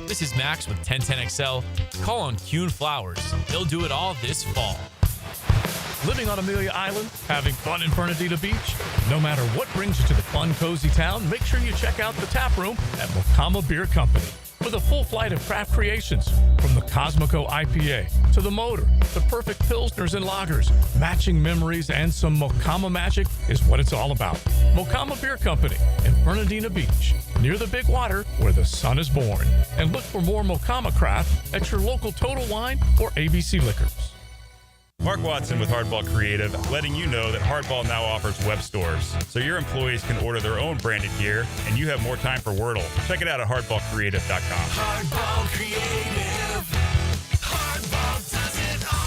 This is Max with 1010XL. Call on Kuhn Flowers. They'll do it all this fall. Living on Amelia Island, having fun in Fernandina Beach? No matter what brings you to the fun, cozy town, make sure you check out the tap room at Mokama Beer Company. With a full flight of craft creations, from the Cosmico IPA to the Motor, the perfect Pilsners and Lagers, matching memories and some Mokama magic is what it's all about. Mokama Beer Company in Fernandina Beach, near the big water where the sun is born. And look for more Mokama craft at your local Total Wine or ABC Liquors. Mark Watson with Hardball Creative, letting you know that Hardball now offers web stores, so your employees can order their own branded gear, and you have more time for Wordle. Check it out at hardballcreative.com. Hardball Creative. Hardball does it all.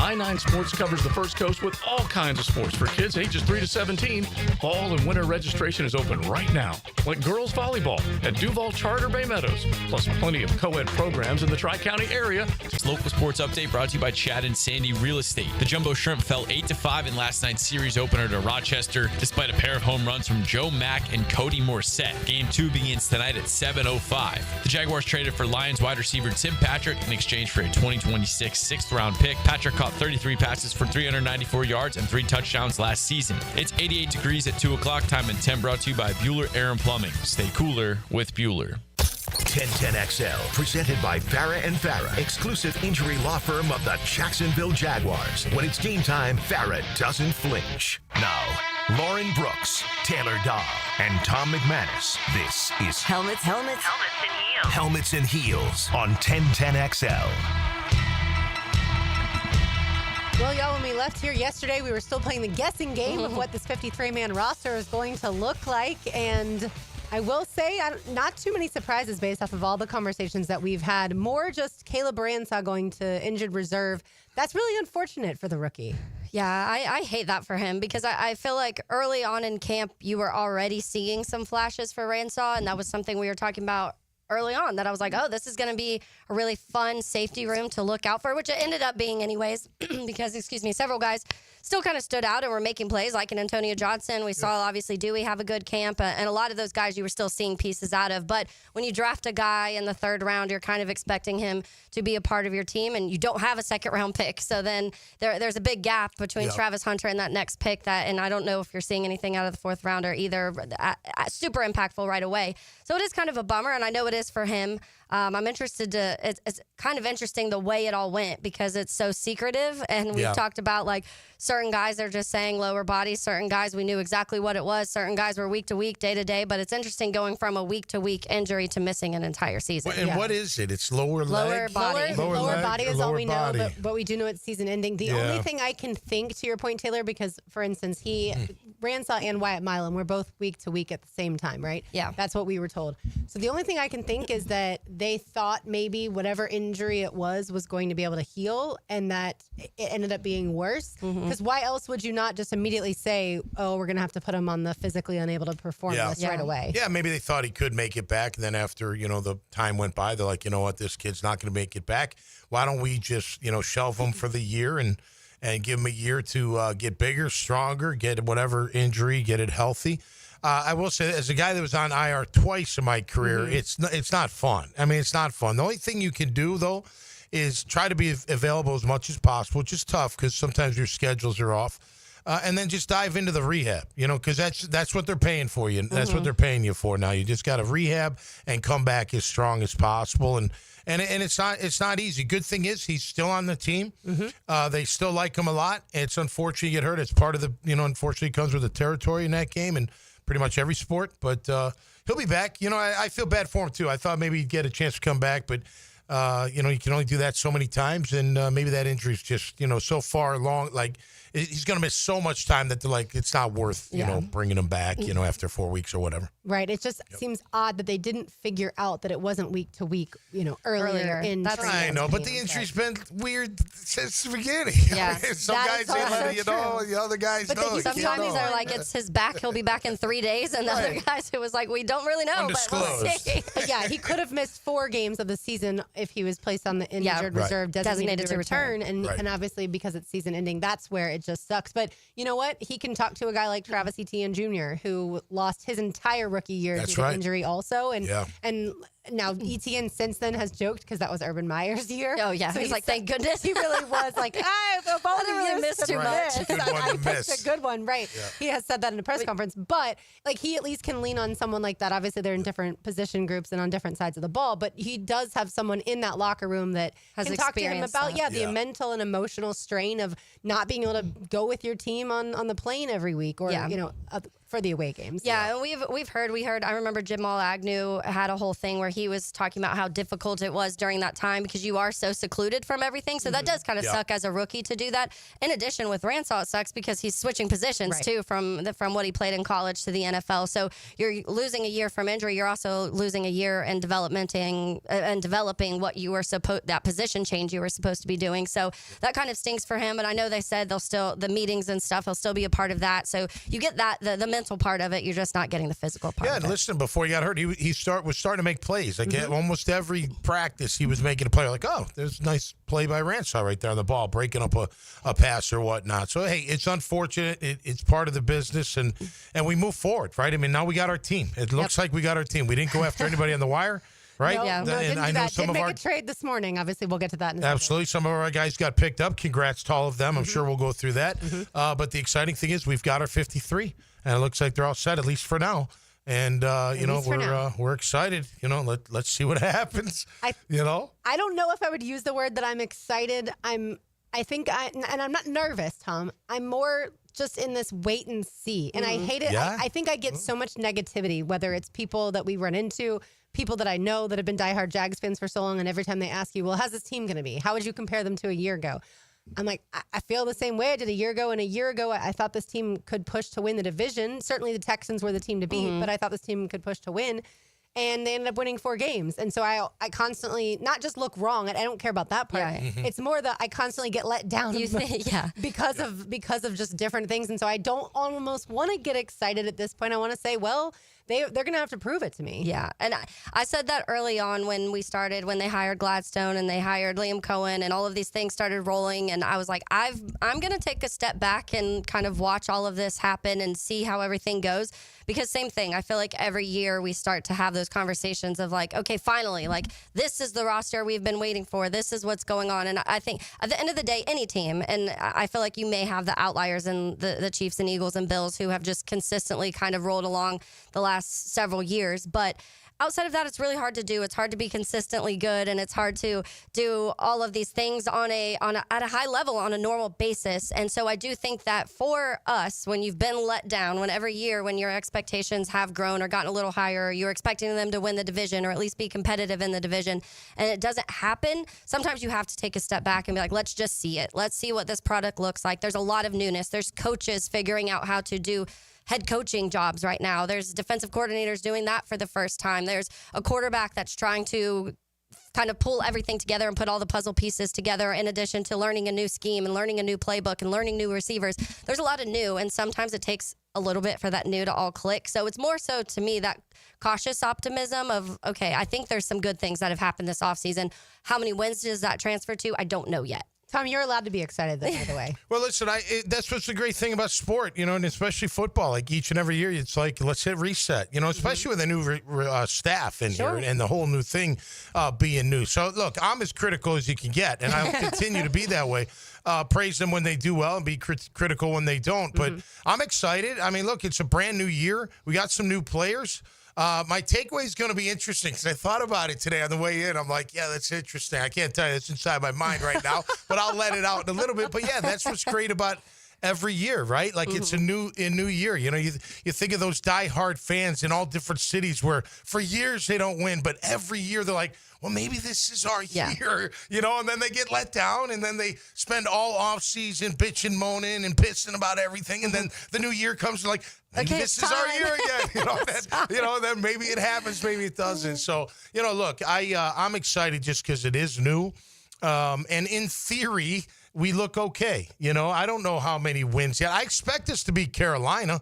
I-9 Sports covers the First Coast with all kinds of sports for kids ages 3 to 17. Fall and winter registration is open right now, like girls volleyball at Duval Charter Bay Meadows, plus plenty of co-ed programs in the Tri-County area. This local sports update brought to you by Chad and Sandy Real Estate. The Jumbo Shrimp fell 8-5 in last night's series opener to Rochester, despite a pair of home runs from Joe Mack and Cody Morissette. Game 2 begins tonight at 7:05. The Jaguars traded for Lions wide receiver Tim Patrick in exchange for a 2026 sixth-round pick. Patrick caught 33 passes for 394 yards and 3 touchdowns last season. It's 88 degrees at 2 o'clock. Time and 10 brought to you by Bueller Air and Plumbing. Stay cooler with Bueller. 1010XL, presented by Farah and Farah, exclusive injury law firm of the Jacksonville Jaguars. When it's game time, Farah doesn't flinch. Now, Lauren Brooks, Taylor Dahl, and Tom McManus. This is Helmets and Heels. Helmets and Heels on 1010XL. Well, y'all, when we left here yesterday, we were still playing the guessing game of what this 53-man roster is going to look like. And I will say, not too many surprises based off of all the conversations that we've had. More just Caleb Branshaw going to injured reserve. That's really unfortunate for the rookie. Yeah, I hate that for him because I feel like early on in camp, you were already seeing some flashes for Branshaw, and that was something we were talking about early on, that I was like, oh, this is going to be a really fun safety room to look out for, which it ended up being anyways, because, several guys still kind of stood out and were making plays, like an Antonio Johnson. We saw, obviously, Dewey have a good camp, and a lot of those guys you were still seeing pieces out of. But when you draft a guy in the third round, you're kind of expecting him to be a part of your team, and you don't have a second-round pick. So then there's a big gap between Travis Hunter and that next pick, and I don't know if you're seeing anything out of the fourth rounder either. Super impactful right away. So it is kind of a bummer, and I know it is for him. I'm interested it's kind of interesting the way it all went because it's so secretive. And we've talked about like certain guys are just saying lower body, certain guys we knew exactly what it was, certain guys were week to week, day to day. But it's interesting going from a week to week injury to missing an entire season. And what is it? It's lower leg? Lower body is all we know, but we do know it's season ending. The only thing I can think, to your point, Taylor, because for instance, Branshaw and Wyatt Milam were both week to week at the same time, right? Yeah. That's what we were told. So the only thing I can think is that they thought maybe whatever injury it was going to be able to heal, and that it ended up being worse. Because why else would you not just immediately say, oh, we're going to have to put him on the physically unable to perform list right away? Yeah, maybe they thought he could make it back, and then after, the time went by, they're like, you know what, this kid's not going to make it back. Why don't we just, shelve him for the year and give him a year to get bigger, stronger, get whatever injury, get it healthy. I will say, as a guy that was on IR twice in my career, it's not fun. I mean, it's not fun. The only thing you can do, though, is try to be available as much as possible, which is tough because sometimes your schedules are off. And then just dive into the rehab, because that's what they're paying for you. That's what they're paying you for now. You just got to rehab and come back as strong as possible. And it's not easy. Good thing is he's still on the team. They still like him a lot. It's unfortunate you get hurt. It's part of the, unfortunately comes with the territory in that game and pretty much every sport. But he'll be back. I feel bad for him too. I thought maybe he'd get a chance to come back, but you can only do that so many times, and maybe that injury's just so far along. Like he's going to miss so much time that they're like it's not worth bringing him back after 4 weeks or whatever. Right. It just seems odd that they didn't figure out that it wasn't week to week, earlier in training. I know, but the injury's been weird since the beginning. Yeah. Some guys say, the other guys know. Sometimes they're like, it's his back. He'll be back in 3 days. And the other guys, it was like, we don't really know. Undisclosed. But we'll see. Yeah, he could have missed 4 games of the season if he was placed on the injured reserve designated to return. And obviously, because it's season ending, that's where it just sucks. But you know what? He can talk to a guy like Travis Etienne Jr., who lost his entire rookie year due to injury also. And Now, ETN since then has joked because that was Urban Meyer's year. Oh, yeah. So he's like, thank goodness. He really was like, I've only really missed too much. I picked a good one, right. Yeah. He has said that in a press conference. But, like, he at least can lean on someone like that. Obviously, they're in different position groups and on different sides of the ball. But he does have someone in that locker room that can talk to him about, the mental and emotional strain of not being able to go with your team on the plane every week or, for the away games. Yeah, and we heard, I remember Jamal Agnew had a whole thing where he was talking about how difficult it was during that time because you are so secluded from everything. So that does kind of suck as a rookie to do that. In addition, with Ransaw, it sucks because he's switching positions too from what he played in college to the NFL. So you're losing a year from injury. You're also losing a year in developing what you were that position change you were supposed to be doing. So that kind of stings for him. But I know they said the meetings and stuff, he'll still be a part of that. So you get that, the mental part of it. You're just not getting the physical part. Yeah, and listen, before he got hurt, he was starting to make plays. Like almost every practice, he was making a play. Like, oh, there's a nice play by Ransaw right there on the ball, breaking up a pass or whatnot. So hey, it's unfortunate. It's part of the business, and we move forward, right? I mean, now we got our team. It looks like we got our team. We didn't go after anybody on the wire. Right? No, yeah. And I know some of our trade this morning. Obviously, we'll get to that in a absolutely. Some of our guys got picked up. Congrats to all of them. I'm sure we'll go through that. But the exciting thing is we've got our 53, and it looks like they're all set, at least for now. And we're excited. Let's see what happens. I don't know if I would use the word that I'm excited. I'm not nervous, Tom. I'm more just in this wait and see. And I hate it. Yeah. I think I get so much negativity, whether it's people that we run into, people that I know that have been diehard Jags fans for so long, and every time they ask you, well, how's this team going to be? How would you compare them to a year ago? I'm like, I feel the same way I did a year ago. And a year ago, I thought this team could push to win the division. Certainly the Texans were the team to beat, but I thought this team could push to win. And they ended up winning 4 games. And so I constantly not just look wrong. I don't care about that part. Yeah. It's more that I constantly get let down because of just different things. And so I don't almost want to get excited at this point. I want to say, well, they're going to have to prove it to me. Yeah. And I said that early on when they hired Gladstone and they hired Liam Cohen and all of these things started rolling. And I was like, I'm going to take a step back and kind of watch all of this happen and see how everything goes. Because same thing, I feel like every year we start to have those conversations of like, okay, finally, like this is the roster we've been waiting for. This is what's going on. And I think at the end of the day, any team, and I feel like you may have the outliers in the Chiefs and Eagles and Bills who have just consistently kind of rolled along the last several years. But outside of that, it's really hard to do. It's hard to be consistently good, and it's hard to do all of these things at a high level on a normal basis. And so I do think that for us, when you've been let down, when every year when your expectations have grown or gotten a little higher, you're expecting them to win the division or at least be competitive in the division, and it doesn't happen, sometimes you have to take a step back and be like, let's just see it. Let's see what this product looks like. There's a lot of newness. There's coaches figuring out how to do head coaching jobs right now. There's defensive coordinators doing that for the first time. There's a quarterback that's trying to kind of pull everything together and put all the puzzle pieces together in addition to learning a new scheme and learning a new playbook and learning new receivers. There's a lot of new, and sometimes it takes a little bit for that new to all click. So it's more so to me that cautious optimism of, okay, I think there's some good things that have happened this offseason. How many wins does that transfer to? I don't know yet. Tom, you're allowed to be excited, by the way. Well, listen, that's what's the great thing about sport, and especially football. Like each and every year, it's like, let's hit reset, especially with a new staff in here and the whole new thing being new. So, look, I'm as critical as you can get, and I'll continue to be that way. Praise them when they do well and be critical when they don't. But I'm excited. I mean, look, it's a brand new year. We got some new players. My takeaway is going to be interesting because I thought about it today on the way in. I'm like, yeah, that's interesting. I can't tell you it's inside my mind right now, but I'll let it out in a little bit. But yeah, that's what's great about every year, right? Like it's a new year. You think of those diehard fans in all different cities where for years they don't win, but every year they're like, well, maybe this is our year, and then they get let down, and then they spend all off season bitching, moaning, and pissing about everything, and then the new year comes and like, maybe this is our year again, then maybe it happens, maybe it doesn't. So, look, I'm excited just because it is new, and in theory, we look okay. I don't know how many wins yet. I expect us to beat Carolina.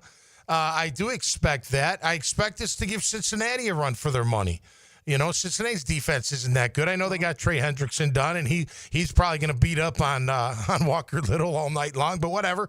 I do expect that. I expect us to give Cincinnati a run for their money. Cincinnati's defense isn't that good. I know they got Trey Hendrickson done, and he's probably going to beat up on Walker Little all night long, but whatever.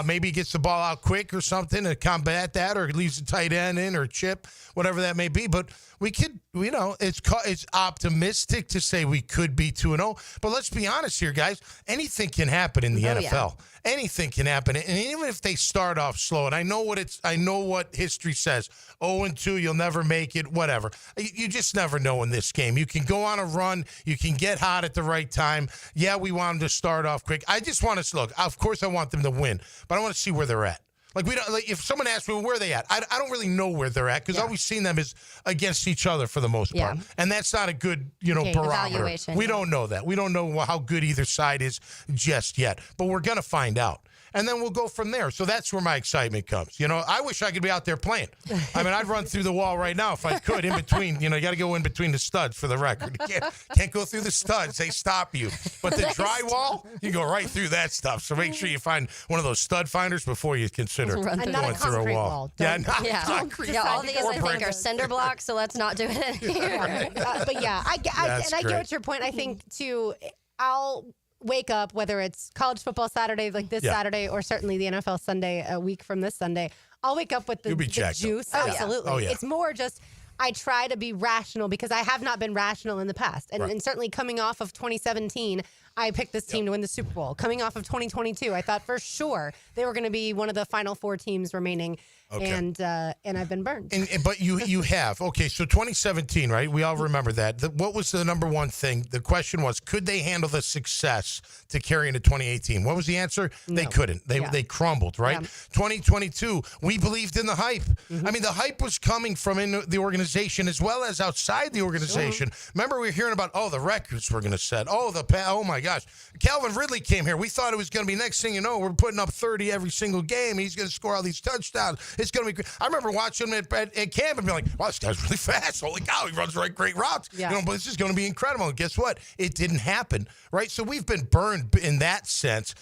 Maybe he gets the ball out quick or something to combat that, or leaves a tight end in or chip, whatever that may be. But we could, it's optimistic to say we could be 2-0. But let's be honest here, guys. Anything can happen in the NFL. Yeah. Anything can happen, and even if they start off slow, and I know what history says, 0-2, you'll never make it, whatever. You just never know in this game. You can go on a run, you can get hot at the right time. Yeah, we want them to start off quick. I just want to look. Of course, I want them to win, but I want to see where they're at. If someone asks me where are they at, I don't really know where they're at because all we've seen them is against each other for the most part, and that's not a good barometer. We don't know that. We don't know how good either side is just yet, but we're gonna find out. And then we'll go from there. So that's where my excitement comes. I wish I could be out there playing. I mean, I'd run through the wall right now if I could, in between. You got to go in between the studs for the record. You can't go through the studs. They stop you. But the drywall, you go right through that stuff. So make sure you find one of those stud finders before you consider going through a wall. Concrete. Yeah, all these, I think, are cinder blocks, so let's not do it here. But yeah, I get what your point. I think, too, I'll wake up, whether it's college football Saturday like this Saturday or certainly the NFL Sunday a week from this Sunday, I'll wake up with the juice. Up. Absolutely. Oh, yeah. It's more just I try to be rational because I have not been rational in the past. And certainly coming off of 2017, I picked this team to win the Super Bowl. Coming off of 2022, I thought for sure they were going to be one of the final 4 teams remaining. Okay. And I've been burned. But you have. Okay, so 2017, right? We all remember that. What was the number one thing? The question was, could they handle the success to carry into 2018? What was the answer? No. They couldn't. They crumbled, right? Yeah. 2022, we believed in the hype. Mm-hmm. I mean, the hype was coming from in the organization as well as outside the organization. Sure. Remember, we were hearing about, the records we're going to set. Oh, my gosh. Calvin Ridley came here. We thought it was going to be, next thing you know, we're putting up 30 every single game. He's going to score all these touchdowns. It's going to be great. I remember watching him at camp and being like, wow, this guy's really fast. Holy cow, he runs great routes. Yeah. But this is going to be incredible. And guess what? It didn't happen, right? So we've been burned in that sense.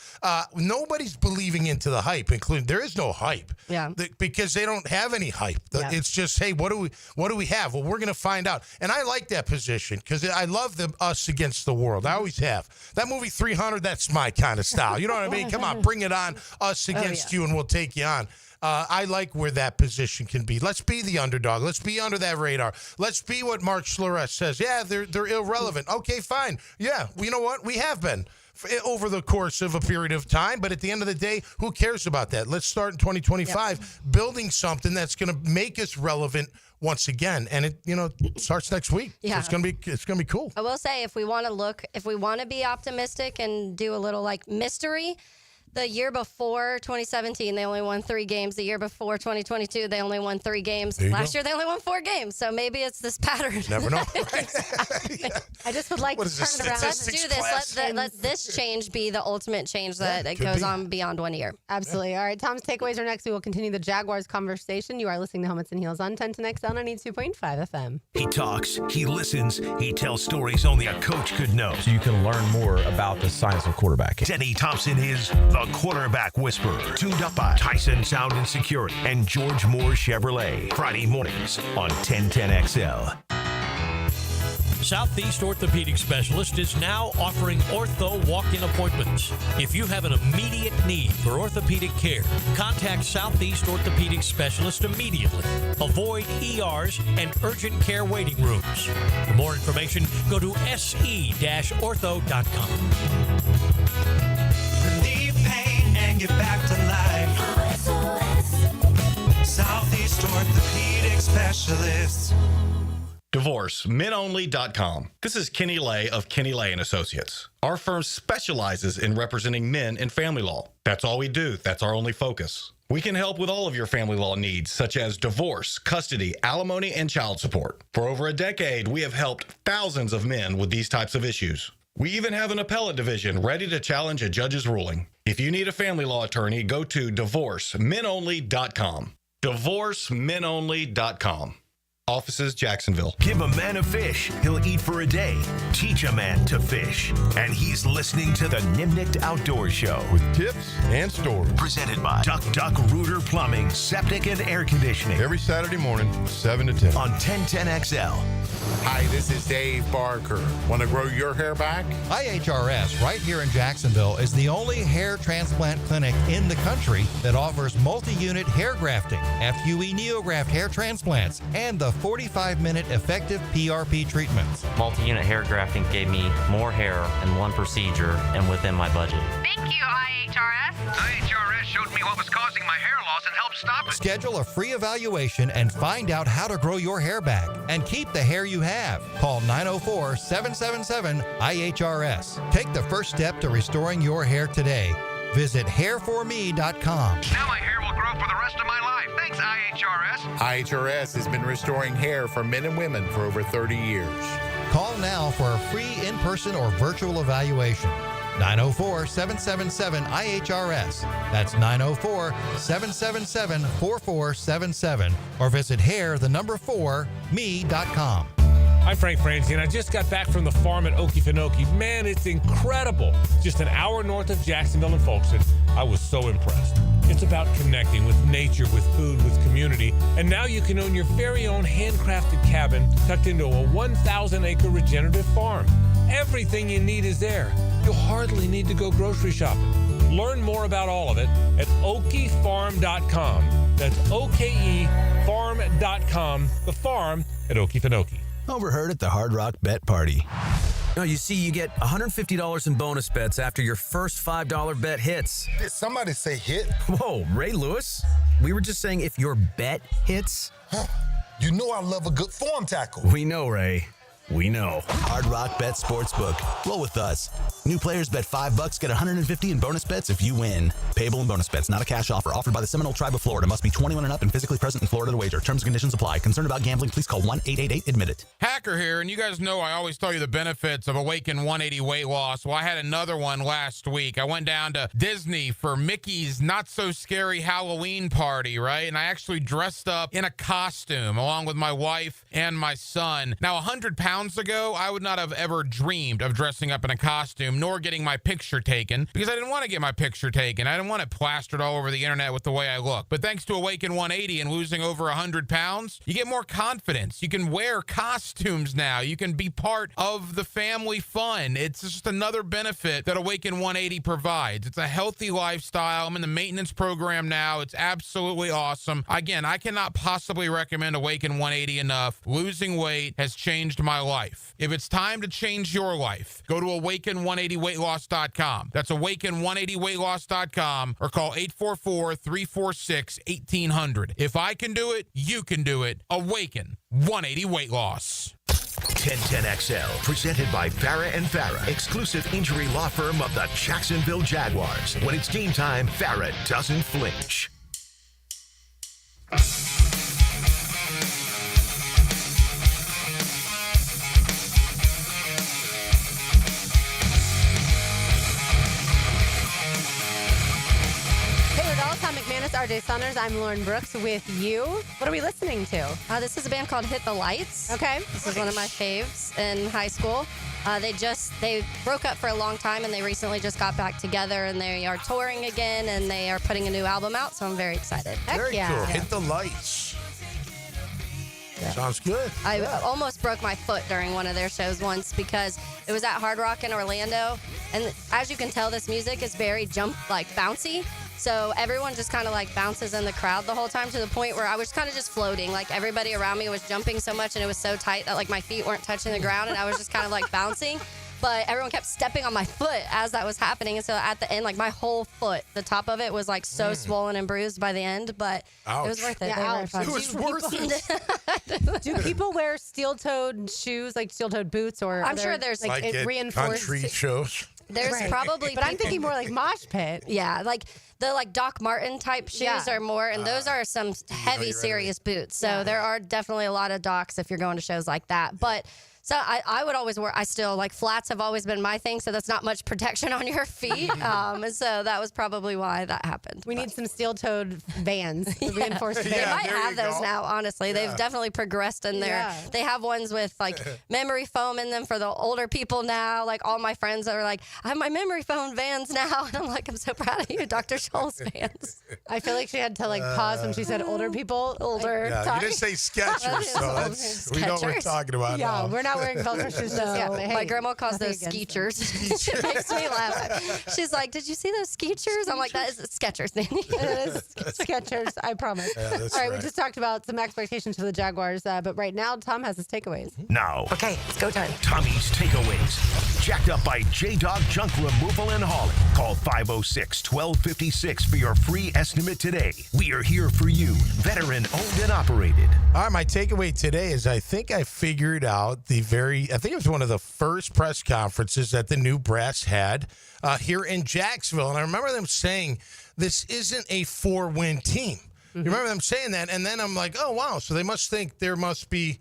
Nobody's believing into the hype, including there is no hype. Yeah. Because they don't have any hype. Yeah. It's just, hey, what do we have? Well, we're going to find out. And I like that position because I love the us against the world. I always have. That movie 300, that's my kind of style. You know what I mean? Come on, bring it on, us against you, and we'll take you on. I like where that position can be. Let's be the underdog. Let's be under that radar. Let's be what Mark Schlereth says. Yeah, they're irrelevant. Okay, fine. Yeah, you know what? We have been over the course of a period of time, but at the end of the day, who cares about that? Let's start in 2025 building something that's going to make us relevant once again, and it starts next week. Yeah, so it's gonna be cool. I will say, if we want to be optimistic and do a little mystery. The year before 2017, they only won 3 games. The year before 2022, they only won 3 games. Last year, they only won 4 games. So maybe it's this pattern. Never know. I just would like to turn it around. Let's do this. Let this change be the ultimate change that goes on beyond 1 year. Absolutely. All right, Tom's takeaways are next. We will continue the Jaguars conversation. You are listening to Helmets and Heels on 1010XL 92.5 FM. He talks, he listens, he tells stories only a coach could know. So you can learn more about the science of quarterbacking. Denny Thompson is the quarterback whisperer, tuned up by Tyson Sound and Security and George Moore Chevrolet. Friday mornings on 1010XL. Southeast Orthopedic Specialist is now offering ortho walk-in appointments. If you have an immediate need for orthopedic care, contact Southeast Orthopedic Specialist immediately. Avoid ERs and urgent care waiting rooms. For more information, go to se-ortho.com. Relieve pain and get back to life. Southeast Orthopedic Specialists. DivorceMenOnly.com. This is Kenny Lay of Kenny Lay & Associates. Our firm specializes in representing men in family law. That's all we do. That's our only focus. We can help with all of your family law needs, such as divorce, custody, alimony, and child support. For over a decade, we have helped thousands of men with these types of issues. We even have an appellate division ready to challenge a judge's ruling. If you need a family law attorney, go to DivorceMenOnly.com. DivorceMenOnly.com. Offices, Jacksonville. Give a man a fish, he'll eat for a day. Teach a man to fish. And he's listening to the Nimnicht Outdoor Show. With tips and stories. Presented by Duck Rooter Plumbing, Septic and Air Conditioning. Every Saturday morning, 7 to 10. On 1010XL. Hi, this is Dave Barker. Want to grow your hair back? IHRS, right here in Jacksonville, is the only hair transplant clinic in the country that offers multi-unit hair grafting, FUE NeoGraft hair transplants, and the 45-minute effective PRP treatments. Multi-unit hair grafting gave me more hair in one procedure and within my budget. Thank you, IHRS. IHRS showed me what was causing my hair loss and helped stop it. Schedule a free evaluation and find out how to grow your hair back and keep the hair you have. Call 904-777-IHRS. Take the first step to restoring your hair today. Visit hairforme.com. Now my hair will grow for the rest of my life. Thanks, IHRS. IHRS has been restoring hair for men and women for over 30 years. Call now for a free in-person or virtual evaluation. 904-777-IHRS. That's 904-777-4477. Or visit hair4me.com. I'm Frank Franzi, and I just got back from the farm at Okefenokee. Man, it's incredible. Just an hour north of Jacksonville and Folkston. I was so impressed. It's about connecting with nature, with food, with community. And now you can own your very own handcrafted cabin tucked into a 1,000-acre regenerative farm. Everything you need is there. You'll hardly need to go grocery shopping. Learn more about all of it at okefarm.com. That's OKEfarm.com, the farm at Okefenokee. Overheard at the Hard Rock Bet Party. No, you see, you get $150 in bonus bets after your first $5 bet hits. Did somebody say hit? Whoa, Ray Lewis? We were just saying if your bet hits. Huh. You know I love a good form tackle. We know, Ray. We know. Hard Rock Bet Sportsbook. Roll with us. New players bet $5, get $150 in bonus bets if you win. Payable in bonus bets, not a cash offer. Offered by the Seminole Tribe of Florida. Must be 21 and up and physically present in Florida to wager. Terms and conditions apply. Concerned about gambling? Please call 1-888-ADMIT-IT. Hacker here, and you guys know I always tell you the benefits of Awaken 180 weight loss. Well, I had another one last week. I went down to Disney for Mickey's not-so-scary Halloween party, right? And I actually dressed up in a costume along with my wife and my son. Now, 100 pounds ago, I would not have ever dreamed of dressing up in a costume nor getting my picture taken because I didn't want to get my picture taken. I didn't want it plastered all over the internet with the way I look. But thanks to Awaken 180 and losing over 100 pounds, you get more confidence. You can wear costumes now. You can be part of the family fun. It's just another benefit that Awaken 180 provides. It's a healthy lifestyle. I'm in the maintenance program now. It's absolutely awesome. Again, I cannot possibly recommend Awaken 180 enough. Losing weight has changed my life. If it's time to change your life, go to awaken180weightloss.com. That's awaken180weightloss.com or call 844-346-1800. If I can do it, you can do it. Awaken 180 Weight Loss. 1010XL, presented by Farah and Farah, exclusive injury law firm of the Jacksonville Jaguars. When it's game time, Farah doesn't flinch. RJ Saunders. I'm Lauren Brooks with you. What are we listening to? This is a band called Hit the Lights. Okay. This is one of my faves in high school. They broke up for a long time and they recently just got back together and they are touring again and they are putting a new album out, so I'm very excited. Very cool. Hit the Lights. Yeah. Sounds good. I almost broke my foot during one of their shows once because it was at Hard Rock in Orlando. And as you can tell, this music is very bouncy. So everyone just kind of bounces in the crowd the whole time to the point where I was kind of just floating. Everybody around me was jumping so much and it was so tight that my feet weren't touching the ground and I was just kind of bouncing. But everyone kept stepping on my foot as that was happening. And so at the end, my whole foot, the top of it was so swollen and bruised by the end. But ouch. It was worth it. Yeah, It was worth it. Do people wear steel-toed shoes, steel-toed boots? Or I'm sure there's reinforced country shows. There's probably but I'm thinking more mosh pit. Yeah, the Doc Martin type shoes are more, and those are some heavy, serious boots. So there are definitely a lot of Docs if you're going to shows like that. But So I would always wear, I still, like, flats have always been my thing, so that's not much protection on your feet. And so that was probably why that happened. We need some steel-toed Vans, reinforced Vans. They might have those now, honestly. They've definitely progressed in there. Yeah. They have ones with, like, memory foam in them for the older people now. Like, all my friends are like, I have my memory foam Vans now. And I'm like, I'm so proud of you, Dr. Scholl's Vans. I feel like she had to, like, pause when she said older people. Older. Yeah, you didn't say Skechers, so we know what we're talking about now. We're not wearing Velcro shoes just yet. But hey, my grandma calls those Skeechers. It makes me laugh. She's like, did you see those Skeechers? I'm like, that is Skechers, Nanny. It is Skechers, I promise. Yeah, all right, we just talked about some expectations for the Jaguars, but right now, Tom has his takeaways. Now, okay, it's go time. Tommy's takeaways. Jacked up by J-Dog Junk Removal and Hauling. Call 506-1256 for your free estimate today. We are here for you. Veteran owned and operated. All right, my takeaway today is I think I figured out I think it was one of the first press conferences that the new brass had here in Jacksonville. And I remember them saying, this isn't a 4-win team. You remember them saying that? And then I'm like, oh, wow. So they must think there must be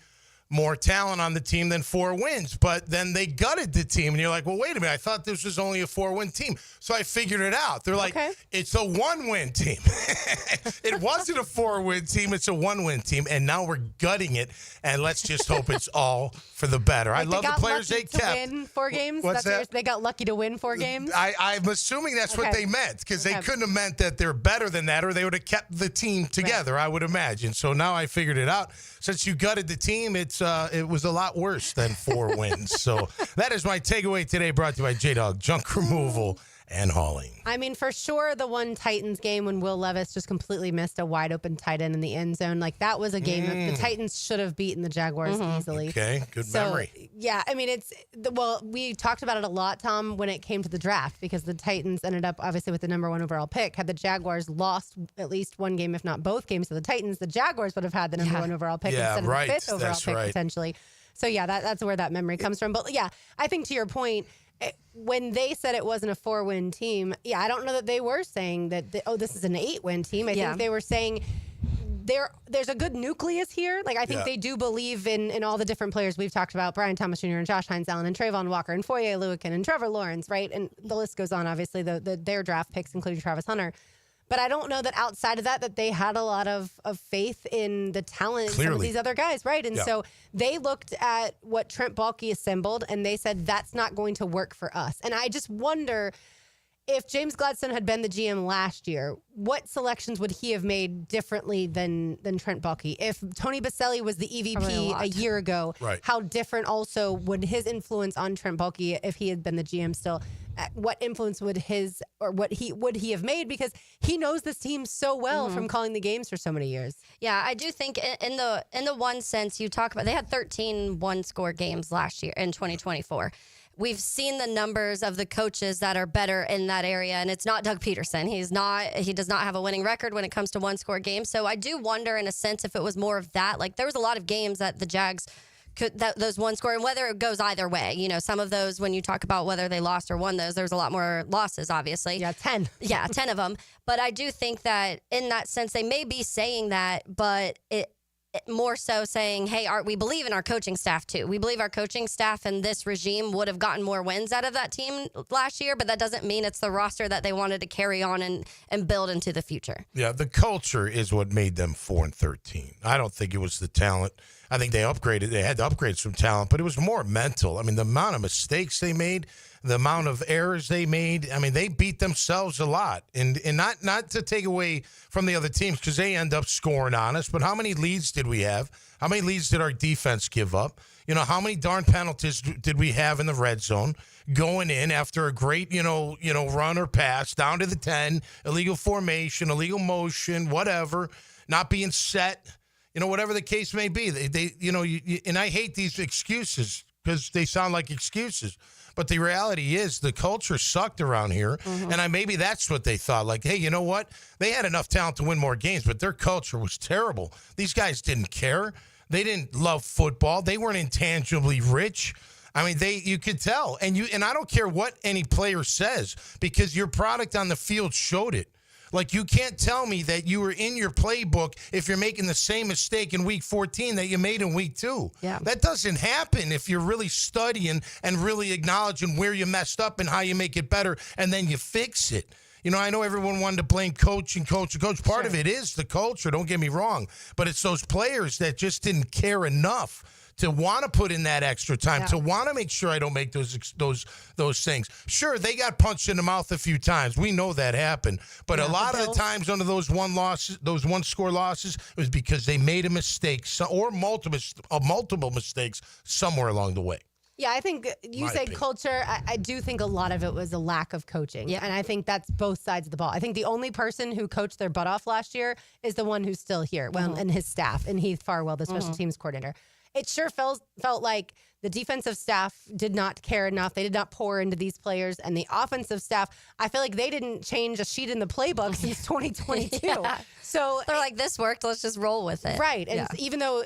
more talent on the team than 4 wins. But then they gutted the team. And you're like, well, wait a minute. I thought this was only a 4-win team. So I figured it out. They're like, it's a 1-win team. It wasn't a 4-win team. It's a 1-win team. And now we're gutting it. And let's just hope it's all for the better. Like I love the players they kept. Win 4 games? What's that? They got lucky to win 4 games? I'm assuming that's what they meant, because they couldn't have meant that they're better than that, or they would have kept the team together, I would imagine. So now I figured it out. Since you gutted the team, it was a lot worse than 4 wins. So that is my takeaway today, brought to you by J-Dog Junk Removal and Hauling. I mean, for sure, the one Titans game when Will Levis just completely missed a wide open tight end in the end zone, like that was a game that the Titans should have beaten the Jaguars easily. Okay, good memory. Yeah, I mean, we talked about it a lot, Tom, when it came to the draft, because the Titans ended up obviously with the number 1 overall pick. Had the Jaguars lost at least one game, if not both games to the Titans, the Jaguars would have had the number 1 overall pick instead of the 5th overall pick potentially. So yeah, that's where that memory comes from. But yeah, I think to your point, when they said it wasn't a 4-win team, I don't know that they were saying that, this is an 8-win team. I think they were saying there's a good nucleus here. Like, I think they do believe in all the different players we've talked about, Brian Thomas Jr. and Josh Hines-Allen and Trayvon Walker and Foye Oluokun and Trevor Lawrence, right? And the list goes on, obviously, their draft picks, including Travis Hunter. But I don't know that outside of that they had a lot of faith in the talent of some of these other guys, right? And so they looked at what Trent Baalke assembled, and they said, that's not going to work for us. And I just wonder, if James Gladstone had been the GM last year, what selections would he have made differently than Trent Baalke? If Tony Baselli was the EVP a year ago, how different also would his influence on Trent Baalke if he had been the GM still? What influence would he have made, because he knows this team so well from calling the games for so many years. Yeah, I do think in the one sense you talk about, they had 13 one-score games last year in 2024. We've seen the numbers of the coaches that are better in that area, and it's not Doug Peterson. He does not have a winning record when it comes to one-score games. So I do wonder, in a sense, if it was more of that. Like, there was a lot of games that the Jags those one score, and whether it goes either way, some of those, when you talk about whether they lost or won those, there's a lot more losses, obviously. Yeah, 10. Yeah, 10 of them. But I do think that in that sense, they may be saying that, but it more so saying, hey, we believe in our coaching staff too. We believe our coaching staff and this regime would have gotten more wins out of that team last year, but that doesn't mean it's the roster that they wanted to carry on and build into the future. Yeah, the culture is what made them 4-13. I don't think it was the talent. I think they had to upgrade some talent, but it was more mental. I mean, the amount of mistakes they made, the amount of errors they made, I mean, they beat themselves a lot. And not to take away from the other teams, because they end up scoring on us, but how many leads did we have? How many leads did our defense give up? How many darn penalties did we have in the red zone going in after a great, run or pass down to the 10, illegal formation, illegal motion, whatever, not being set, whatever the case may be. And I hate these excuses because they sound like excuses. But the reality is the culture sucked around here. And maybe that's what they thought. Like, hey, you know what? They had enough talent to win more games, but their culture was terrible. These guys didn't care. They didn't love football. They weren't intangibly rich. I mean, you could tell. And I don't care what any player says, because your product on the field showed it. Like, you can't tell me that you were in your playbook if you're making the same mistake in week 14 that you made in week 2. Yeah. That doesn't happen if you're really studying and really acknowledging where you messed up and how you make it better, and then you fix it. You know, I know everyone wanted to blame coach. Part of it is the culture, don't get me wrong. But it's those players that just didn't care enough to want to put in that extra time, to want to make sure I don't make those things. Sure, they got punched in the mouth a few times. We know that happened. But a lot of the times under those one-score losses, it was because they made a mistake or multiple mistakes somewhere along the way. Yeah, I think you said culture. I do think a lot of it was a lack of coaching. Yeah. And I think that's both sides of the ball. I think the only person who coached their butt off last year is the one who's still here, and his staff, and Heath Farwell, the special teams coordinator. It sure felt like the defensive staff did not care enough. They did not pour into these players. And the offensive staff, I feel like they didn't change a sheet in the playbook since 2022. Yeah. So they're like, this worked, let's just roll with it. Right. And even though,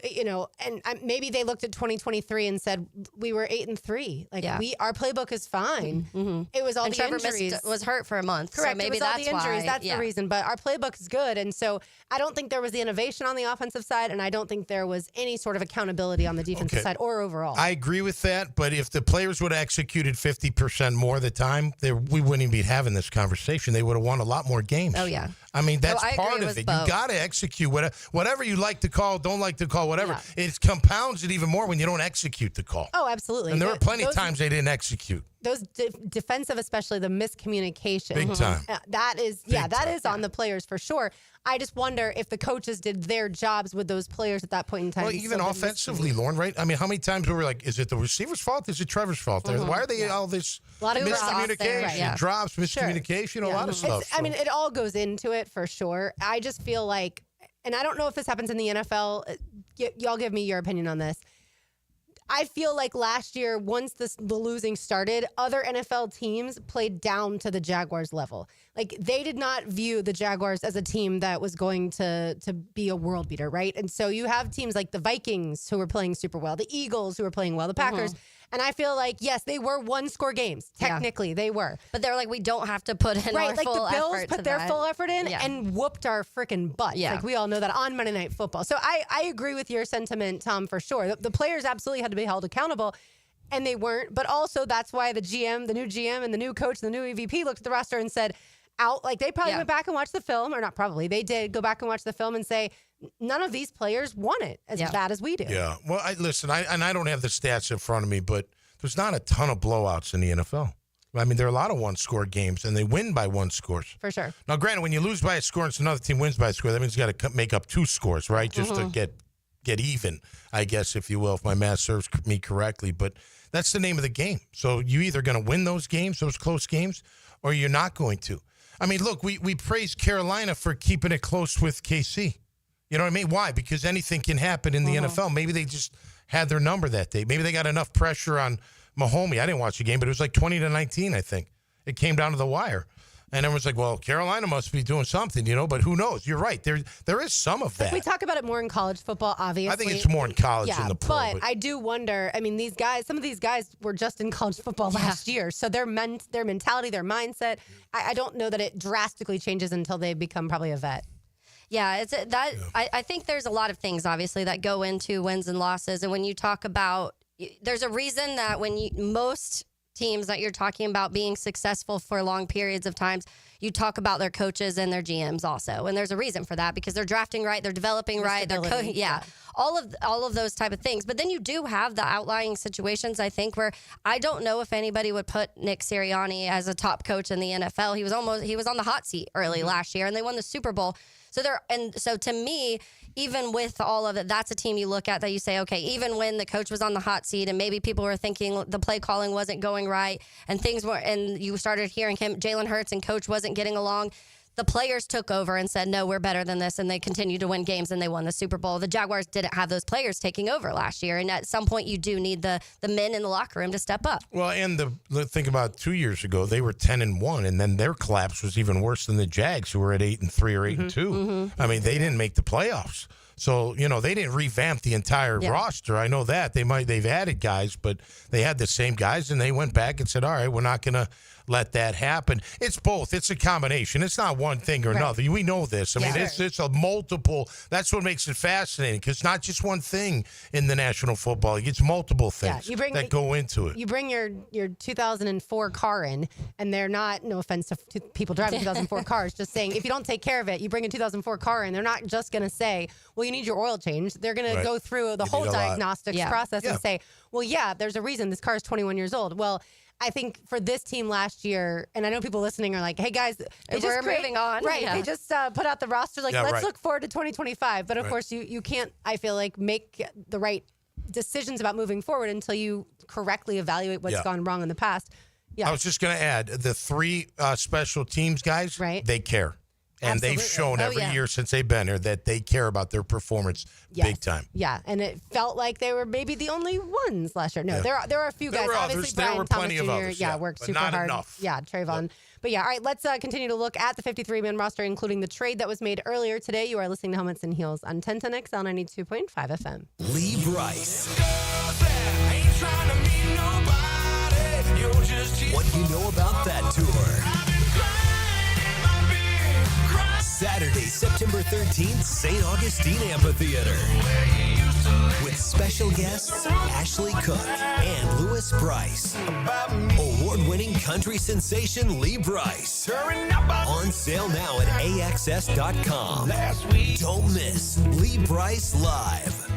and maybe they looked at 2023 and said, we were 8-3. Like, our playbook is fine. Mm-hmm. It was all and the Trevor injuries. was hurt for a month. Correct. So maybe it was all that's the injuries. why. That's the reason. But our playbook is good. And so I don't think there was the innovation on the offensive side. And I don't think there was any sort of accountability on the defensive side or overall. I agree with that. But if the players would have executed 50% more of the time, we wouldn't even be having this conversation. They would have won a lot more games. Oh, yeah. I mean, that's part of it. Both. You got to execute whatever you like to call, don't like to call, whatever. Yeah. It compounds it even more when you don't execute the call. Oh, absolutely. And there were plenty of times they didn't execute. Those defensive, especially the miscommunication. Big time. That is on the players for sure. I just wonder if the coaches did their jobs with those players at that point in time. Well, even offensively, Lauren, right? I mean, how many times were we like, is it the receiver's fault? Is it Trevor's fault? Why are they all this miscommunication, drops, miscommunication, a lot of stuff? I mean, it all goes into it for sure. I just feel like, and I don't know if this happens in the NFL. Y'all give me your opinion on this. I feel like last year, once the losing started, other NFL teams played down to the Jaguars level. Like, they did not view the Jaguars as a team that was going to be a world beater, right? And so you have teams like the Vikings who were playing super well, the Eagles who were playing well, the Packers. And I feel like, yes, they were one-score games. Technically, they were. But they're like, we don't have to put in our full effort. Like the Bills put their full effort in and whooped our freaking butt. Yeah. Like, we all know that on Monday Night Football. So I agree with your sentiment, Tom, for sure. The players absolutely had to be held accountable, and they weren't. But also, that's why the new GM and the new coach, the new EVP looked at the roster and said, they probably went back and watched the film, or not probably, they did go back and watch the film and say, none of these players won it as bad as we do. Yeah. Well, I don't have the stats in front of me, but there's not a ton of blowouts in the NFL. I mean, there are a lot of one-score games, and they win by one scores. For sure. Now, granted, when you lose by a score and another team wins by a score, that means you got to make up 2 scores, right? Just to get even, I guess, if you will, if my math serves me correctly. But that's the name of the game. So you're either going to win those games, those close games, or you're not going to. I mean, look, we praise Carolina for keeping it close with KC. You know what I mean? Why? Because anything can happen in the NFL. Maybe they just had their number that day. Maybe they got enough pressure on Mahomes. I didn't watch the game, but it was like 20-19, I think. It came down to the wire. And everyone's like, well, Carolina must be doing something, but who knows? You're right. There is some of that. We talk about it more in college football, obviously. I think it's more in college than the pro. But I do wonder, I mean, some of these guys were just in college football last year. So their mentality, their mindset, I don't know that it drastically changes until they become probably a vet. Yeah, I think there's a lot of things, obviously, that go into wins and losses. And when you talk about, there's a reason that most teams that you're talking about being successful for long periods of times, you talk about their coaches and their GMs also. And there's a reason for that, because they're drafting right, they're developing right, they're all of those type of things. But then you do have the outlying situations, I think, where I don't know if anybody would put Nick Sirianni as a top coach in the NFL. He was on the hot seat early last year, and they won the Super Bowl. So to me, even with all of it, that's a team you look at that you say, okay, even when the coach was on the hot seat and maybe people were thinking the play calling wasn't going right and you started hearing Jalen Hurts and coach wasn't getting along, the players took over and said, no, we're better than this, and they continued to win games, and they won the Super Bowl. The Jaguars didn't have those players taking over last year, and at some point you do need the men in the locker room to step up. Well, and think about 2 years ago, they were 10-1, and then their collapse was even worse than the Jags, who were at 8-3 or 8-2. I mean, they didn't make the playoffs. So, they didn't revamp the entire roster. I know that. They've added guys, but they had the same guys, and they went back and said, all right, we're not going to let that happen. It's both. It's a combination. It's not one thing or another. We know this. I mean, it's a multiple. That's what makes it fascinating, because it's not just one thing in the National Football League. It's multiple things that go into it. You bring your 2004 car in, and they're not, no offense to people driving 2004 cars, just saying, if you don't take care of it, you bring a 2004 car in, they're not just going to say, well, you need your oil change. They're going to go through the whole diagnostics process and say, well, there's a reason this car is 21 years old. Well, I think for this team last year, and I know people listening are like, hey, guys, we're moving on. Right. They just put out the roster. Let's look forward to 2025. But, of course, you can't, I feel like, make the right decisions about moving forward until you correctly evaluate what's gone wrong in the past. Yeah. I was just going to add, the 3 special teams guys, they care. And Absolutely. They've shown every year since they've been here that they care about their performance big time. Yeah, and it felt like they were maybe the only ones last year. No, there are a few guys. There were Obviously, others. Brian There were Thomas plenty Jr. of others. Worked but super not hard. enough. Yeah, Trayvon. But all right, let's continue to look at the 53-man roster, including the trade that was made earlier today. You are listening to Helmets and Heels on 1010XL 92.5 FM. Lee Bryce. What you know about that tour? Saturday, September 13th, St. Augustine Amphitheater. With special guests Ashley Cook and Lewis Bryce. Award-winning country sensation Lee Bryce. On sale now at AXS.com. Don't miss Lee Bryce Live.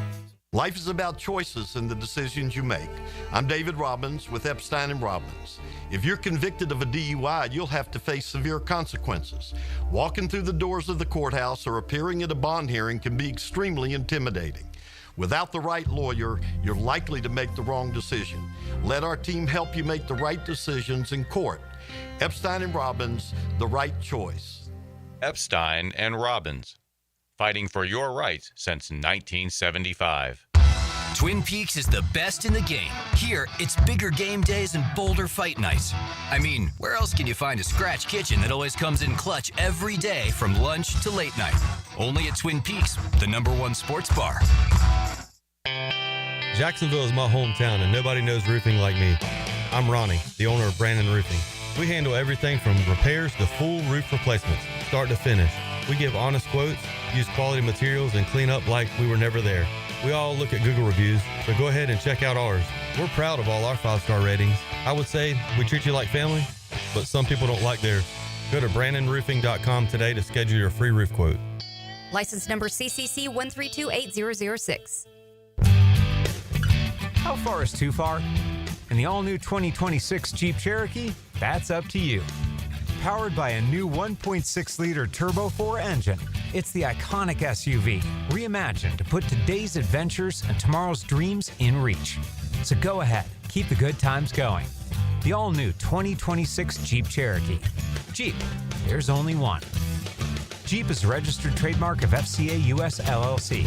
Life is about choices and the decisions you make. I'm David Robbins with Epstein & Robbins. If you're convicted of a DUI, you'll have to face severe consequences. Walking through the doors of the courthouse or appearing at a bond hearing can be extremely intimidating. Without the right lawyer, you're likely to make the wrong decision. Let our team help you make the right decisions in court. Epstein & Robbins, the right choice. Epstein & Robbins, fighting for your rights since 1975. Twin Peaks is the best in the game. Here, it's bigger game days and bolder fight nights. I mean, where else can you find a scratch kitchen that always comes in clutch every day from lunch to late night? Only at Twin Peaks, the #1 sports bar. Jacksonville is my hometown, and nobody knows roofing like me. I'm Ronnie, the owner of Brandon Roofing. We handle everything from repairs to full roof replacements, start to finish. We give honest quotes, use quality materials, and clean up like we were never there. We all look at Google reviews, so go ahead and check out ours. We're proud of all our 5-star ratings. I would say we treat you like family, but some people don't like theirs. Go to BrandonRoofing.com today to schedule your free roof quote. License number CCC 1328006. How far is too far? In the all-new 2026 Jeep Cherokee, that's up to you. Powered by a new 1.6-liter Turbo 4 engine, it's the iconic SUV, reimagined to put today's adventures and tomorrow's dreams in reach. So go ahead, keep the good times going. The all-new 2026 Jeep Cherokee. Jeep, there's only one. Jeep is a registered trademark of FCA US LLC.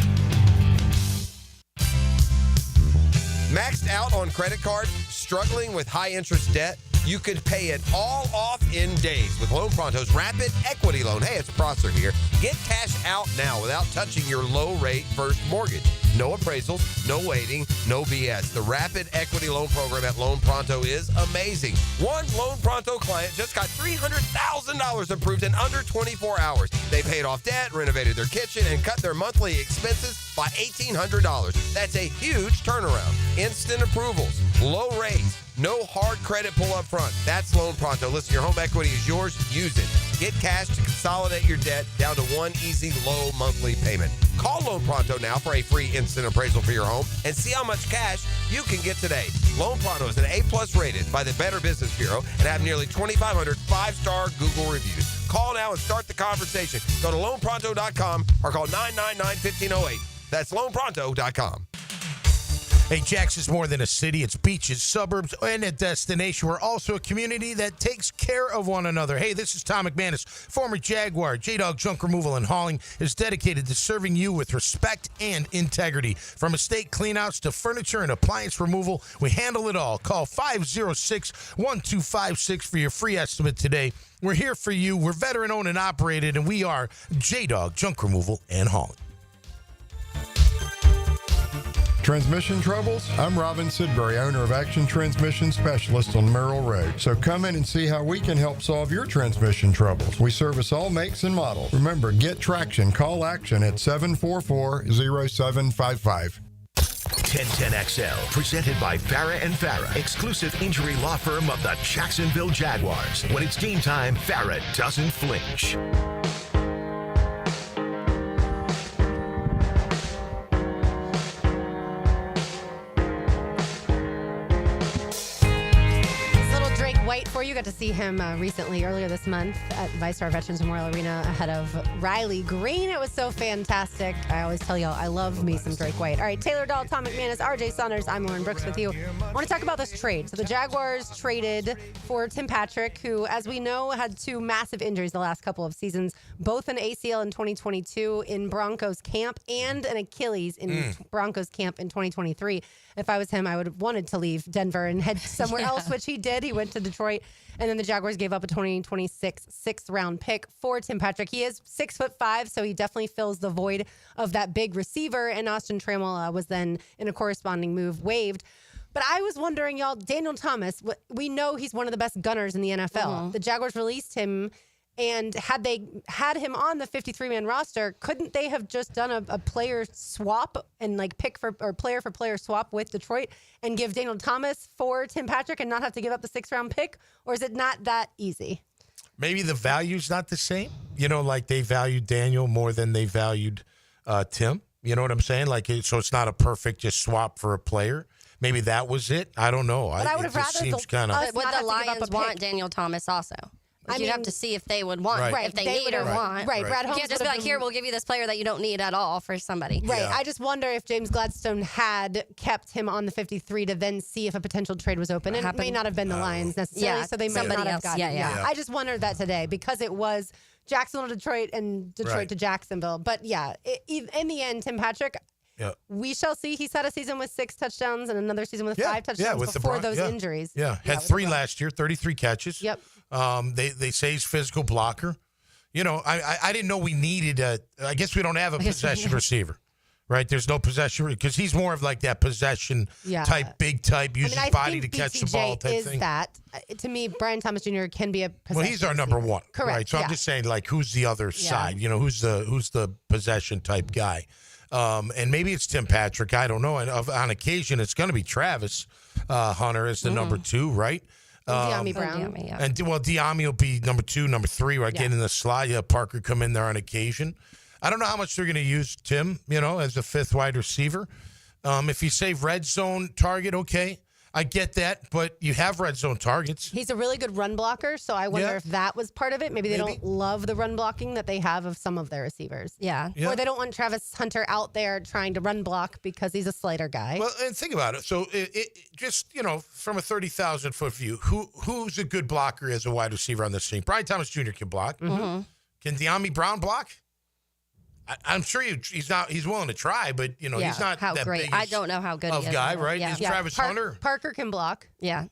Maxed out on credit cards, struggling with high-interest debt? You could pay it all off in days with Loan Pronto's Rapid Equity Loan. Hey, it's Prosser here. Get cash out now without touching your low-rate first mortgage. No appraisals, no waiting, no BS. The Rapid Equity Loan Program at Loan Pronto is amazing. One Loan Pronto client just got $300,000 approved in under 24 hours. They paid off debt, renovated their kitchen, and cut their monthly expenses by $1,800. That's a huge turnaround. Instant approvals, low rates, no hard credit pull up front. That's Loan Pronto. Listen, your home equity is yours. Use it. Get cash to consolidate your debt down to one easy, low monthly payment. Call Loan Pronto now for a free instant appraisal for your home and see how much cash you can get today. Loan Pronto is an A+ rated by the Better Business Bureau and have nearly 2,500 5-star Google reviews. Call now and start the conversation. Go to loanpronto.com or call 999-1508. That's loanpronto.com. Hey, Jackson's more than a city. It's beaches, suburbs, and a destination. We're also a community that takes care of one another. Hey, this is Tom McManus, former Jaguar. J-Dog Junk Removal and Hauling is dedicated to serving you with respect and integrity. From estate cleanouts to furniture and appliance removal, we handle it all. Call 506-1256 for your free estimate today. We're here for you. We're veteran-owned and operated, and we are J-Dog Junk Removal and Hauling. Transmission troubles? I'm Robin Sidbury, owner of Action Transmission Specialist on Merrill Road. So come in and see how we can help solve your transmission troubles. We service all makes and models. Remember, get traction. Call Action at 744-0755. 1010XL, presented by Farah and Farah, exclusive injury law firm of the Jacksonville Jaguars. When it's game time, Farah doesn't flinch. For you, got to see him recently, earlier this month at ViStar Veterans Memorial Arena ahead of Riley Green. It was so fantastic. I always tell y'all, I love me some Drake White. All right, Taylor Dahl, Tom McManus, RJ Saunders, I'm Lauren Brooks with you. I want to talk about this trade. So the Jaguars traded for Tim Patrick, who, as we know, had two massive injuries the last couple of seasons, both an ACL in 2022 in Broncos camp and an Achilles in Broncos camp in 2023. If I was him, I would have wanted to leave Denver and head somewhere else, which he did. He went to Detroit, and then the Jaguars gave up a 2026 sixth-round pick for Tim Patrick. He is 6'5", so he definitely fills the void of that big receiver, and Austin Trammell was then, in a corresponding move, waived. But I was wondering, y'all, Daniel Thomas, we know he's one of the best gunners in the NFL. The Jaguars released him, and had they had him on the 53-man roster, couldn't they have just done a player swap and pick for or player for player swap with Detroit and give Daniel Thomas for Tim Patrick and not have to give up the 6th-round pick? Or is it not that easy? Maybe the value's not the same. They valued Daniel more than they valued Tim. You know what I'm saying? So it's not a perfect just swap for a player. Maybe that was it. I don't know. But I would have rather would the Lions want Daniel Thomas also? You'd have to see if they would want, if they need or want. Right. Brad Holmes you can't just be like, here, we'll give you this player that you don't need at all for somebody. Right. Yeah. I just wonder if James Gladstone had kept him on the 53 to then see if a potential trade was open. It may not have been the Lions necessarily, so they might not have gotten it. Yeah. I just wondered that today because it was Jacksonville to Detroit and Detroit to Jacksonville. But in the end, Tim Patrick, we shall see. He's had a season with 6 touchdowns and another season with 5 touchdowns before those injuries. Had 3 last year, 33 catches. Yep. They say he's physical blocker. I didn't know we needed I guess we don't have a possession receiver, right? There's no possession because he's more of that possession type, big type, uses his body to catch the ball type thing. To me, Brian Thomas Jr. can be a possession Well, he's our number receiver. one. Correct. Right? So I'm just saying, who's the other side? Who's the possession type guy? And maybe it's Tim Patrick. I don't know. And on occasion, it's going to be Travis Hunter as the number 2, right? De'Ami Brown. And De'Ami will be number 2, number 3, right? Getting the slide. Parker come in there on occasion. I don't know how much they're going to use Tim, as a 5th wide receiver. If you save red zone target, okay. I get that, but you have red zone targets. He's a really good run blocker, so I wonder if that was part of it. Maybe they don't love the run blocking that they have of some of their receivers. Yeah. Or they don't want Travis Hunter out there trying to run block because he's a slider guy. Well, and think about it. So it just, from a 30,000-foot view, who's a good blocker as a wide receiver on this team? Brian Thomas Jr. can block. Mm-hmm. Can De'Ami Brown block? I'm sure he's willing to try, but he's not how that great. big. I don't know how good he is. Guy, right? Is Travis Hunter? Parker can block. Yeah.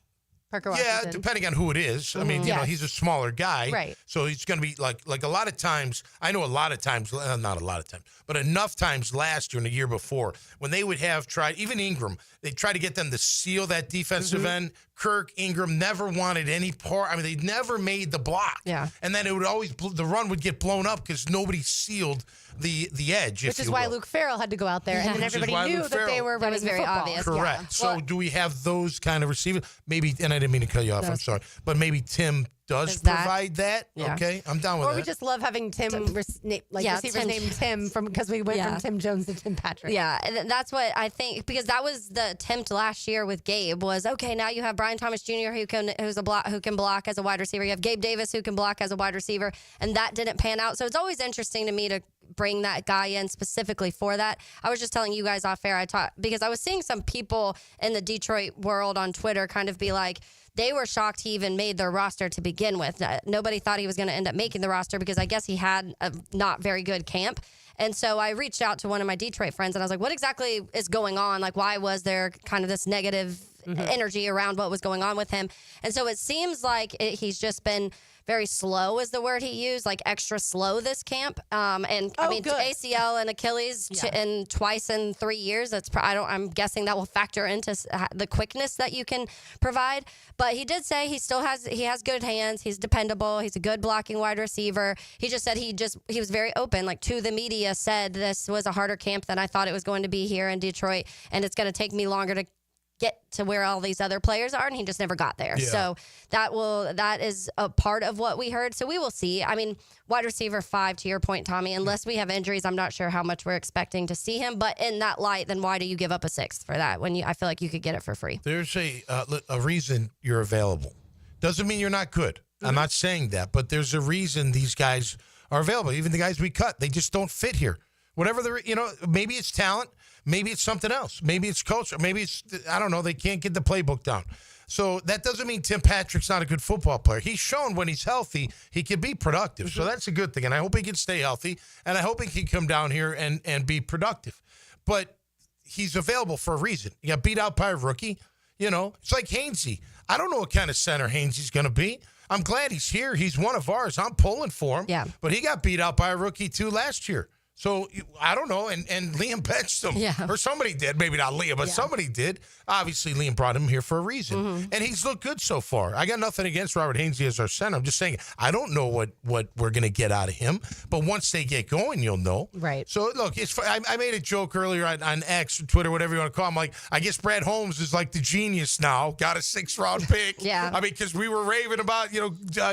Parker Washington. Yeah, depending on who it is. Mm-hmm. I mean, he's a smaller guy. Right. So he's going to be like a lot of times, I know a lot of times, not a lot of times, but enough times last year and the year before, when they would have tried, even Ingram, they tried to get them to seal that defensive end. Kirk, Ingram never wanted any part. I mean, they never made the block. Yeah. And then it would always, the run would get blown up because nobody sealed the edge, Which is why Luke Farrell had to go out there, and then everybody knew that they were running very football. obvious. Correct. Yeah. So do we have those kind of receivers? Maybe, and I didn't mean to cut you off, I'm sorry. But maybe Tim does provide that. Yeah. Okay, I'm down with that. Or we just love having receivers named Tim because we went from Tim Jones to Tim Patrick. Yeah, and that's what I think, because that was the attempt last year with Gabe was, okay, now you have Brian Thomas Jr. who can block as a wide receiver. You have Gabe Davis who can block as a wide receiver, and that didn't pan out. So it's always interesting to me to bring that guy in specifically for that. I was just telling you guys off air, because I was seeing some people in the Detroit world on Twitter kind of be like, they were shocked he even made their roster to begin with. Nobody thought he was going to end up making the roster because I guess he had a not very good camp. And so I reached out to one of my Detroit friends and I was like, what exactly is going on? Why was there kind of this negative energy around what was going on with him. And so it seems like he's just been very slow is the word he used, like extra slow this camp. And I mean, ACL and Achilles in twice in 3 years. I'm guessing that will factor into the quickness that you can provide. But he did say he has good hands. He's dependable. He's a good blocking wide receiver. He just said he was very open, like to the media, said this was a harder camp than I thought it was going to be here in Detroit, and it's going to take me longer to get to where all these other players are, and he just never got there. So that is a part of what we heard. So we will see. I mean, wide receiver 5, to your point, Tommy, unless we have injuries, I'm not sure how much we're expecting to see him. But in that light, then why do you give up a 6th for that when I feel like you could get it for free? There's a reason you're available. Doesn't mean you're not good. I'm not saying that, but there's a reason these guys are available. Even the guys we cut, they just don't fit here. Whatever maybe it's talent. Maybe it's something else. Maybe it's culture. Maybe it's, I don't know, they can't get the playbook down. So that doesn't mean Tim Patrick's not a good football player. He's shown when he's healthy, he can be productive. So that's a good thing. And I hope he can stay healthy. And I hope he can come down here and be productive. But he's available for a reason. He got beat out by a rookie. It's like Hainsey. I don't know what kind of center Hainsey's going to be. I'm glad he's here. He's one of ours. I'm pulling for him. Yeah. But he got beat out by a rookie, too, last year. So, I don't know, and Liam benched him. Yeah. Or somebody did. Maybe not Liam, but somebody did. Obviously, Liam brought him here for a reason. And he's looked good so far. I got nothing against Robert Hainsey as our center. I'm just saying, I don't know what we're going to get out of him. But once they get going, you'll know. Right. So, look, I made a joke earlier on X or Twitter, whatever you want to call him. Like, I guess Brad Holmes is like the genius now. Got a 6th-round pick. Yeah. I mean, because we were raving about,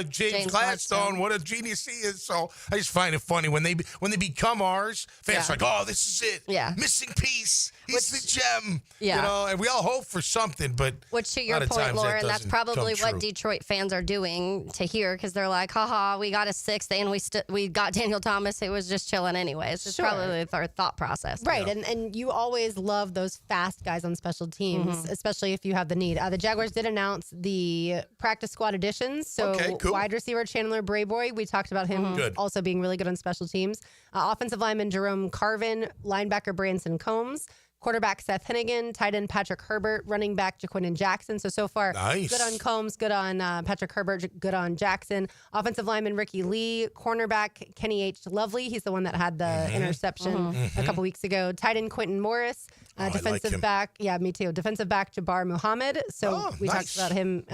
James Gladstone, what a genius he is. So, I just find it funny when they become ours, fans are like, oh, this is it. Yeah. Missing piece. He's the gem. Yeah. And we all hope for something, but which, to your point, Lauren, that's probably what Detroit fans are doing to hear, because they're like, haha, we got a 6th and we got Daniel Thomas. It was just chilling anyways. It's probably their thought process. Right. Yeah. And you always love those fast guys on special teams, especially if you have the need. The Jaguars did announce the practice squad additions. So wide receiver Chandler Brayboy, we talked about him also being really good on special teams. Offensive lineman Jerome Carvin, linebacker Branson Combs, quarterback Seth Hennigan, tight end Patrick Herbert, running back Jaquindon Jackson. So far, good on Combs, good on Patrick Herbert, good on Jackson. Offensive lineman Ricky Lee, cornerback Kenny H. Lovely. He's the one that had the interception a couple weeks ago. Tight end Quentin Morris. Defensive back, me too. Defensive back Jabbar Muhammad. So we talked about him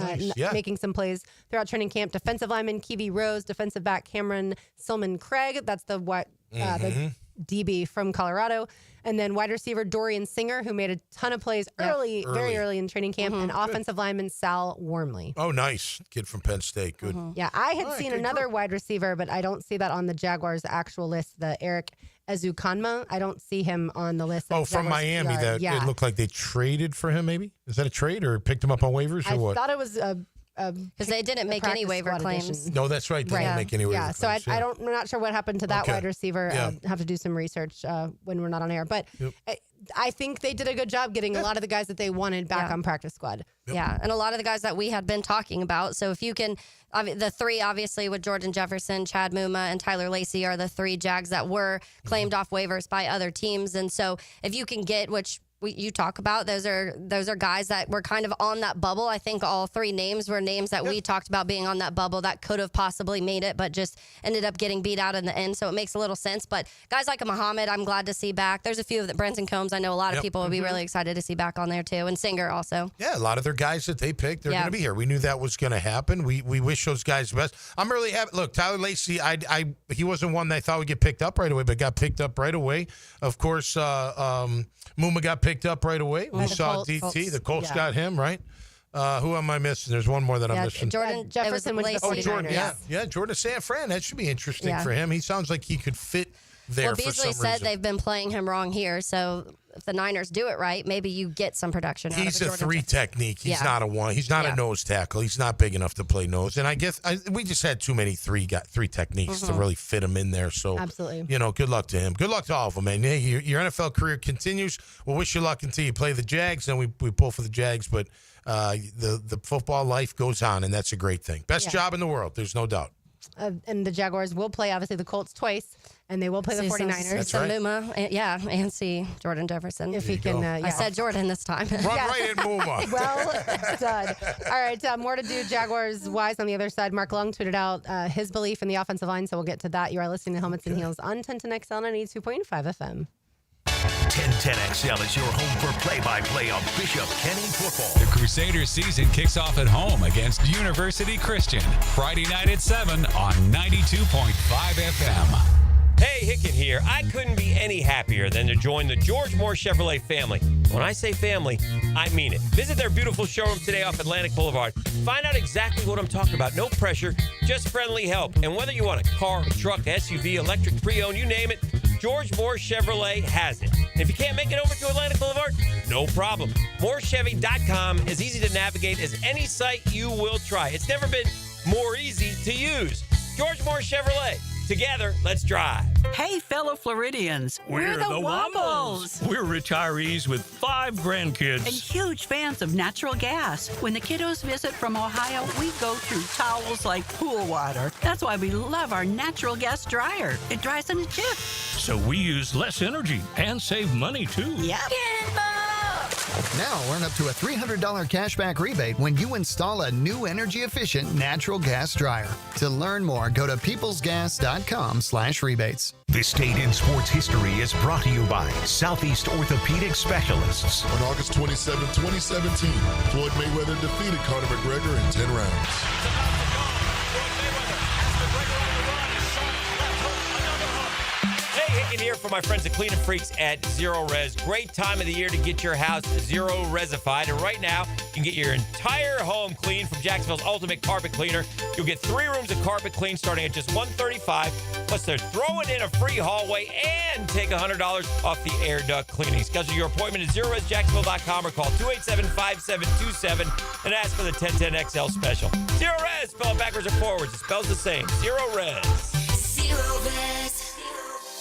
making some plays throughout training camp. Defensive lineman Kiwi Rose. Defensive back Cameron Silman Craig. That's the DB from Colorado. And then wide receiver Dorian Singer, who made a ton of plays very early in training camp. And offensive lineman Sal Wormley. Oh, nice. Kid from Penn State. Good. Yeah, I had seen another wide receiver, but I don't see that on the Jaguars' actual list, the Eric Ezukanma. I don't see him on the list. From Miami. It looked like they traded for him, maybe? Is that a trade, or picked him up on waivers, or what? I thought it was because they didn't make any waiver claims. No, that's right. They didn't make any waiver claims. So I'm not sure what happened to that wide receiver. Have to do some research when we're not on air. But I think they did a good job getting a lot of the guys that they wanted back on practice squad. Yeah, and a lot of the guys that we had been talking about. So if you can, the 3 obviously with Jordan Jefferson, Chad Muma, and Tyler Lacey are the 3 Jags that were claimed off waivers by other teams. And so if you can get, which you talk about, those are guys that were kind of on that bubble. I think all 3 names were names that we talked about being on that bubble that could have possibly made it, but just ended up getting beat out in the end. So it makes a little sense. But guys like a Muhammad, I'm glad to see back. There's a few of the Branson Combs. I know a lot of people would be really excited to see back on there too, and Singer also. Yeah, a lot of their guys that they picked, they're going to be here. We knew that was going to happen. We wish those guys the best. I'm really happy. Look, Tyler Lacey, he wasn't one that I thought would get picked up right away, but got picked up right away. Of course, Muma got picked up right away. We saw DT. The Colts got him, right? Who am I missing? There's one more that I'm missing. Jordan Jefferson was the 49ers. Jordan, yeah, Jordan San Fran. That should be interesting for him. He sounds like he could fit there for some reason. Beasley said they've been playing him wrong here, so if the Niners do it right, maybe you get some production out of it. He's a 3 technique. He's not a 1. He's not a nose tackle. He's not big enough to play nose. And I guess we just had too many 3 techniques to really fit him in there. So, absolutely. Good luck to him. Good luck to all of them, man. Your NFL career continues. We'll wish you luck until you play the Jags, and we pull for the Jags. But the football life goes on, and that's a great thing. Best job in the world. There's no doubt. And the Jaguars will play, obviously, the Colts twice, and they will play the 49ers. That's right. Muma, and see Jordan Jefferson. If he can, I said Jordan this time. Run right in Muma. Well done. All right, more to do Jaguars-wise on the other side. Mark Long tweeted out his belief in the offensive line, so we'll get to that. You are listening to Helmets and Heels on 1010XL 92.5 FM. 1010XL is your home for play-by-play of Bishop Kenny football. The Crusaders season kicks off at home against University Christian. Friday night at 7 on 92.5 FM. Hey, Hicken here. I couldn't be any happier than to join the George Moore Chevrolet family. When I say family, I mean it. Visit their beautiful showroom today off Atlantic Boulevard. Find out exactly what I'm talking about. No pressure, just friendly help. And whether you want a car, a truck, SUV, electric, pre-owned, you name it, George Moore Chevrolet has it. And if you can't make it over to Atlantic Boulevard, no problem. MooreChevy.com is easy to navigate as any site you will try. It's never been more easy to use. George Moore Chevrolet. Together, let's drive. Hey, fellow Floridians. We're the Wombles. We're retirees with 5 grandkids. And huge fans of natural gas. When the kiddos visit from Ohio, we go through towels like pool water. That's why we love our natural gas dryer. It dries in a jiff. So we use less energy and save money, too. Yep. Now earn up to a $300 cashback rebate when you install a new energy-efficient natural gas dryer. To learn more, go to peoplesgas.com/rebates. This date in sports history is brought to you by Southeast Orthopedic Specialists. On August 27, 2017, Floyd Mayweather defeated Conor McGregor in 10 rounds. Hicken here for my friends at Cleaning Freaks at Zero Res. Great time of the year to get your house zero resified. And right now, you can get your entire home clean from Jacksonville's ultimate carpet cleaner. You'll get 3 rooms of carpet clean starting at just $135. Plus, they're throwing in a free hallway and take $100 off the air duct cleaning. Schedule your appointment at ZeroResJacksonville.com or call 287-5727 and ask for the 1010XL special. Zero Res, spell it backwards or forwards. It spells the same. Zero Res. Zero Res.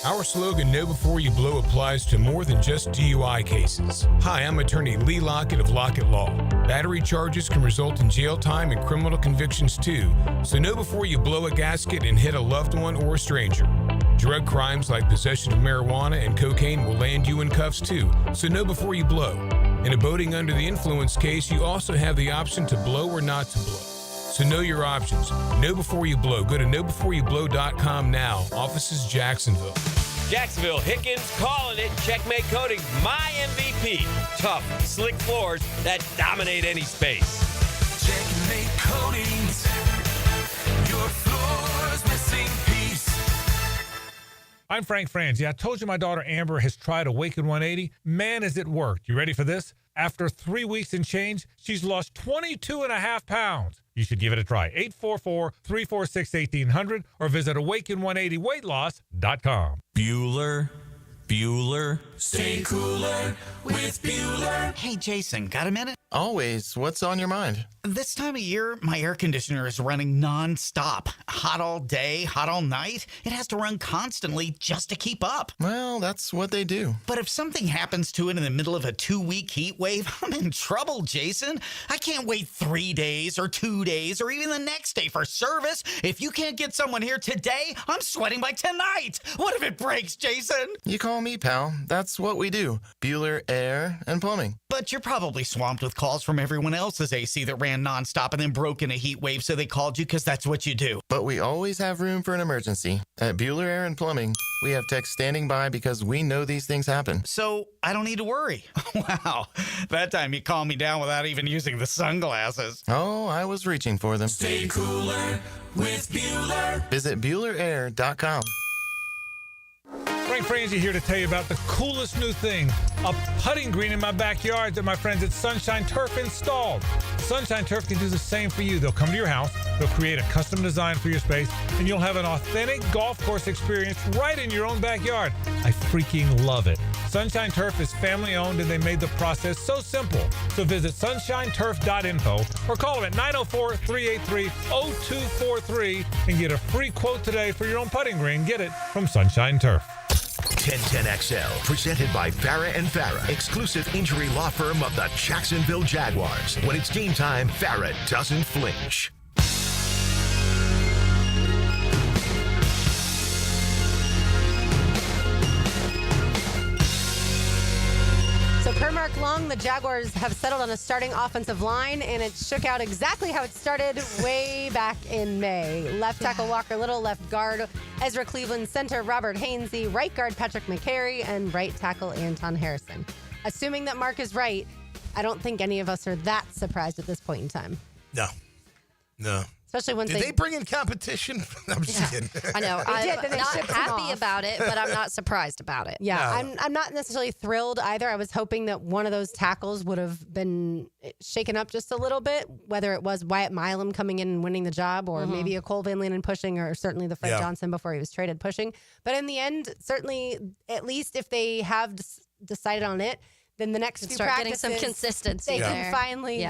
Our slogan, Know Before You Blow, applies to more than just DUI cases. Hi, I'm attorney Lee Lockett of Lockett Law. Battery charges can result in jail time and criminal convictions too, so know before you blow a gasket and hit a loved one or a stranger. Drug crimes like possession of marijuana and cocaine will land you in cuffs too, so know before you blow. In a boating under the influence case, you also have the option to blow or not to blow. So know your options. Know before you blow. Go to knowbeforeyoublow.com now. Offices Jacksonville. Jacksonville, Hickens calling it. Checkmate Coating, my MVP. Tough, slick floors that dominate any space. Checkmate Coatings. Your floor's missing piece. I'm Frank Franzi. I told you my daughter Amber has tried Awaken 180. Man, has it worked. You ready for this? After 3 weeks and change, she's lost 22.5 pounds. You should give it a try. 844-346-1800 or visit awaken180weightloss.com. Bueller. Stay cooler with Bueller. Hey, Jason, got a minute? Always. What's on your mind? This time of year, my air conditioner is running non-stop. Hot all day, hot all night. It has to run constantly just to keep up. Well, that's what they do. But if something happens to it in the middle of a 2-week heat wave, I'm in trouble, Jason. I can't wait 3 days or 2 days or even the next day for service. If you can't get someone here today, I'm sweating by tonight. What if it breaks, Jason? You call me, pal. That's what we do. Bueller Air and Plumbing. But you're probably swamped with calls from everyone else's AC that ran nonstop and then broke in a heat wave, so they called you because that's what you do. But we always have room for an emergency. At Bueller Air and Plumbing, we have techs standing by because we know these things happen. So I don't need to worry. Wow. That time you calmed me down without even using the sunglasses. Oh, I was reaching for them. Stay cooler with Bueller. Visit BuellerAir.com. Frank Franzi here to tell you about the coolest new thing, a putting green in my backyard that my friends at Sunshine Turf installed. Sunshine Turf can do the same for you. They'll come to your house, they'll create a custom design for your space, and you'll have an authentic golf course experience right in your own backyard. I freaking love it. Sunshine Turf is family owned and they made the process so simple. So visit sunshineturf.info or call them at 904-383-0243 and get a free quote today for your own putting green. Get it from Sunshine Turf. 1010XL, presented by Farah and Farah, exclusive injury law firm of the Jacksonville Jaguars. When it's game time, Farah doesn't flinch. Per Mark Long, the Jaguars have settled on a starting offensive line, and it shook out exactly how it started way back in May. Left tackle Walker Little, left guard Ezra Cleveland, center Robert Hainsey, right guard Patrick McCary, and right tackle Anton Harrison. Assuming that Mark is right, I don't think any of us are that surprised at this point in time. No. Especially when Did they bring in competition? I'm just kidding. I know. They did, I'm then they not shipped them happy off. about it, but I'm not surprised about it. Yeah, No. I'm not necessarily thrilled either. I was hoping that one of those tackles would have been shaken up just a little bit, whether it was Wyatt Milam coming in and winning the job or maybe a Cole Van Leenen pushing or certainly the Fred Johnson before he was traded pushing. But in the end, certainly, at least if they have decided on it, then the next few Start getting practices, some consistency they there. can finally,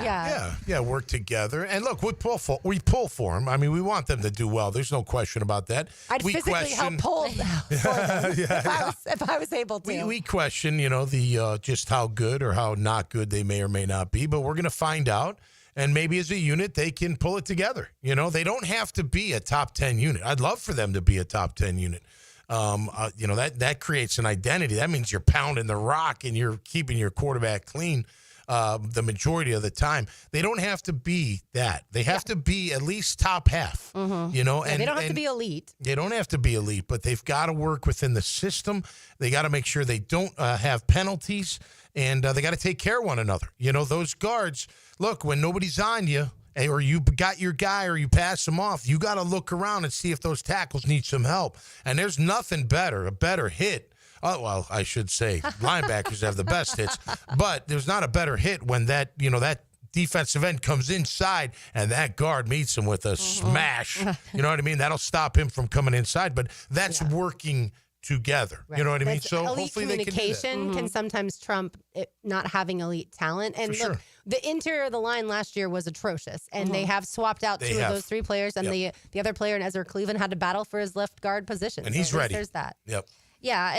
Work together. And look, we pull for them. I mean, we want them to do well. There's no question about that. I'd physically help pull for them if I was able to. We question, the just how good or how not good they may or may not be, but we're going to find out. And maybe as a unit, they can pull it together. They don't have to be a top 10 unit. I'd love for them to be a top 10 unit. That creates an identity. That means you're pounding the rock and you're keeping your quarterback clean the majority of the time. They don't have to be that. They have to be at least top half. And they don't have to be elite. They don't have to be elite, but they've got to work within the system. They got to make sure they don't have penalties, and they got to take care of one another. Those guards, look, when nobody's on you, or you got your guy or you pass him off, you got to look around and see if those tackles need some help. And there's nothing better, a better hit. Oh, well, I should say linebackers have the best hits, but there's not a better hit when that defensive end comes inside and that guard meets him with a smash. You know what I mean? That'll stop him from coming inside, but that's working together. Right. You know what I mean? So hopefully they can do that. Communication can sometimes trump it not having elite talent. And look, the interior of the line last year was atrocious, and they have swapped out two of those three players, and the other player in Ezra Cleveland had to battle for his left guard position. And he's ready. There's that. Yep. Yeah,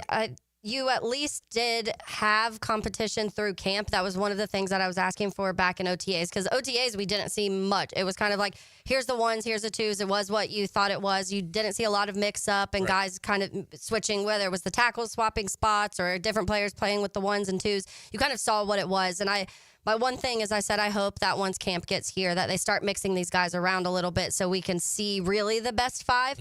and you at least did have competition through camp. That was one of the things that I was asking for back in OTAs, because OTAs, we didn't see much. It was kind of like, here's the ones, here's the twos. It was what you thought it was. You didn't see a lot of mix-up and guys kind of switching, whether it was the tackles swapping spots or different players playing with the ones and twos. You kind of saw what it was. And my one thing is, I said, I hope that once camp gets here, that they start mixing these guys around a little bit so we can see really the best five.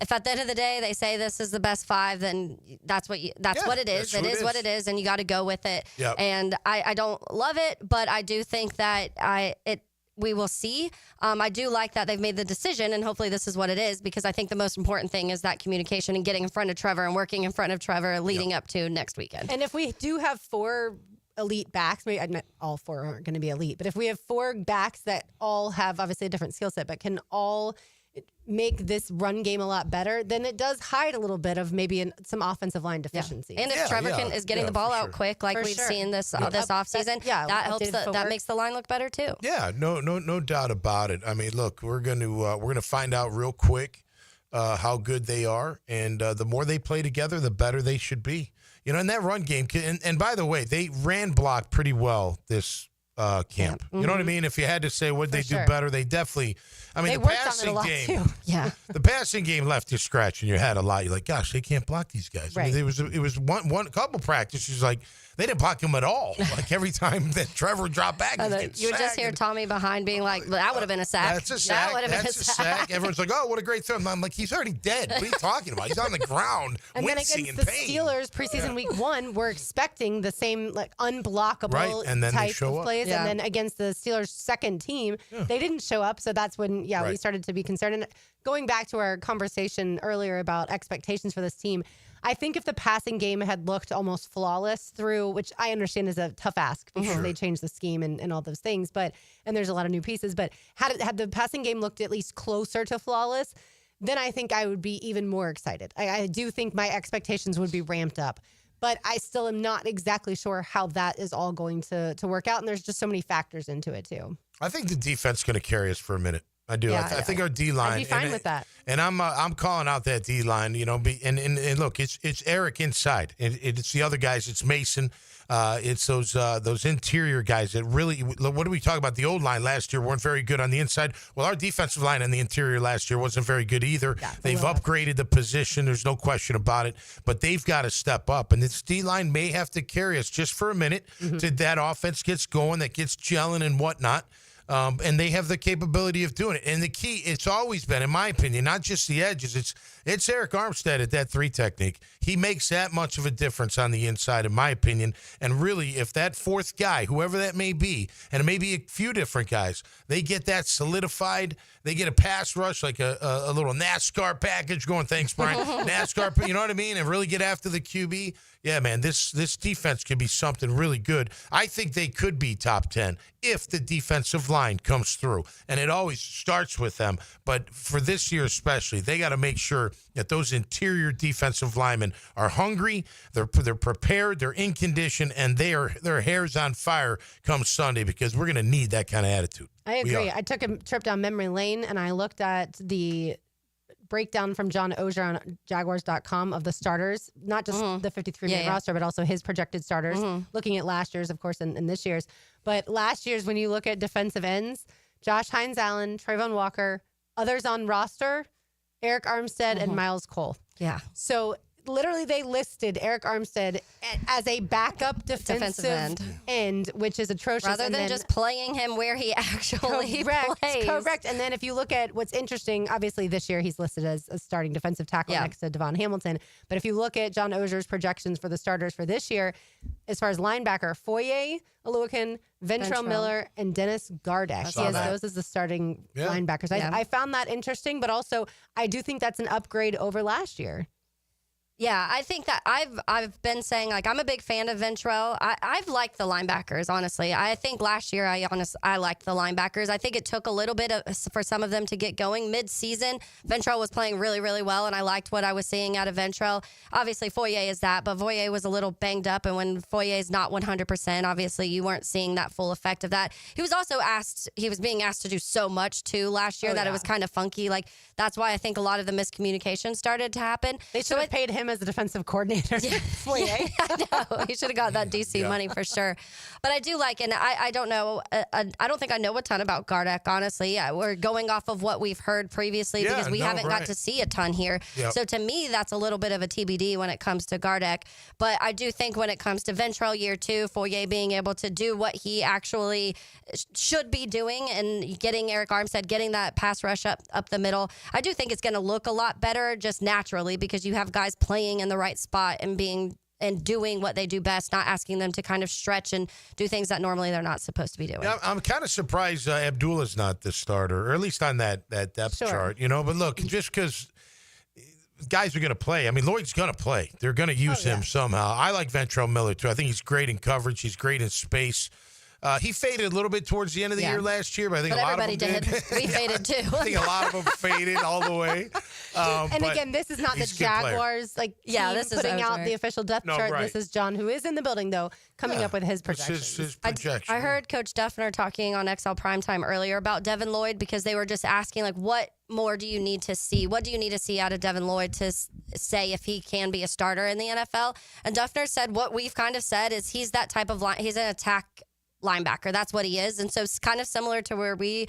If at the end of the day they say this is the best five, then that's what it is. It is what it is, and you got to go with it. Yep. And I don't love it, but I do think that we will see. I do like that they've made the decision, and hopefully this is what it is, because I think the most important thing is that communication and getting in front of Trevor and working in front of Trevor leading up to next weekend. And if we do have four elite backs, maybe not all four aren't going to be elite, but if we have four backs that all have obviously a different skill set, but can all make this run game a lot better, then it does hide a little bit of maybe some offensive line deficiency. And if Trevor is getting the ball out quick, like we've seen this offseason, that helps. That makes the line look better too. Yeah, no doubt about it. I mean, look, we're gonna find out real quick how good they are, and the more they play together, the better they should be. In that run game, and by the way, they ran block pretty well this camp. You know what I mean? If you had to say what they do better, they definitely. I mean, the passing game. Yeah. The passing game left you scratching your head a lot. You're like, gosh, they can't block these guys. Right. I mean, it was one couple practices like they didn't block him at all. Like every time that Trevor dropped back, you would just hear Tommy behind being like, that would have been a sack. That's a sack. That would have been a sack. Everyone's like, oh, what a great throw. I'm like, he's already dead. What are you talking about? He's on the ground, and then wincing against in the pain. Steelers preseason week 1, we're expecting the same unblockable and then type of plays. Yeah. And then against the Steelers' second team, they didn't show up. So that's when we started to be concerned. And going back to our conversation earlier about expectations for this team, I think if the passing game had looked almost flawless through, which I understand is a tough ask because they changed the scheme and all those things, and there's a lot of new pieces, but had the passing game looked at least closer to flawless, then I think I would be even more excited. I do think my expectations would be ramped up, but I still am not exactly sure how that is all going to work out, and there's just so many factors into it too. I think the defense is going to carry us for a minute. I do. Yeah, I think our D-line. I'd be fine with that. And I'm calling out that D-line, and look, it's Eric inside. It's the other guys. It's Mason. It's those interior guys that really, what do we talk about? The old line last year weren't very good on the inside. Well, our defensive line on the interior last year wasn't very good either. Yeah, they've upgraded the position. There's no question about it. But they've got to step up. And this D-line may have to carry us just for a minute till that offense gets going, that gets gelling and whatnot. And they have the capability of doing it. And the key, it's always been, in my opinion, not just the edges. It's Eric Armstead at that 3 technique. He makes that much of a difference on the inside, in my opinion. And really, if that fourth guy, whoever that may be, and it may be a few different guys, they get that solidified. They get a pass rush, like a little NASCAR package going, thanks, Brian. NASCAR, you know what I mean? And really get after the QB. Yeah, man, this defense could be something really good. I think they could be top 10 if the defensive line comes through. And it always starts with them. But for this year especially, they got to make sure that those interior defensive linemen are hungry, they're prepared, they're in condition, and their hair's on fire come Sunday, because we're going to need that kind of attitude. I agree. I took a trip down memory lane, and I looked at the breakdown from John Ogier on Jaguars.com of the starters, not just the 53-man roster, but also his projected starters, looking at last year's, of course, and this year's. But last year's, when you look at defensive ends, Josh Hines-Allen, Trayvon Walker, others on roster, Eric Armstead, and Miles Cole. Yeah. So literally they listed Eric Armstead as a backup defensive end, which is atrocious. Rather than just playing him where he actually plays. Correct. And then if you look at what's interesting, obviously this year he's listed as a starting defensive tackle next to Devon Hamilton. But if you look at John Ozier's projections for the starters for this year, as far as linebacker, Foye Oluokun, Ventrell Miller, and Dennis Gardeck. He has those as the starting linebackers. I found that interesting, but also I do think that's an upgrade over last year. Yeah, I think that I've been saying, like, I'm a big fan of Ventrell. I've liked the linebackers, honestly. I think last year I liked the linebackers. I think it took a little bit for some of them to get going. Mid-season, Ventrell was playing really, really well, and I liked what I was seeing out of Ventrell. Obviously, Foye is that, but Foye was a little banged up, and when Foye is not 100%, obviously you weren't seeing that full effect of that. He was being asked to do so much, too, last year that it was kind of funky. Like, that's why I think a lot of the miscommunication started to happen. They should have paid him as the defensive coordinator. Yeah, I know. He should have got that DC money for sure. But I do like, and I don't know, I don't think I know a ton about Gardeck, honestly. We're going off of what we've heard previously because we haven't got to see a ton here. Yep. So to me, that's a little bit of a TBD when it comes to Gardeck. But I do think when it comes to Ventrell year 2, Foye being able to do what he actually should be doing and getting Eric Armstead, getting that pass rush up the middle, I do think it's going to look a lot better just naturally because you have guys playing in the right spot and doing what they do best, not asking them to kind of stretch and do things that normally they're not supposed to be doing. Yeah, I'm kind of surprised Abdullah's not the starter, or at least on that depth chart, But look, just because guys are going to play. I mean, Lloyd's going to play. They're going to use him somehow. I like Ventrell Miller, too. I think he's great in coverage. He's great in space. He faded a little bit towards the end of the year last year, but I think a lot of them did. We faded too. I think a lot of them faded all the way. And again, this is not the Jaguars team this is putting out the official depth chart. Right. This is John, who is in the building, though, coming up with his projections. His projection. I heard Coach Duffner talking on XL Primetime earlier about Devin Lloyd because they were just asking, like, what more do you need to see? What do you need to see out of Devin Lloyd to say if he can be a starter in the NFL? And Duffner said what we've kind of said is he's that type of he's an attack linebacker. That's what he is. And so it's kind of similar to where you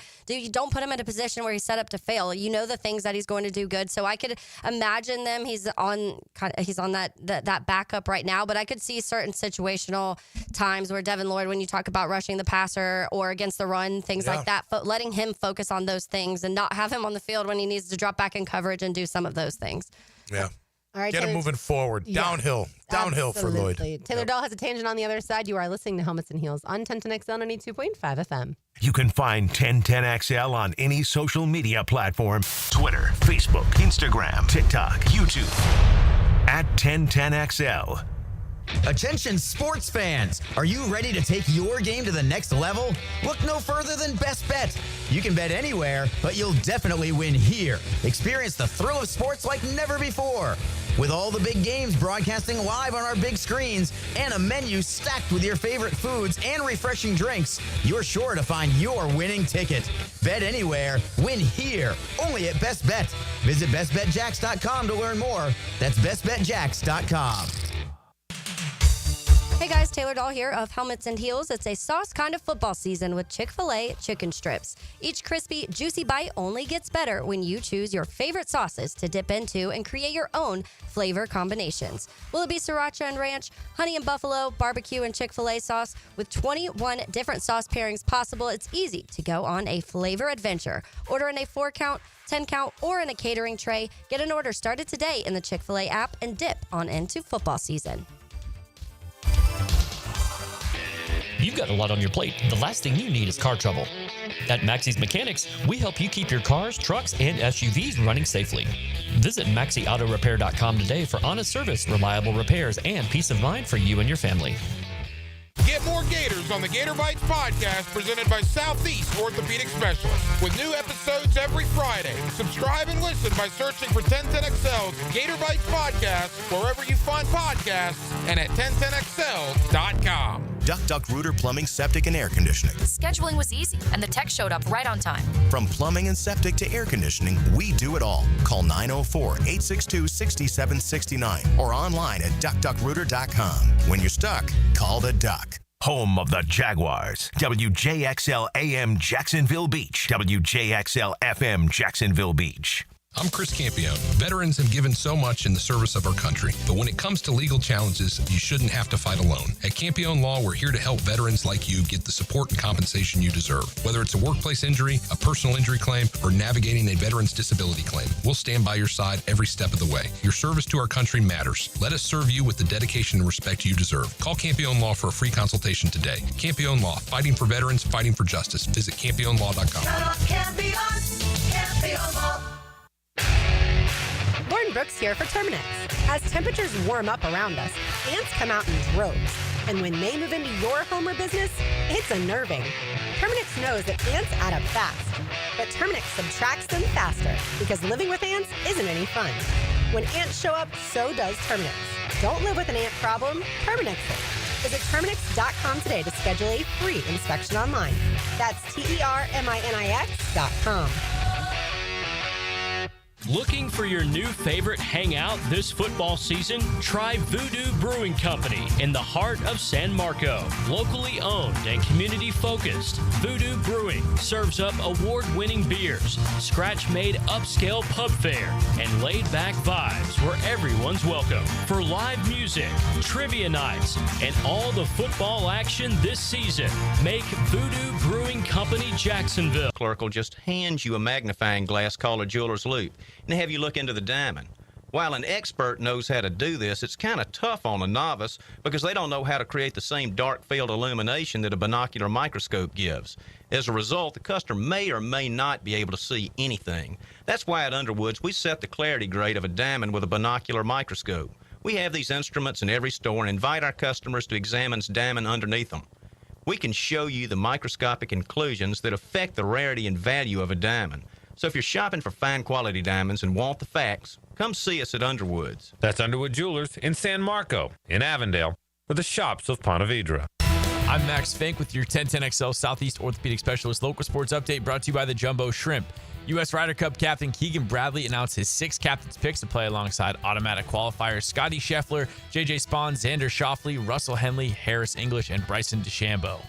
don't put him in a position where he's set up to fail. You know the things that he's going to do good. So I could imagine them. He's on that backup right now, but I could see certain situational times where Devin Lloyd, when you talk about rushing the passer or against the run, things like that, letting him focus on those things and not have him on the field when he needs to drop back in coverage and do some of those things. Yeah. All right, get him moving forward. Downhill for Lloyd. Taylor Dahl has a tangent on the other side. You are listening to Helmets and Heels on 1010XL 92.5 FM. You can find 1010XL on any social media platform: Twitter, Facebook, Instagram, TikTok, YouTube. At 1010XL. Attention sports fans, are you ready to take your game to the next level? Look no further than Best Bet. You can bet anywhere, but you'll definitely win here. Experience the thrill of sports like never before. With all the big games broadcasting live on our big screens and a menu stacked with your favorite foods and refreshing drinks, you're sure to find your winning ticket. Bet anywhere, win here, only at Best Bet. Visit bestbetjacks.com to learn more. That's bestbetjacks.com. Hey guys, Taylor Dahl here of Helmets and Heels. It's a sauce kind of football season with Chick-fil-A chicken strips. Each crispy, juicy bite only gets better when you choose your favorite sauces to dip into and create your own flavor combinations. Will it be sriracha and ranch, honey and buffalo, barbecue and Chick-fil-A sauce? With 21 different sauce pairings possible, it's easy to go on a flavor adventure. Order in a 4-count, 10-count, or in a catering tray. Get an order started today in the Chick-fil-A app and dip on into football season. You've got a lot on your plate. The last thing you need is car trouble. At Maxie's Mechanics, we help you keep your cars, trucks, and SUVs running safely. Visit MaxieAutoRepair.com today for honest service, reliable repairs, and peace of mind for you and your family. Get more Gators on the Gator Bites podcast presented by Southeast Orthopedic Specialists with new episodes every Friday. Subscribe and listen by searching for 1010XL's Gator Bites podcast wherever you find podcasts and at 1010XL.com. Duck Rooter Plumbing, Septic, and Air Conditioning. Scheduling was easy, and the tech showed up right on time. From plumbing and septic to air conditioning, we do it all. Call 904-862-6769 or online at duckduckrooter.com. When you're stuck, call the Duck. Home of the Jaguars. WJXL AM Jacksonville Beach. WJXL FM Jacksonville Beach. I'm Chris Campione. Veterans have given so much in the service of our country, but when it comes to legal challenges, you shouldn't have to fight alone. At Campione Law, we're here to help veterans like you get the support and compensation you deserve. Whether it's a workplace injury, a personal injury claim, or navigating a veteran's disability claim, we'll stand by your side every step of the way. Your service to our country matters. Let us serve you with the dedication and respect you deserve. Call Campione Law for a free consultation today. Campione Law, fighting for veterans, fighting for justice. Visit CampioneLaw.com. Campione Law. Lauren Brooks here for Terminix. As temperatures warm up around us, ants come out in droves. And when they move into your home or business, it's unnerving. Terminix knows that ants add up fast. But Terminix subtracts them faster because living with ants isn't any fun. When ants show up, so does Terminix. Don't live with an ant problem, Terminix it. Visit Terminix.com today to schedule a free inspection online. That's TERMINIX.com. Looking for your new favorite hangout this football season? Try Voodoo Brewing Company in the heart of San Marco. Locally owned and community focused, Voodoo Brewing serves up award-winning beers, scratch-made upscale pub fare, and laid-back vibes where everyone's welcome. For live music, trivia nights, and all the football action this season, make Voodoo Brewing Company Jacksonville. Clerk will just hand you a magnifying glass called a jeweler's loupe and have you look into the diamond. While an expert knows how to do this, it's kind of tough on a novice because they don't know how to create the same dark field illumination that a binocular microscope gives. As a result, the customer may or may not be able to see anything. That's why at Underwoods, we set the clarity grade of a diamond with a binocular microscope. We have these instruments in every store and invite our customers to examine the diamond underneath them. We can show you the microscopic inclusions that affect the rarity and value of a diamond. So if you're shopping for fine quality diamonds and want the facts, come see us at Underwoods. That's Underwood Jewelers in San Marco, in Avondale, or the shops of Ponte Vedra. I'm Max Fink with your 1010XL Southeast Orthopedic Specialist Local Sports Update brought to you by the Jumbo Shrimp. U.S. Ryder Cup captain Keegan Bradley announced his 6 captain's picks to play alongside automatic qualifiers Scotty Scheffler, J.J. Spahn, Xander Schauffele, Russell Henley, Harris English, and Bryson DeChambeau.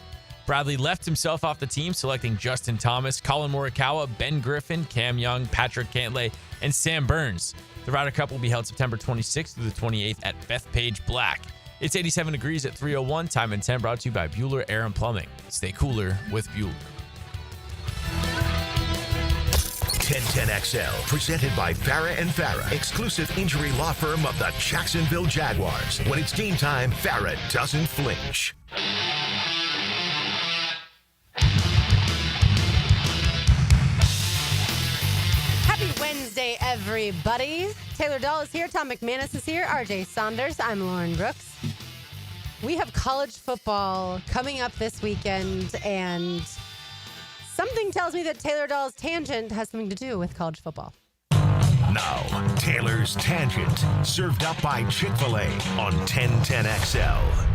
Bradley left himself off the team, selecting Justin Thomas, Colin Morikawa, Ben Griffin, Cam Young, Patrick Cantlay, and Sam Burns. The Ryder Cup will be held September 26th through the 28th at Bethpage Black. It's 87 degrees at 3:01. Time and 10 brought to you by Bueller Air and Plumbing. Stay cooler with Bueller. 1010XL, presented by Farah and Farah, exclusive injury law firm of the Jacksonville Jaguars. When it's game time, Farah doesn't flinch. Wednesday, everybody. Taylor Dahl is here. Tom McManus is here. RJ Saunders. I'm Lauren Brooks. We have college football coming up this weekend, and something tells me that Taylor Dahl's tangent has something to do with college football. Now, Taylor's Tangent, served up by Chick-fil-A on 1010XL.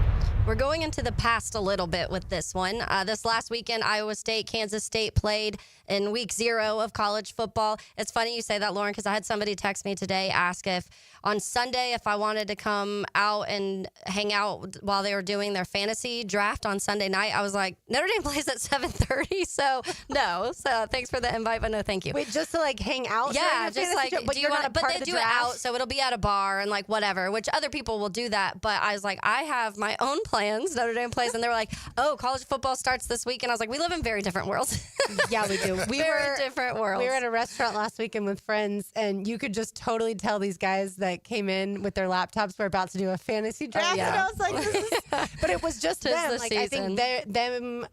We're going into the past a little bit with this one. This last weekend, Iowa State, Kansas State played in week 0 of college football. It's funny you say that, Lauren, because I had somebody text me today, ask if on Sunday, if I wanted to come out and hang out while they were doing their fantasy draft on Sunday night. I was like, Notre Dame plays at 7:30, so no. So thanks for the invite, but no, thank you. Wait, just to like hang out? Yeah, just like, but you're not a part they of the do draft? it out, so it'll be at a bar and like whatever, which other people will do that. But I was like, I have my own plans. Notre Dame plays, and they were like, oh, college football starts this week. And I was like, we live in very different worlds. Yeah, we do. Very different worlds. We were at a restaurant last weekend with friends, and you could just totally tell these guys that came in with their laptops were about to do a fantasy draft. yeah. And I was like, this is... But it was just Tis them. the Like, I think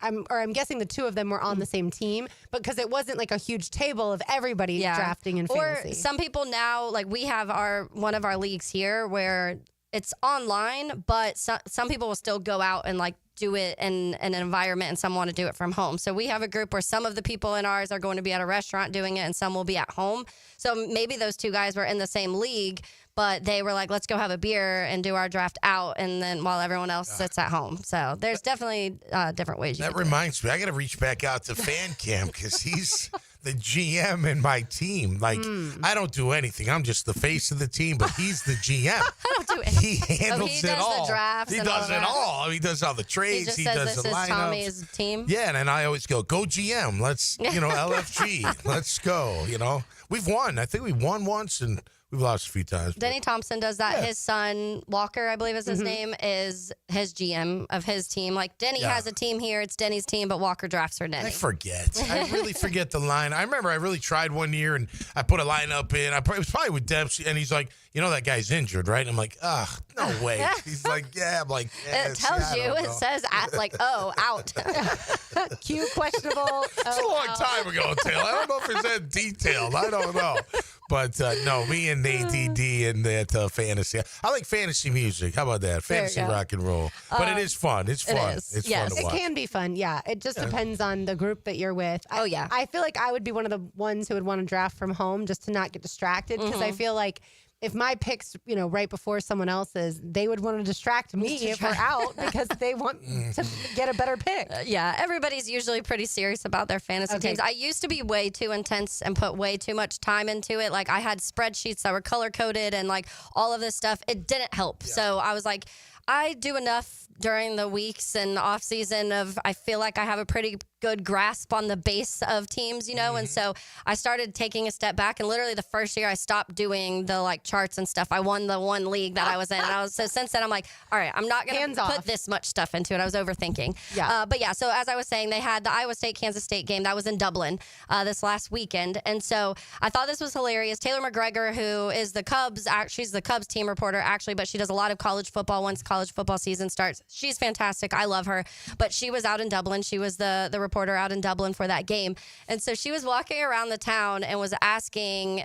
I'm guessing the two of them were on the same team, because it wasn't like a huge table of everybody drafting in fantasy. Or some people now, like we have one of our leagues here where it's online, but some people will still go out and like do it in an environment, and some want to do it from home. So we have a group where some of the people in ours are going to be at a restaurant doing it, and some will be at home. So maybe those two guys were in the same league, but they were like, let's go have a beer and do our draft out, and then while everyone else sits at home. So there's definitely different ways you That reminds me, I got to reach back out to Fan Cam because he's the GM in my team. Like, I don't do anything. I'm just the face of the team, but he's the GM. I don't do anything. He handles it all. The drafts he and does all it that. all. I mean, he does all the trades. He just does says the this is lineups. Tommy's team. Yeah, and then I always go GM. Let's, LFG. Let's go, We've won. I think we won once, and we've lost a few times. Denny Thompson does that. Yeah. His son, Walker, I believe is his name, is his GM of his team. Like, Denny has a team here. It's Denny's team, but Walker drafts for Denny. I forget. I really forget the line. I remember I really tried one year, and I put a lineup in. It was probably with Dempsey, and he's like, that guy's injured, right? And I'm like, no way. He's like, yeah. I'm like, yeah. It tells you. It says, out. Q, questionable. It's a long time ago, Taylor. I don't know if it's that detailed. I don't know. But no, me and ADD and that fantasy. I like fantasy music. How about that? Fantasy rock and roll. But it is fun. It's fun. It is. It's Yes. fun to watch. It can be fun, yeah. It just depends on the group that you're with. Yeah. I feel like I would be one of the ones who would want to draft from home just to not get distracted, because I feel like if my pick's, right before someone else's, they would want to distract me if we're out because they want to get a better pick. Yeah, everybody's usually pretty serious about their fantasy teams. I used to be way too intense and put way too much time into it. Like, I had spreadsheets that were color-coded and, like, all of this stuff. It didn't help. Yeah. So I was like, I do enough during the weeks and off season I feel like I have a pretty good grasp on the base of teams, and so I started taking a step back, and literally the first year I stopped doing the like charts and stuff. I won the one league that I was in, and so since then I'm like, all right, I'm not going to put this much stuff into it. I was overthinking. Yeah. But yeah, so as I was saying, they had the Iowa State Kansas State game that was in Dublin this last weekend, and so I thought this was hilarious. Taylor McGregor, who is the Cubs, she's the Cubs team reporter actually, but she does a lot of college football once college football season starts. She's fantastic. I love her, but she was out in Dublin. She was the reporter out in Dublin for that game. And so she was walking around the town and was asking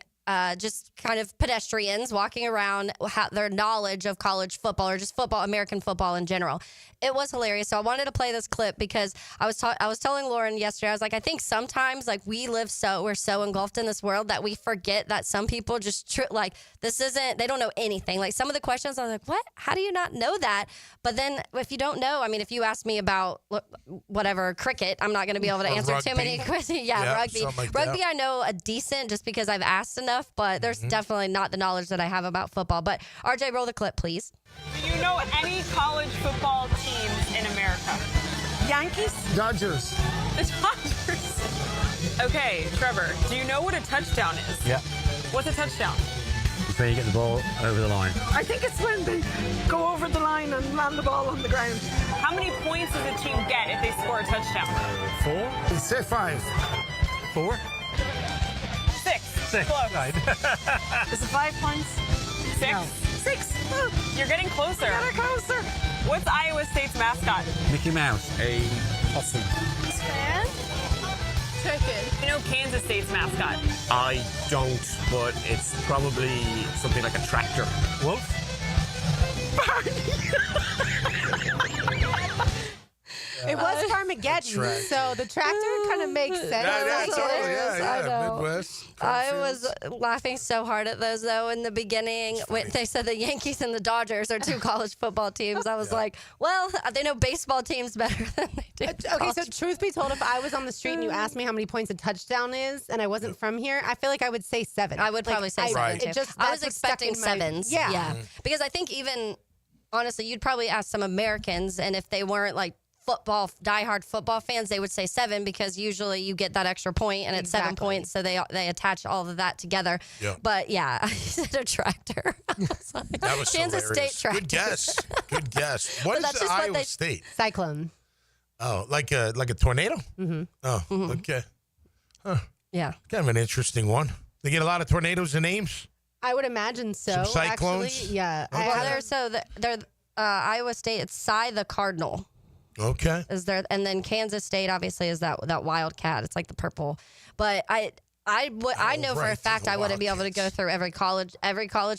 just kind of pedestrians walking around their knowledge of college football or just football, American football in general. It was hilarious. So I wanted to play this clip because I was telling Lauren yesterday, I was like, I think sometimes like we're so engulfed in this world that we forget that some people just they don't know anything. Like some of the questions I was like, what? How do you not know that? But then if you don't know, I mean, if you ask me about whatever cricket, I'm not going to be able to answer too many questions. Yeah, rugby. Like rugby, I know a decent just because I've asked enough, but there's definitely not the knowledge that I have about football. But RJ, roll the clip, please. Do you know any college football teams in America? Yankees? Dodgers. The Dodgers. Okay, Trevor, do you know what a touchdown is? Yeah. What's a touchdown? It's when you get the ball over the line. I think it's when they go over the line and land the ball on the ground. How many points does a team get if they score a touchdown? 4? It said 5. 4? 6. 6. Close. Right. Is it 5 points? 6? No. 6. You're getting closer. Getting closer. What's Iowa State's mascot? Mickey Mouse. A possum. Chicken. You know Kansas State's mascot? I don't, but it's probably something like a tractor. Wolf? Barney. was Farmageddon, so the tractor kind of makes sense. I know. Midwest. I was laughing so hard at those, though, in the beginning. When they said the Yankees and the Dodgers are two college football teams, I was like, well, they know baseball teams better than they do. Okay, so truth be told, if I was on the street and you asked me how many points a touchdown is and I wasn't from here, I feel like I would say 7. I would probably say 7, too. I was expecting 7s. Yeah. Because I think even, honestly, you'd probably ask some Americans, and if they weren't like diehard football fans, they would say 7 because usually you get that extra point and it's 7 points, so they attach all of that together. Yeah. But yeah, I said a tractor. That was Kansas hilarious. State tractor. Good guess. What is the Iowa State? Cyclone. Oh, like a tornado? Mm-hmm. Oh, okay. Huh. Yeah. Kind of an interesting one. They get a lot of tornadoes in Ames? I would imagine so. Some cyclones? Actually, yeah. They're Iowa State. It's Cy the Cardinal. Okay. Is there, and then Kansas State obviously is that Wildcat. It's like the purple. But I know for a fact I wouldn't be able to go through every college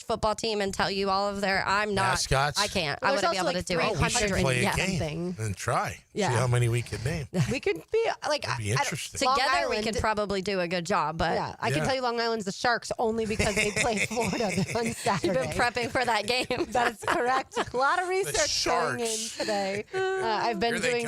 football team and tell you all of their. I'm not. Mascots? I can't. Well, I wouldn't be able like to do it. We should play a game and try. Yeah. See how many we can name. We could be like That'd be interesting. Together we could probably do a good job. But yeah, I can tell you Long Island's the Sharks only because they play Florida on Saturday. You've been prepping for that game. That is correct. A lot of research going in today. I've been doing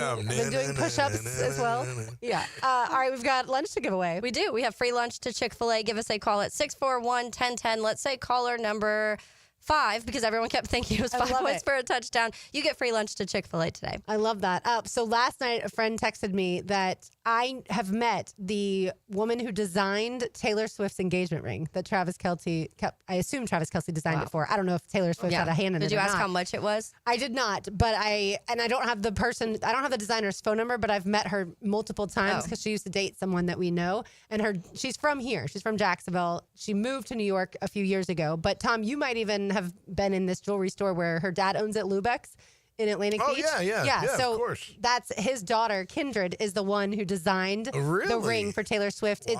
push-ups as well. Yeah. All right, we've got lunch to give away. We do. We have free lunch to Chick-fil-A. Give us a call at 641-1010. Let's say caller number 5, because everyone kept thinking it was 5 points for a touchdown. You get free lunch to Chick-fil-A today. I love that. So last night, a friend texted me that I have met the woman who designed Taylor Swift's engagement ring that Travis Kelce I assume Travis Kelce designed it for. I don't know if Taylor Swift had a hand in it. Did you ask how much it was? I did not, but I don't have the designer's phone number, but I've met her multiple times because she used to date someone that we know. And she's from here. She's from Jacksonville. She moved to New York a few years ago. But Tom, you might even have been in this jewelry store where her dad owns it, Lubeck's in Atlantic Beach. Yeah, so of course. that's his daughter, Kindred, is the one who designed the ring for Taylor Swift.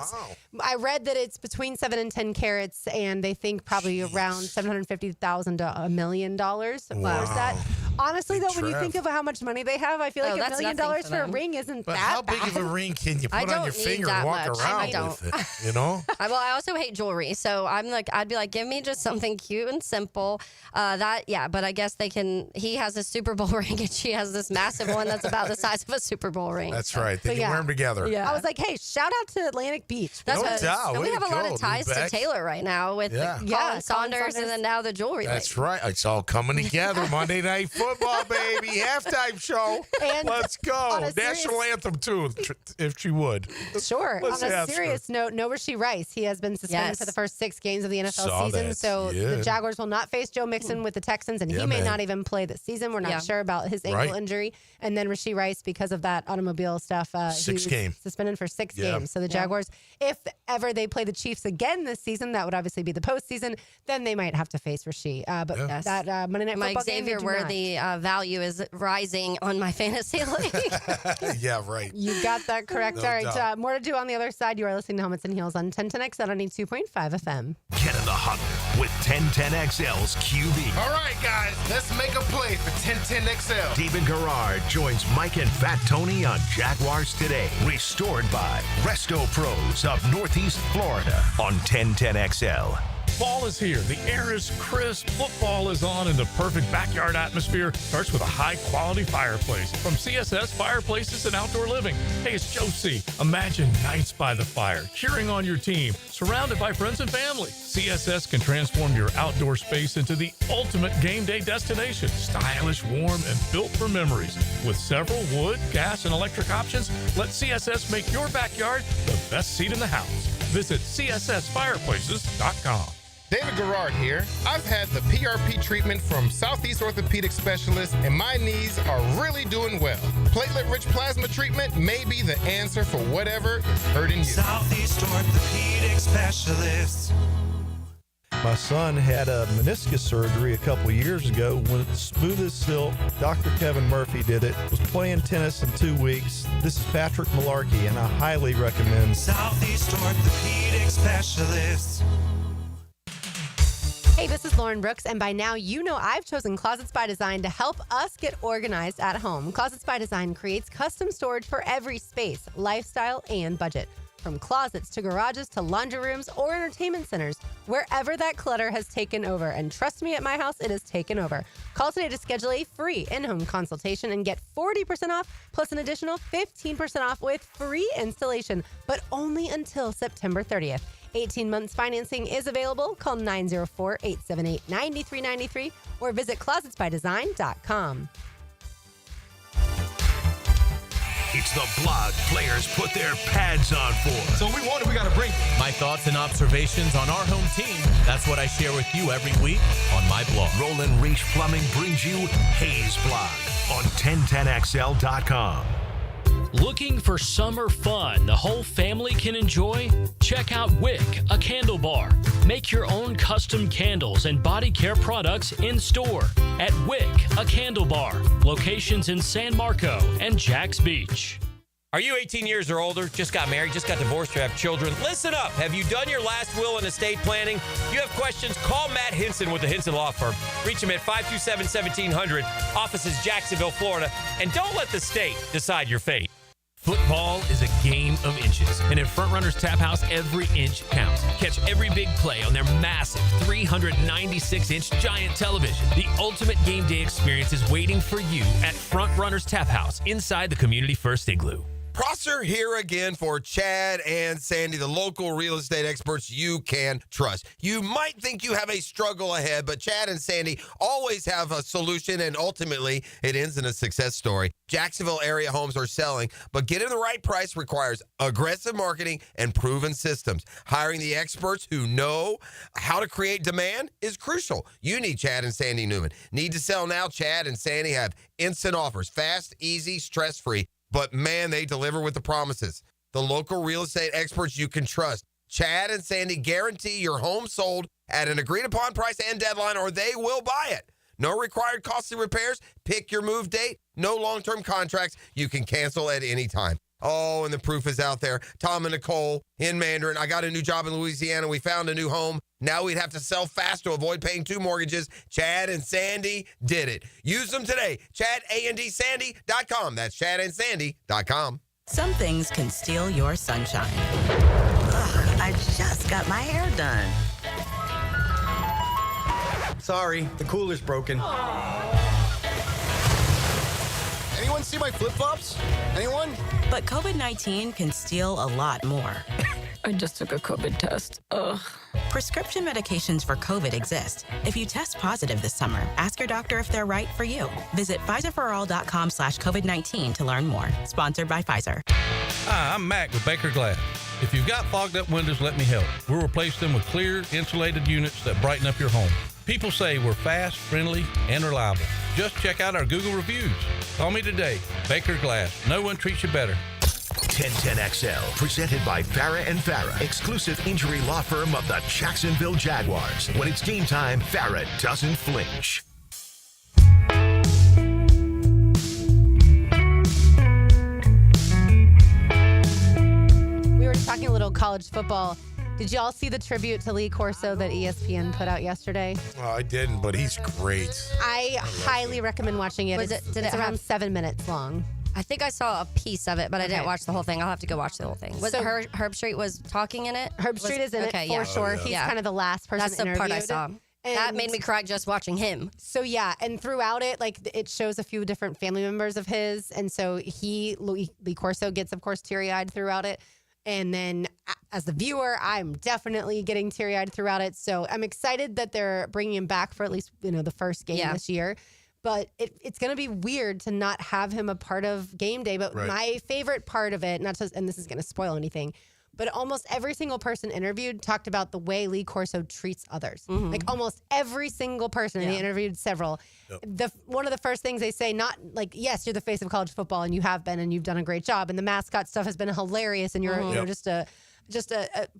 I read that it's between 7 and 10 carats, and they think probably around $750,000 to $1 million for that. Honestly, though, when you think of how much money they have, I feel like $1 million for a ring isn't but that how bad. big of a ring can you put on your finger and walk around with it? You know? Well, I also hate jewelry, so I'd be like, give me just something cute and simple. But I guess he has a Super Bowl ring and she has this massive one that's about the size of a Super Bowl ring. That's right. They can wear them together. Yeah. I was like, hey, shout out to Atlantic Beach. That's and we have a lot of ties to Taylor right now with Colin Saunders and then now the jewelry. That's right. It's all coming together. Monday Night Football, baby. Halftime show. And let's go. National anthem, too, if she would. Sure. On a serious note, no Rashee Rice. He has been suspended for the first 6 games of the NFL season. So the Jaguars will not face Joe Mixon with the Texans, and he may not even play this season. We're not sure about his ankle injury. And then Rashee Rice, because of that automobile stuff, 6 games. Suspended for 6 games. So the Jaguars, if ever they play the Chiefs again this season, that would obviously be the postseason, then they might have to face Rashee. But that Monday Night Football game, Xavier Worthy value is rising on my fantasy league. Yeah, right. You got that correct. No All right, doubt. more to do on the other side. You are listening to Helmets and Heels on 1010X on 92.5 FM. Get in the huddle with 1010XL's QB. All right, guys, let's make a play for 1010XL. David Garrard joins Mike and Fat Tony on Jaguars Today. Restored by Resto Pros of Northeast Florida on 1010XL. Fall is here. The air is crisp. Football is on, and the perfect backyard atmosphere starts with a high-quality fireplace from CSS Fireplaces and Outdoor Living. Hey, it's Joe C. Imagine nights by the fire, cheering on your team, surrounded by friends and family. CSS can transform your outdoor space into the ultimate game day destination. Stylish, warm, and built for memories. With several wood, gas, and electric options, let CSS make your backyard the best seat in the house. Visit CSSFireplaces.com. David Garrard here. I've had the PRP treatment from Southeast Orthopedic Specialists, and my knees are really doing well. Platelet-rich plasma treatment may be the answer for whatever is hurting you. Southeast Orthopedic Specialists. My son had a meniscus surgery a couple years ago. When it's smooth as silk, Dr. Kevin Murphy did it. Was playing tennis in 2 weeks. This is Patrick Malarkey, and I highly recommend Southeast Orthopedic Specialists. Hey, this is Lauren Brooks, and by now you know I've chosen Closets by Design to help us get organized at home. Closets by Design creates custom storage for every space, lifestyle, and budget. From closets to garages to laundry rooms or entertainment centers, wherever that clutter has taken over. And trust me, at my house, it has taken over. Call today to schedule a free in-home consultation and get 40% off plus an additional 15% off with free installation, but only until September 30th. 18 months financing is available. Call 904-878-9393 or visit closetsbydesign.com. It's the blog players put their pads on for. So we got to bring My thoughts and observations on our home team. That's what I share with you every week on my blog. Roland Reach Plumbing brings you Hayes Blog on 1010XL.com. Looking for summer fun the whole family can enjoy? Check out Wick, a candle bar. Make your own custom candles and body care products in store at Wick, a candle bar. Locations in San Marco and Jacks Beach. Are you 18 years or older, just got married, just got divorced, or have children? Listen up. Have you done your last will and estate planning? If you have questions, call Matt Hinson with the Hinson Law Firm. Reach him at 527-1700, offices Jacksonville, Florida. And don't let the state decide your fate. Football is a game of inches, and at Front Runners Tap House, every inch counts. Catch every big play on their massive 396-inch giant television. The ultimate game day experience is waiting for you at Front Runners Tap House inside the Community First Igloo. Prosser here again for Chad and Sandy, the local real estate experts you can trust. You might think you have a struggle ahead, but Chad and Sandy always have a solution, and ultimately it ends in a success story. Jacksonville area homes are selling, but getting the right price requires aggressive marketing and proven systems. Hiring the experts who know how to create demand is crucial. You need Chad and Sandy Newman. Need to sell now? Chad and Sandy have instant offers, fast, easy, stress-free. But, man, they deliver with the promises. The local real estate experts you can trust. Chad and Sandy guarantee your home sold at an agreed-upon price and deadline, or they will buy it. No required costly repairs. Pick your move date. No long-term contracts. You can cancel at any time. Oh, and the proof is out there. Tom and Nicole in Mandarin. I got a new job in Louisiana. We found a new home. Now we'd have to sell fast to avoid paying 2 mortgages. Chad and Sandy did it. Use them today. ChadAndSandy.com. That's ChadAndSandy.com. Some things can steal your sunshine. Ugh, I just got my hair done. Sorry, the cooler's broken. Anyone see my flip-flops? Anyone? But COVID-19 can steal a lot more. I just took a COVID test. Ugh. Prescription medications for COVID exist. If you test positive this summer, ask your doctor if they're right for you. Visit PfizerForAll.com/COVID-19 to learn more. Sponsored by Pfizer. Hi, I'm Mac with Baker Glass. If you've got fogged up windows, let me help. We'll replace them with clear, insulated units that brighten up your home. People say we're fast, friendly, and reliable. Just check out our Google reviews. Call me today. Baker Glass. No one treats you better. 1010XL, presented by Farah and Farah, exclusive injury law firm of the Jacksonville Jaguars. When it's game time, Farah doesn't flinch. We were talking a little college football. Did y'all see the tribute to Lee Corso that ESPN put out yesterday? Oh, I didn't, but he's great. I highly recommend watching it. It's around 7 minutes long. I think I saw a piece of it, but I didn't watch the whole thing. I'll have to go watch the whole thing. Was So- it Herb Street was talking in it? Herb Street is in it for sure. He's kind of the last person That's the part I interviewed. saw. That And- made me cry just watching him. So yeah, and throughout it, like it shows a few different family members of his, and so Lee Corso gets, of course, teary-eyed throughout it. And then as the viewer, I'm definitely getting teary-eyed throughout it. So I'm excited that they're bringing him back for at least, the first game this year. But it's going to be weird to not have him a part of game day. But my favorite part of it, and this is going to spoil anything, but almost every single person interviewed talked about the way Lee Corso treats others. Like almost every single person, and they interviewed several. One of the first things they say, not like, yes, you're the face of college football and you have been and you've done a great job. And the mascot stuff has been hilarious. And you're just a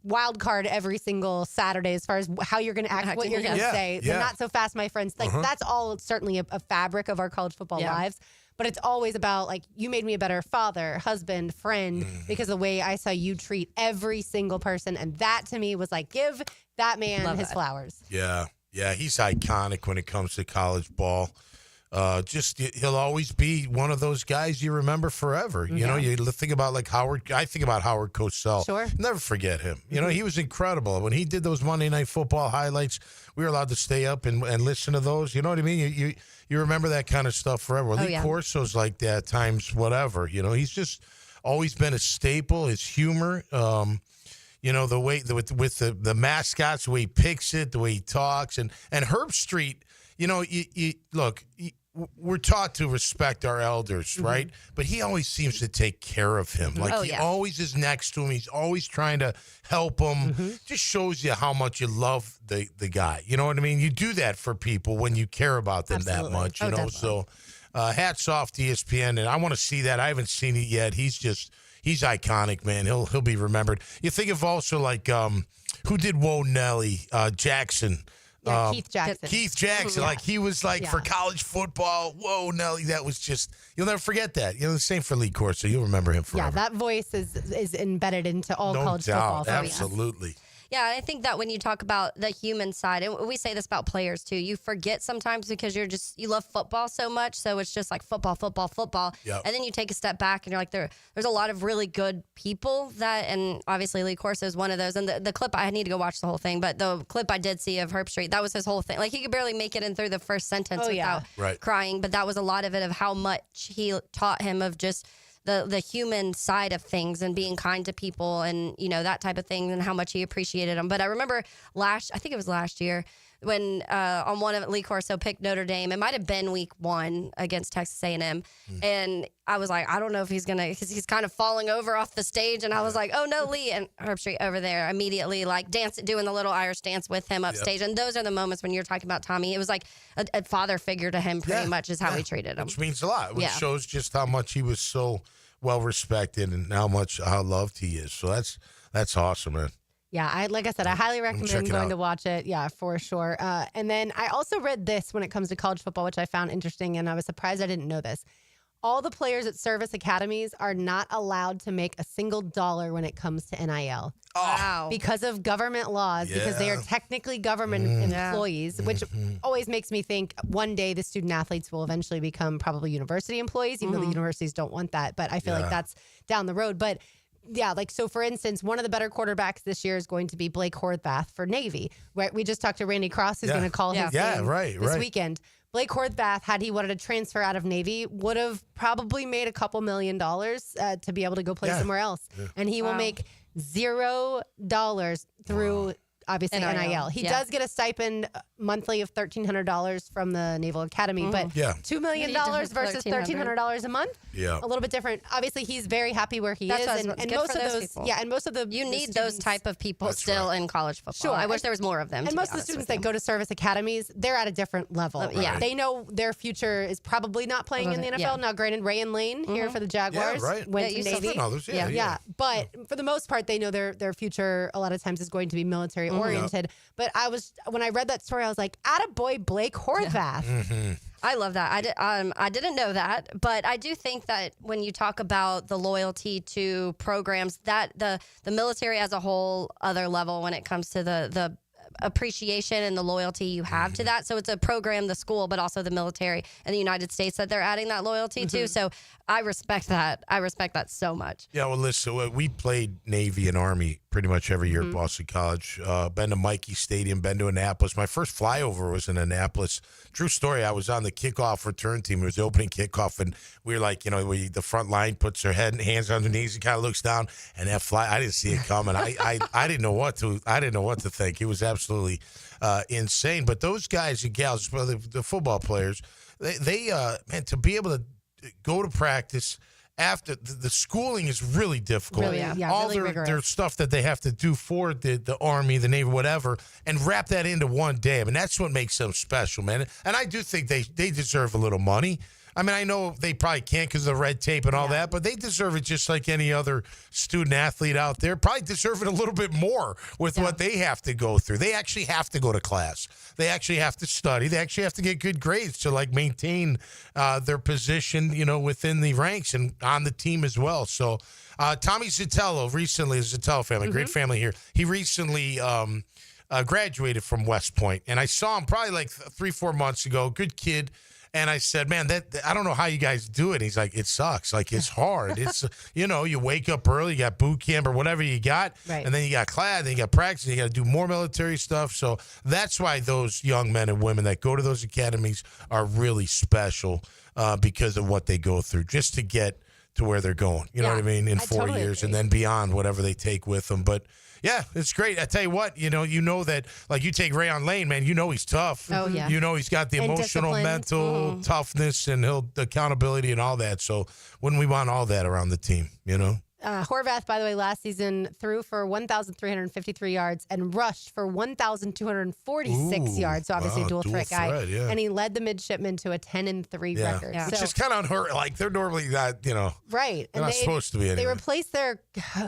wild card every single Saturday as far as how you're going to act, what you're going to say. The not so fast, my friends. Like that's all certainly a fabric of our college football lives. But it's always about, like, you made me a better father, husband, friend, because of the way I saw you treat every single person. And that, to me, was like, give that man his flowers. Yeah. Yeah, he's iconic when it comes to college ball. He'll always be one of those guys you remember forever. You know, you think about like Howard. I think about Howard Cosell. Sure. Never forget him. You know, he was incredible. When he did those Monday Night Football highlights, we were allowed to stay up and listen to those. You know what I mean? You remember that kind of stuff forever. Lee Corso's like that times whatever. You know, he's just always been a staple. His humor. You know, the way with the mascots, the way he picks it, the way he talks, and Herb Street. You know, look, we're taught to respect our elders, right? But he always seems to take care of him. Like he always is next to him. He's always trying to help him. Just shows you how much you love the guy. You know what I mean? You do that for people when you care about them that much. You know, definitely. So hats off to ESPN, and I want to see that. I haven't seen it yet. He's iconic, man. He'll be remembered. You think of also like who did Whoa Nelly? Jackson. Yeah, Keith Jackson. Keith Jackson. Like he was like for college football. Whoa, Nelly. That was just, you'll never forget that. You know, the same for Lee Corso. You'll remember him forever. Yeah, that voice is embedded into all college doubt. football. Absolutely. Yeah, I think that when you talk about the human side, and we say this about players too, you forget sometimes because you love football so much, so it's just like football. Yep. And then you take a step back and you're like, there's a lot of really good people and obviously Lee Corso is one of those. And the clip, I need to go watch the whole thing, but the clip I did see of Herb Street, that was his whole thing. Like he could barely make it in through the first sentence without crying, but that was a lot of it of how much he taught him of just the human side of things and being kind to people and, you know, that type of thing and how much he appreciated them. But I remember I think it was last year when on one of Lee Corso picked Notre Dame. It might have been week 1 against Texas A&M. And I was like, I don't know if he's going to, because he's kind of falling over off the stage. And I was like, oh no, Lee. And Herb Street over there immediately like doing the little Irish dance with him upstage. And those are the moments when you're talking about Tommy. It was like a father figure to him pretty much is how he treated him. Which means a lot. Which shows just how much he was so well respected and how loved he is. So that's awesome, man. Yeah, like I said, I highly recommend going to watch it. Yeah, for sure. And then I also read this when it comes to college football, which I found interesting, and I was surprised I didn't know this. All the players at service academies are not allowed to make a single dollar when it comes to NIL. Wow. Because of government laws, because they are technically government employees, which always makes me think one day the student athletes will eventually become probably university employees, even though the universities don't want that. But I feel like that's down the road. But yeah, like, so for instance, one of the better quarterbacks this year is going to be Blake Horvath for Navy. Right? We just talked to Randy Cross, who's going to call his game this weekend. Blake Horvath, had he wanted to transfer out of Navy, would have probably made a couple $1 million to be able to go play somewhere else. Yeah. And he will make $0 through obviously NIL. He does get a stipend monthly of $1,300 from the Naval Academy, but $2 million versus $1,300 a month, a little bit different. Obviously, he's very happy where he is, and most of those, and most of the you need those type of people still in college football. Sure, I wish there was more of them. And most of the students that go to service academies, they're at a different level. They know their future is probably not playing in the NFL. Now, granted, Ray and Lane here for the Jaguars went to Navy. But for the most part, they know their future a lot of times is going to be military oriented. But when I read that story, I was like, attaboy Blake Horvath. I love that. I didn't know that, but I do think that when you talk about the loyalty to programs, that the military as a whole, other level when it comes to the appreciation and the loyalty you have to that. So it's a program, the school, but also the military in the United States that they're adding that loyalty to. So I respect that. I respect that so much. Yeah, well, listen, we played Navy and Army pretty much every year at Boston College. Been to Mikey Stadium, been to Annapolis. My first flyover was in Annapolis. True story, I was on the kickoff return team. It was the opening kickoff, and we were like, the front line puts their hands on their knees and kind of looks down, and that I didn't see it coming. I didn't know what to think. It was absolutely insane. But those guys and gals, the football players, they man, to be able to go to practice after the schooling is really difficult. Really, all really their stuff that they have to do for the Army, the Navy, whatever, and wrap that into one day. I mean, that's what makes them special, man. And I do think they deserve a little money. I mean, I know they probably can't because of the red tape and all that, but they deserve it just like any other student athlete out there. Probably deserve it a little bit more with what they have to go through. They actually have to go to class. They actually have to study. They actually have to get good grades to maintain their position, within the ranks and on the team as well. So Tommy Zitello recently, the Zitello family, great family here. He recently graduated from West Point, and I saw him probably like 3-4 months ago. Good kid. And I said, man, I don't know how you guys do it. He's like, it sucks. Like, it's hard. It's, you wake up early, you got boot camp or whatever you got. Right. And then you got class, then you got practice, and you got to do more military stuff. So that's why those young men and women that go to those academies are really special because of what they go through just to get to where they're going. You know what I mean? In 4 years and then beyond, whatever they take with them. But yeah, it's great. I tell you what, you know that, like, you take Rayon Lane, man, he's tough. Oh, yeah. He's got the emotional, mental toughness and accountability and all that. So wouldn't we want all that around the team, Horvath, by the way, last season threw for 1,353 yards and rushed for 1,246 yards. So obviously dual threat guy. Yeah. And he led the midshipmen to a 10-3 record. Which is kind of unheard. Like, they're normally not, Right. They're not supposed to be anyway. They replaced their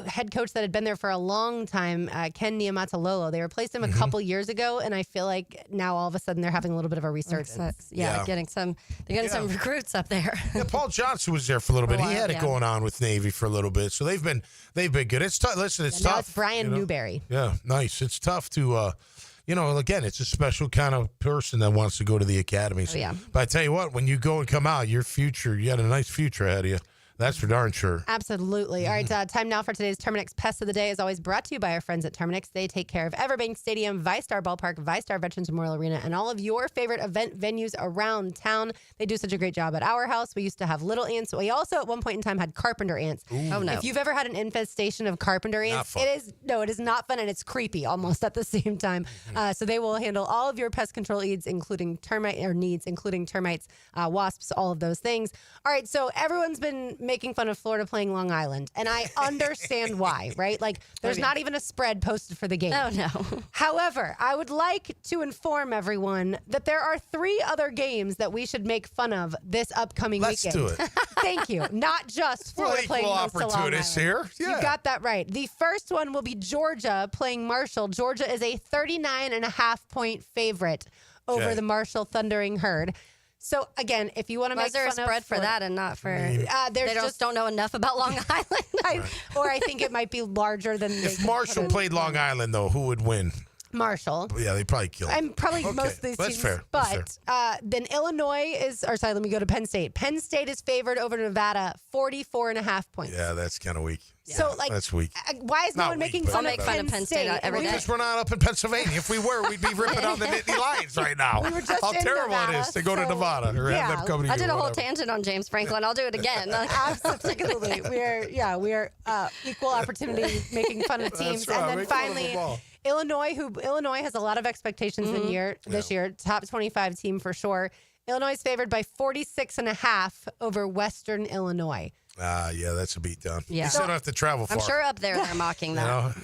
head coach that had been there for a long time, Ken Niumatalolo. They replaced him a couple years ago, and I feel like now all of a sudden they're having a little bit of a resurgence. They're getting some recruits up there. Yeah, Paul Johnson was there for a little bit. He had it going on with Navy for a little bit. So they've been good. It's tough. Listen, it's tough. Now it's Brian Newberry. Yeah, nice. It's tough to, again, it's a special kind of person that wants to go to the academies. Oh, yeah. But I tell you what, when you go and come out, your future, you got a nice future ahead of you. That's for darn sure. Absolutely. All right, time now for today's Terminix Pest of the Day, is always brought to you by our friends at Terminix. They take care of Everbank Stadium, ViStar Ballpark, ViStar Veterans Memorial Arena, and all of your favorite event venues around town. They do such a great job at our house. We used to have little ants. We also at one point in time had carpenter ants. Ooh. Oh, no. If you've ever had an infestation of carpenter ants, it is not fun, and it's creepy almost at the same time. So they will handle all of your pest control needs, including termites, wasps, all of those things. All right, so everyone's been making fun of Florida playing Long Island, and I understand why, right? Like, there's not even a spread posted for the game. Oh, no. However, I would like to inform everyone that there are 3 other games that we should make fun of this upcoming weekend. Let's do it. Thank you. Not just Florida playing host to Long Island. Here. Yeah. You got that right. The first one will be Georgia playing Marshall. Georgia is a 39.5-point favorite over the Marshall Thundering Herd. So, again, if you want to make fun of... Was there a spread for that and not for... they just don't know enough about Long Island? Or I think it might be larger than... If Marshall played Long Island, though, who would win? Marshall. Yeah, they probably kill him. And probably most of these That's teams. fair. But then Illinois let me go to Penn State. Penn State is favored over Nevada, 44.5 points. Yeah, that's kind of weak. Yeah. So, that's weak. Why is no one making fun of Penn State every day? Because we're not up in Pennsylvania. If we were, we'd be ripping on the Nittany Lions right now. We were just How terrible Nevada, it is to go to Nevada or have them come to you. I did a whole tangent on James Franklin. I'll do it again. Absolutely. We are equal opportunity making fun of teams. Right. And then finally, Illinois has a lot of expectations this year. Top 25 team for sure. Illinois is favored by 46.5 over Western Illinois. Yeah, that's a beatdown. Yeah. You still don't have to travel far. I'm sure up there they're mocking that.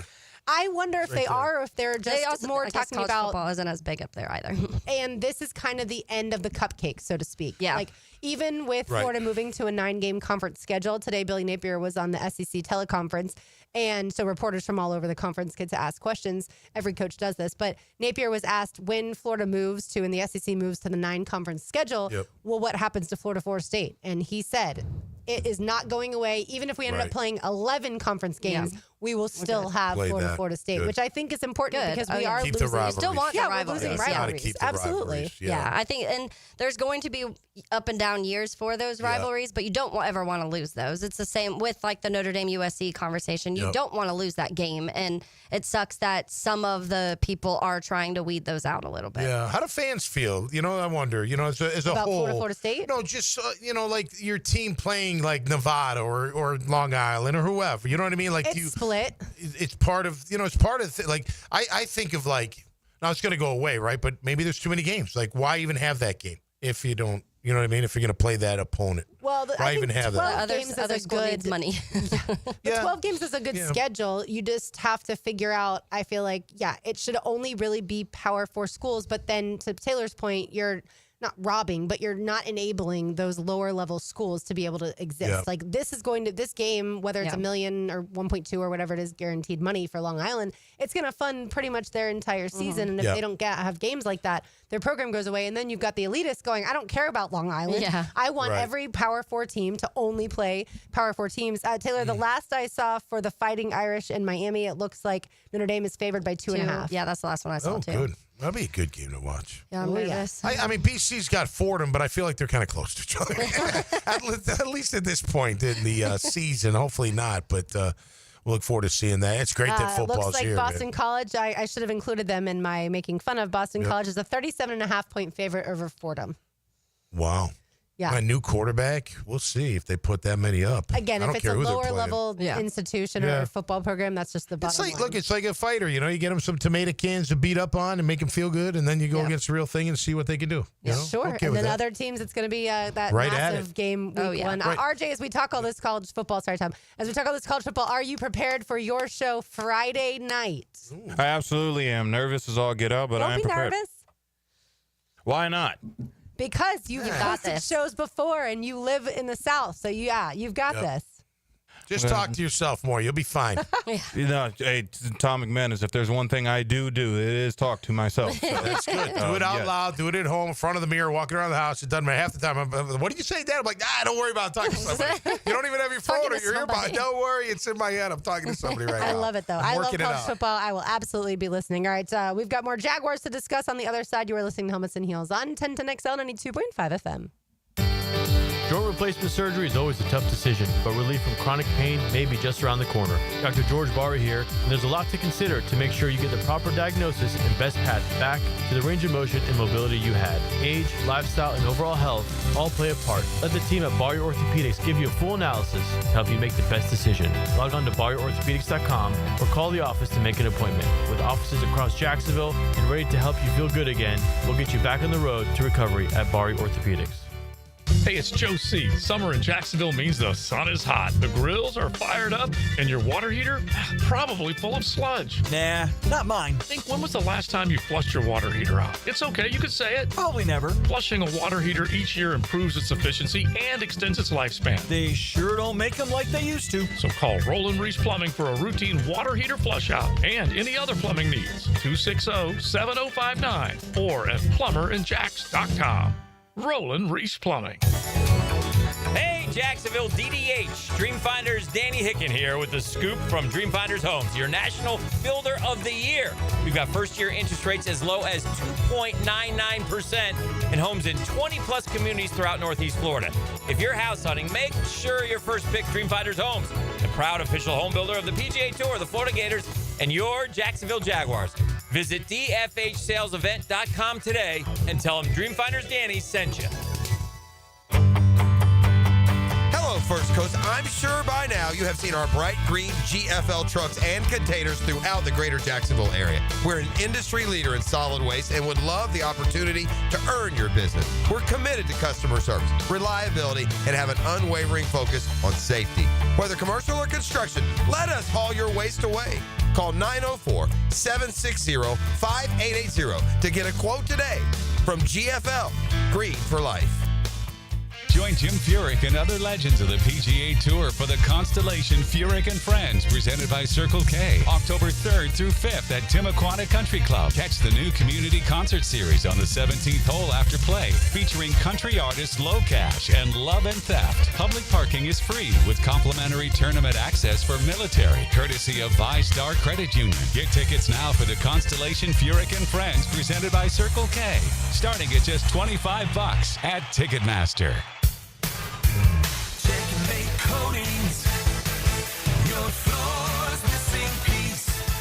I wonder if they are, or if they're just more talking about football isn't as big up there either. And this is kind of the end of the cupcake, so to speak. Yeah. Like, even with Florida moving to a 9-game conference schedule, today Billy Napier was on the SEC teleconference, and so reporters from all over the conference get to ask questions. Every coach does this, but Napier was asked when Florida moves to, and the SEC moves to the 9-conference schedule, well, what happens to Florida State? And he said, it is not going away. Even if we ended up playing 11 conference games, we will still have Florida State, which I think is important because we are losing. You still want the rivalries. We're losing rivalries. Absolutely. Yeah, I think, and there's going to be up and down years for those rivalries, but you don't ever want to lose those. It's the same with like the Notre Dame USC conversation. You don't want to lose that game, and it sucks that some of the people are trying to weed those out a little bit. Yeah, how do fans feel? I wonder. As a about whole, Florida State. No, just like your team playing like Nevada or Long Island or whoever. You know what I mean? Like it's split. It's part of it's part of like I think of like now it's going to go away, right? But maybe there's too many games. Like why even have that game if you don't? You know what I mean? If you're going to play that opponent. Well, why even have that? 12 games other is a school good needs money. 12 games is a good schedule. You just have to figure out, I feel like, it should only really be Power 4 schools. But then to Taylor's point, you're not robbing, but you're not enabling those lower level schools to be able to exist. Yeah. Like this game, whether it's $1 million or 1.2 or whatever it is, guaranteed money for Long Island, it's going to fund pretty much their entire season. And if they don't have games like that, their program goes away. And then you've got the elitists going, I don't care about Long Island. Yeah. I want every Power 4 team to only play Power 4 teams. Taylor, the last I saw for the Fighting Irish in Miami, it looks like Notre Dame is favored by 2.5. Yeah, that's the last one I saw too. Good. That'll be a good game to watch. Yeah, I'm nervous. I mean, BC's got Fordham, but I feel like they're kind of close to each other. at least at this point in the season. Hopefully not, but we'll look forward to seeing that. It's great that football's looks like here. Boston College, I should have included them in my making fun of Boston College, is a 37.5-point favorite over Fordham. Wow. Yeah. A new quarterback. We'll see if they put that many up. Again, if it's a lower level institution or football program, that's just the bottom line. Look, it's like a fighter. You get them some tomato cans to beat up on and make them feel good, and then you go against the real thing and see what they can do. You know? Sure. Okay and with then that. other teams, it's going to be that Right massive game week one. Right. RJ, as we talk all this college football, as we talk all this college football, are you prepared for your show Friday night? I absolutely am. Nervous as all get out, but I am prepared. Don't be nervous. Why not? Because you've hosted shows before and you live in the South. So, you've got this. Just talk to yourself more. You'll be fine. Hey, Tom McManus, if there's one thing I do, it is talk to myself. So. That's good. Do it out loud. Do it at home in front of the mirror, walking around the house. It doesn't matter. Half the time, what do you say, Dad? I'm like, don't worry about talking to somebody. You don't even have your phone or your earbud. Don't worry. It's in my head. I'm talking to somebody right now. I love it, though. I love college football. I will absolutely be listening. All right. We've got more Jaguars to discuss on the other side. You are listening to Helmets and Heels on 1010XL 92.5 FM. Joint replacement surgery is always a tough decision, but relief from chronic pain may be just around the corner. Dr. George Barry here, and there's a lot to consider to make sure you get the proper diagnosis and best path back to the range of motion and mobility you had. Age, lifestyle, and overall health all play a part. Let the team at Barry Orthopedics give you a full analysis to help you make the best decision. Log on to BarryOrthopedics.com or call the office to make an appointment. With offices across Jacksonville and ready to help you feel good again, we'll get you back on the road to recovery at Barry Orthopedics. Hey, it's Joe C. Summer in Jacksonville means the sun is hot, the grills are fired up, and your water heater probably full of sludge. Nah, not mine. Think, when was the last time you flushed your water heater out? It's okay, you can say it. Probably never. Flushing a water heater each year improves its efficiency and extends its lifespan. They sure don't make them like they used to. So call Roland Reese Plumbing for a routine water heater flush out and any other plumbing needs. 260-7059 or at plumberandjacks.com. Roland Reese Plumbing. Hey, Jacksonville DDH. Dreamfinders Danny Hicken here with the scoop from Dreamfinders Homes, your national builder of the year. We've got first-year interest rates as low as 2.99% and homes in 20-plus communities throughout Northeast Florida. If you're house hunting, make sure your first pick Dreamfinders Homes, the proud official home builder of the PGA Tour, the Florida Gators, and your Jacksonville Jaguars. Visit dfhsalesevent.com today and tell them Dreamfinders Danny sent you. Hello, First Coast. I'm sure by now you have seen our bright green GFL trucks and containers throughout the greater Jacksonville area. We're an industry leader in solid waste and would love the opportunity to earn your business. We're committed to customer service, reliability, and have an unwavering focus on safety. Whether commercial or construction, let us haul your waste away. Call 904-760-5880 to get a quote today from GFL, Green for Life. Join Jim Furyk and other legends of the PGA Tour for the Constellation Furyk and Friends, presented by Circle K, October 3rd through 5th at Timuquana Country Club. Catch the new community concert series on the 17th hole after play, featuring country artists Low Cash and Love and Theft. Public parking is free with complimentary tournament access for military, courtesy of ViStar Credit Union. Get tickets now for the Constellation Furyk and Friends, presented by Circle K, starting at just $25 at Ticketmaster.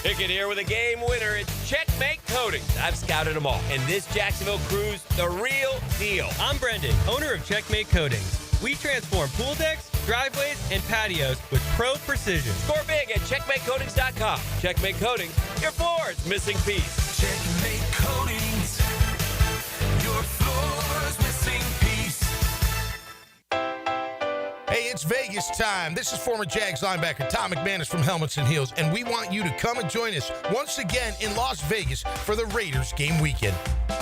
Pickett here with a game winner. It's Checkmate Coatings. I've scouted them all. And this Jacksonville crew's the real deal. I'm Brendan, owner of Checkmate Coatings. We transform pool decks, driveways, and patios with pro precision. Score big at checkmatecoatings.com. Checkmate Coatings, your floor's missing piece. Checkmate Coatings, your floor's missing piece. Hey, It's Vegas time. This is former Jags linebacker Tom McManus from Helmets and Heels, and we want you to come and join us once again in Las Vegas for the Raiders game weekend.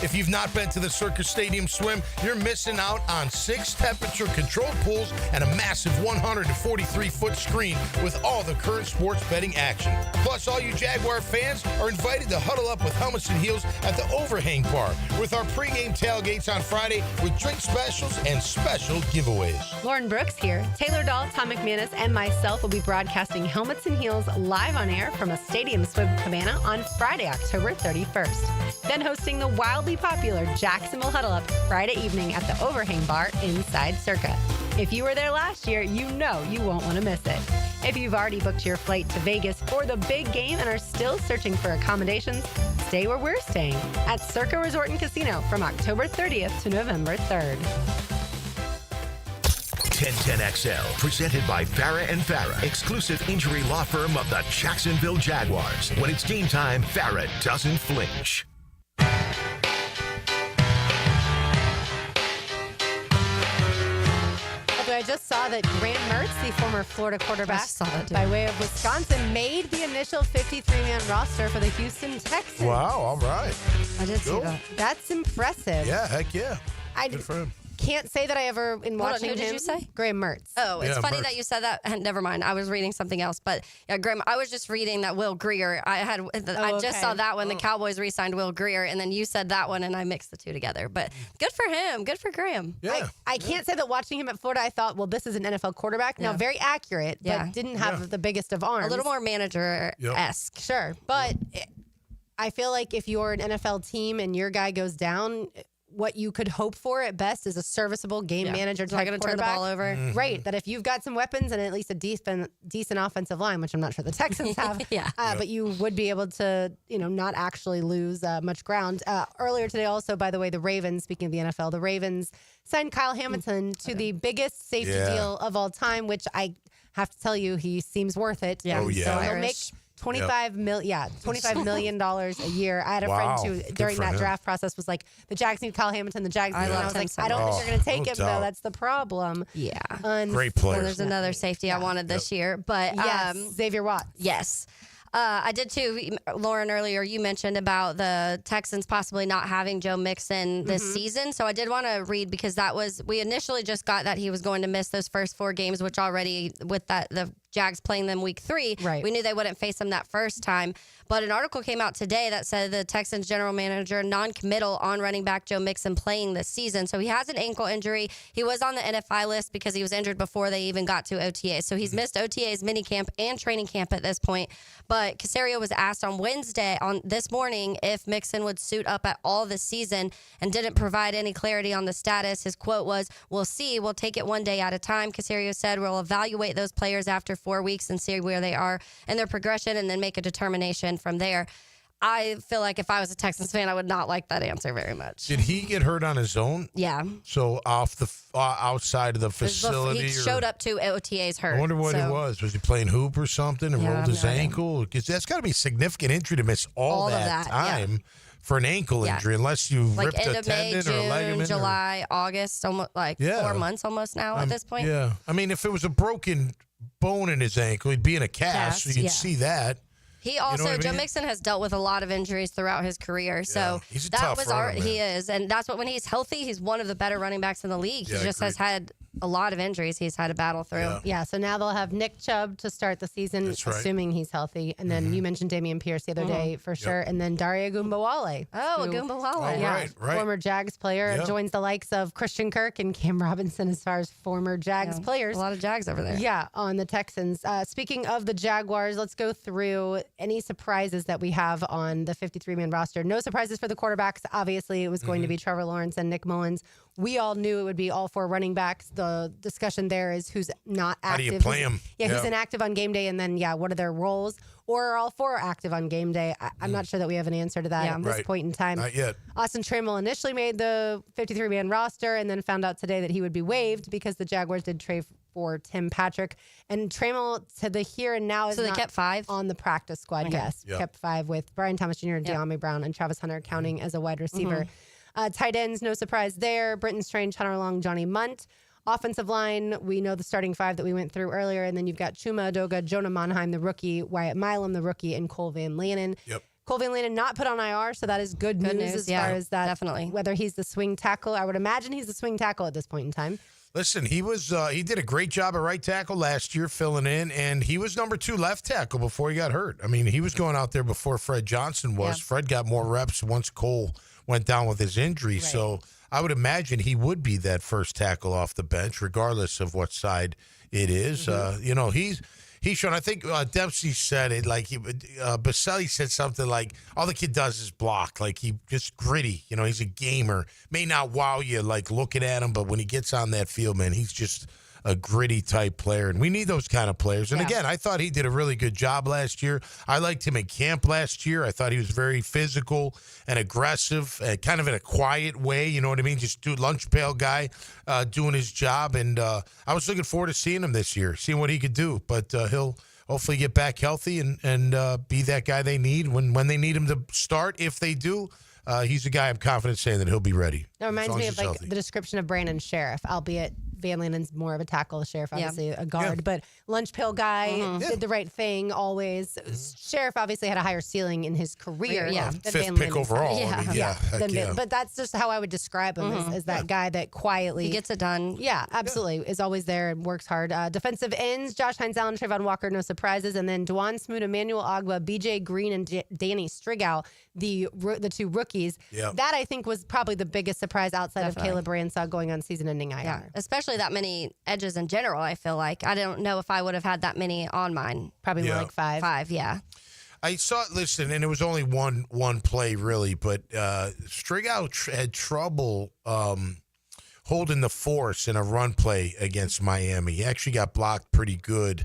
If you've not been to the Circus Stadium Swim, you're missing out on 6 temperature-controlled pools and a massive 143-foot screen with all the current sports betting action. Plus, all you Jaguar fans are invited to huddle up with Helmets and Heels at the Overhang Bar with our pregame tailgates on Friday with drink specials and special giveaways. Lauren Brooks here. Taylor Dahl, Tom McManus, and myself will be broadcasting Helmets and Heels live on air from a Stadium Swim Cabana on Friday, October 31st. Then hosting the wildly popular Jacksonville Huddle Up Friday evening at the Overhang Bar inside Circa. If you were there last year, you know you won't want to miss it. If you've already booked your flight to Vegas for the big game and are still searching for accommodations, stay where we're staying at Circa Resort and Casino from October 30th to November 3rd. 1010XL, presented by Farah and Farah, exclusive injury law firm of the Jacksonville Jaguars. When it's game time, Farah doesn't flinch. I just saw that Graham Mertz, the former Florida quarterback by way of Wisconsin, made the initial 53-man roster for the Houston Texans. Wow, all right. I did see that. That's impressive. Yeah, heck yeah. Good for him. Can't say that I ever, in watching who did him, you say? Graham Mertz. Oh, it's funny that you said that. Never mind. I was reading something else. But yeah, Graham, I was just reading that Will Grier. I just saw that when the Cowboys re-signed Will Grier, and then you said that one, and I mixed the two together. But good for him. Good for Graham. Yeah. I can't say that watching him at Florida, I thought, well, this is an NFL quarterback. Now, very accurate, but didn't have the biggest of arms. A little more manager-esque. Sure. But I feel like if you're an NFL team and your guy goes down, what you could hope for at best is a serviceable game manager type going to turn the ball over. Right. That if you've got some weapons and at least a decent offensive line, which I'm not sure the Texans have, but you would be able to, not actually lose much ground. Earlier today also, by the way, the Ravens, speaking of the NFL, the Ravens signed Kyle Hamilton to the biggest safety deal of all time, which I have to tell you, he seems worth it. Yeah. Oh, yeah. So he'll make $25 million a year. I had a friend who, during that draft process, was like, the Jags need Kyle Hamilton, the Jags need him. And I was like, I don't think they're going to take him, though. That's the problem. Yeah. Great player. Well, there's another safety I wanted this year. But Xavier Watts. Yes. I did too. Lauren, earlier you mentioned about the Texans possibly not having Joe Mixon this season. So I did want to read, because we initially just got that he was going to miss those first 4 games, which already with the Jags playing them week 3, we knew they wouldn't face them that first time. But an article came out today that said the Texans general manager non-committal on running back Joe Mixon playing this season. So he has an ankle injury. He was on the NFI list because he was injured before they even got to OTAs. So he's missed OTAs, minicamp, and training camp at this point. But Caserio was asked on Wednesday, on this morning, if Mixon would suit up at all this season, and didn't provide any clarity on the status. His quote was, "We'll see. We'll take it one day at a time." Caserio said, "We'll evaluate those players after 4 weeks and see where they are in their progression, and then make a determination from there." I feel like if I was a Texans fan, I would not like that answer very much. Did he get hurt on his own? Yeah. So off the outside of the facility? He showed up to OTAs hurt. I wonder what it was. Was he playing hoop or something and rolled his ankle? Because that's got to be a significant injury to miss all that time for an ankle injury, unless you ripped end a of May, tendon or a ligament. June, July, August, almost 4 months almost now at this point. Yeah. I mean, if it was a broken bone in his ankle, he'd be in a cast, so you'd see that. He also, Joe Mixon has dealt with a lot of injuries throughout his career. So he's a that tough was runner, man. he is. And that's what, when he's healthy, he's one of the better running backs in the league. He just has had a lot of injuries he's had to battle through. Yeah, so now they'll have Nick Chubb to start the season, assuming he's healthy. And then you mentioned Dameon Pierce the other day for sure. And then Daria Agumbawale. Oh, Agumbawale. Right. Former Jags player, joins the likes of Christian Kirk and Cam Robinson as far as former Jags players. A lot of Jags over there. Yeah, on the Texans. Speaking of the Jaguars, let's go through any surprises that we have on the 53-man roster. No surprises for the quarterbacks. Obviously, it was going to be Trevor Lawrence and Nick Mullins. We all knew it would be all 4 running backs. The discussion there is who's not active. How do you play them? Who's inactive on game day, and then, what are their roles? Or are all 4 active on game day? I'm not sure that we have an answer to that at this point in time. Not yet. Austin Trammell initially made the 53-man roster and then found out today that he would be waived because the Jaguars did trade for Tim Patrick. And Trammell, to the here and now, is they kept 5 on the practice squad. Okay. Yes, kept 5 with Brian Thomas Jr., De'Ami Brown, and Travis Hunter counting as a wide receiver. Tight ends, no surprise there. Britton Strange, Hunter Long, Johnny Munt. Offensive line, we know the starting 5 that we went through earlier, and then you've got Chuma Adoga, Jonah Monheim, the rookie, Wyatt Milam, the rookie, and Cole Van Lanen. Yep. Cole Van Lanen not put on IR, so that is good news as far as that. Definitely. Whether he's the swing tackle, I would imagine he's the swing tackle at this point in time. Listen, he did a great job at right tackle last year filling in, and he was number 2 left tackle before he got hurt. I mean, he was going out there before Fred Johnson was. Yeah. Fred got more reps once Cole went down with his injury. Right. So I would imagine he would be that first tackle off the bench, regardless of what side it is. Mm-hmm. He's shown, I think Dempsey said it, like Baselli said something like, all the kid does is block. Like, he just gritty. He's a gamer. May not wow you, like, looking at him, but when he gets on that field, man, he's just a gritty type player. And we need those kind of players. And again, I thought he did a really good job last year. I liked him in camp last year. I thought he was very physical and aggressive, kind of in a quiet way. You know what I mean? Just lunch pail guy doing his job. And I was looking forward to seeing him this year, seeing what he could do. But he'll hopefully get back healthy and be that guy they need when they need him to start, if they do. He's a guy I'm confident saying that he'll be ready. That reminds me of the description of Brandon Sheriff, albeit Van Lanen's more of a tackle. Sheriff, obviously a guard, but lunch pail guy, did the right thing always. Sheriff obviously had a higher ceiling in his career. Fifth pick overall. But that's just how I would describe him as that guy that quietly he gets it done. Yeah, absolutely. Is always there and works hard. Defensive ends, Josh Hines Allen, Trayvon Walker, no surprises. And then Dwan Smoot, Emmanuel Ogba, BJ Green, and Danny Strigow, the 2 rookies. That I think was probably the biggest surprise outside of Caleb Ransaw going on season-ending IR. Yeah, especially that many edges in general, I feel like. I don't know if I would have had that many on mine. Probably more like 5. 5, yeah. I saw it, listen, and it was only one play, really, but Strigow had trouble holding the force in a run play against Miami. He actually got blocked pretty good.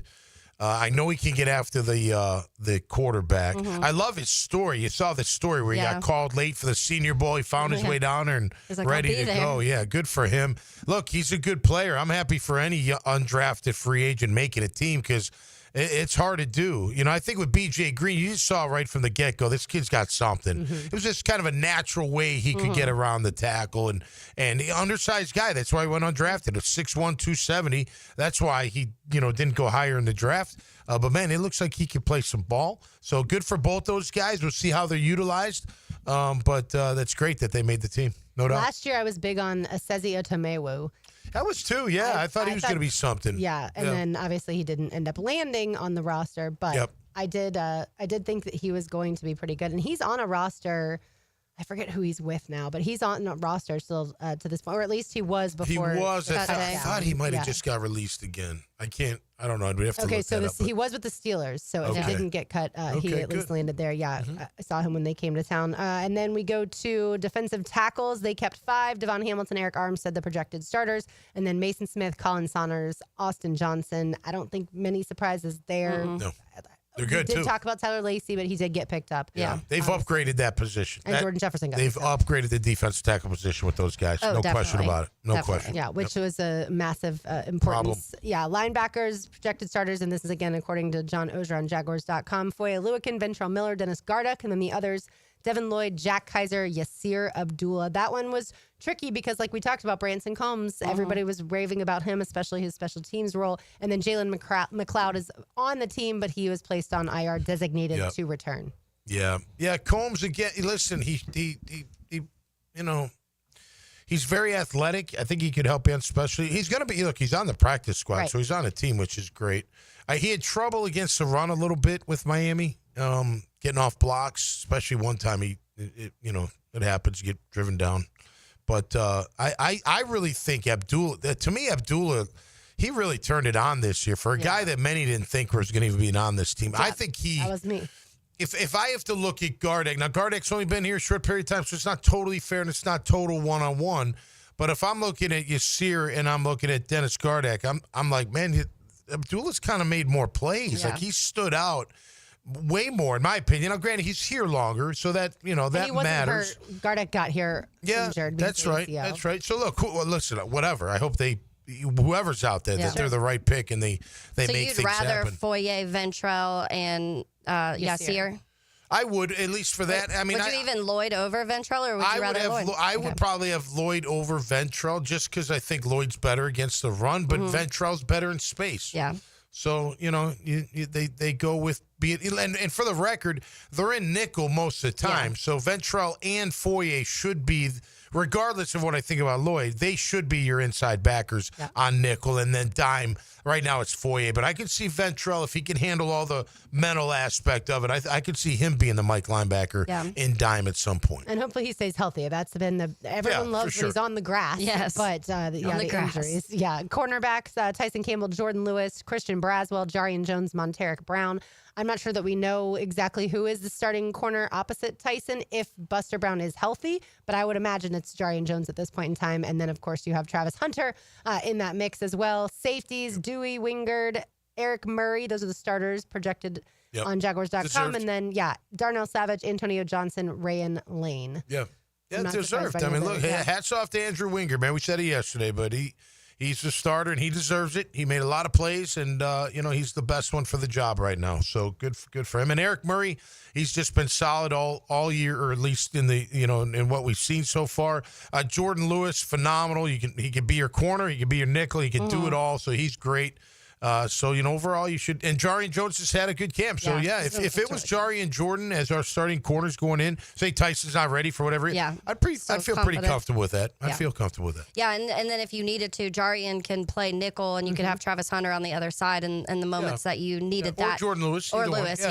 I know he can get after the quarterback. I love his story. You saw the story where he got called late for the Senior Bowl. He found his way down there and ready to go. Yeah, good for him. Look, he's a good player. I'm happy for any undrafted free agent making a team because it's hard to do. I think with BJ Green, you just saw right from the get-go, this kid's got something. It was just kind of a natural way he could get around the tackle. And the undersized guy, that's why he went undrafted. 6'1", 270. That's why he, didn't go higher in the draft. But, man, it looks like he can play some ball. So good for both those guys. We'll see how they're utilized. But that's great that they made the team. No doubt. Last year I was big on Asezi Otomewo. That was too, yeah. I thought he was going to be something. Yeah, and then obviously he didn't end up landing on the roster, but I did think that he was going to be pretty good. And he's on a roster, I forget who he's with now, but he's on a roster still to this point, or at least he was before. He was. I thought he might have just got released again. I don't know. I'd have to look that up, he was with the Steelers, so if he didn't get cut, he at least landed there. Yeah, I saw him when they came to town. And then we go to defensive tackles. They kept 5. Devon Hamilton, Eric Armstead, the projected starters. And then Mason Smith, Colin Saunders, Austin Johnson. I don't think many surprises there. No. They're good, too. We did talk about Tyler Lacey, but he did get picked up. Yeah. They've upgraded that position. And Jordan Jefferson got They've upgraded the defensive tackle position with those guys. No question about it. No question. Yeah, which was a massive importance. Problem. Yeah, linebackers, projected starters, and this is, again, according to John Oehser on Jaguars.com. Foye Oluokun, Ventrell Miller, Dennis Gardeck, and then the others, Devin Lloyd, Jack Kaiser, Yasir Abdullah. That one was tricky because, like we talked about, Branson Combs, everybody was raving about him, especially his special teams role. And then Jalen McLeod is on the team, but he was placed on IR, designated to return. Yeah. Combs, again, listen, he he's very athletic. I think he could help you, especially. He's going to be, he's on the practice squad, so he's on a team, which is great. He had trouble against the run a little bit with Miami. Getting off blocks, especially one time it happens, you get driven down. But I really think Abdullah, he really turned it on this year for a guy that many didn't think was going to be on this team. I think that was me. If I have to look at Gardeck, now Gardeck's only been here a short period of time, so it's not totally fair and it's not total one-on-one. But if I'm looking at Yasir and I'm looking at Dennis Gardeck, I'm like, man, Abdullah's kind of made more plays. Like, he stood out way more, in my opinion. Now, granted, he's here longer, so that that matters. Hurt. Gardeck got here injured. That's right. That's right. So look, listen, whatever. I hope whoever's out there, that they're the right pick and they make things happen. So you'd rather Foye, Ventrell, and Yasir? I would, at least for that. I mean, would you even Lloyd over Ventrell, or would you rather Lloyd? I would probably have Lloyd over Ventrell, just because I think Lloyd's better against the run, but Ventrell's better in space. Yeah. So, they go with and for the record, they're in nickel most of the time. Yeah. So Ventrell and Foye should be, regardless of what I think about Lloyd, they should be your inside backers on nickel, and then dime. Right now it's Foye, but I could see Ventrell, if he can handle all the mental aspect of it, I could see him being the Mike linebacker in dime at some point. And hopefully he stays healthy. That's been everyone loves when he's on the grass. Yes. But the injuries. Yeah. Cornerbacks, Tyson Campbell, Jordan Lewis, Christian Braswell, Jarian Jones, Monteric Brown. I'm not sure that we know exactly who is the starting corner opposite Tyson if Buster Brown is healthy, but I would imagine it's Jarian Jones at this point in time. And then, of course, you have Travis Hunter in that mix as well. Safeties, Dewey, Wingard, Eric Murray. Those are the starters projected on Jaguars.com. And then, Darnell Savage, Antonio Johnson, Rayan Lane. Yeah. Yeah, deserved. I mean, look, hats off to Andrew Wingard, man. We said it yesterday, but he's the starter, and he deserves it. He made a lot of plays, and he's the best one for the job right now. So good for him. And Eric Murray, he's just been solid all year, or at least in the in what we've seen so far. Jordan Lewis, phenomenal. He can be your corner, he can be your nickel, he can do it all. So he's great. Overall you should. And Jarian Jones has had a good camp. So if it was Jarian Jordan as our starting corners going in, say Tyson's not ready for whatever. I'd feel pretty comfortable with that. I'd feel comfortable with that. Yeah, and then if you needed to, Jarian can play nickel, and you could have Travis Hunter on the other side, and the moments that you needed that. Or Jordan Lewis. Or Lewis.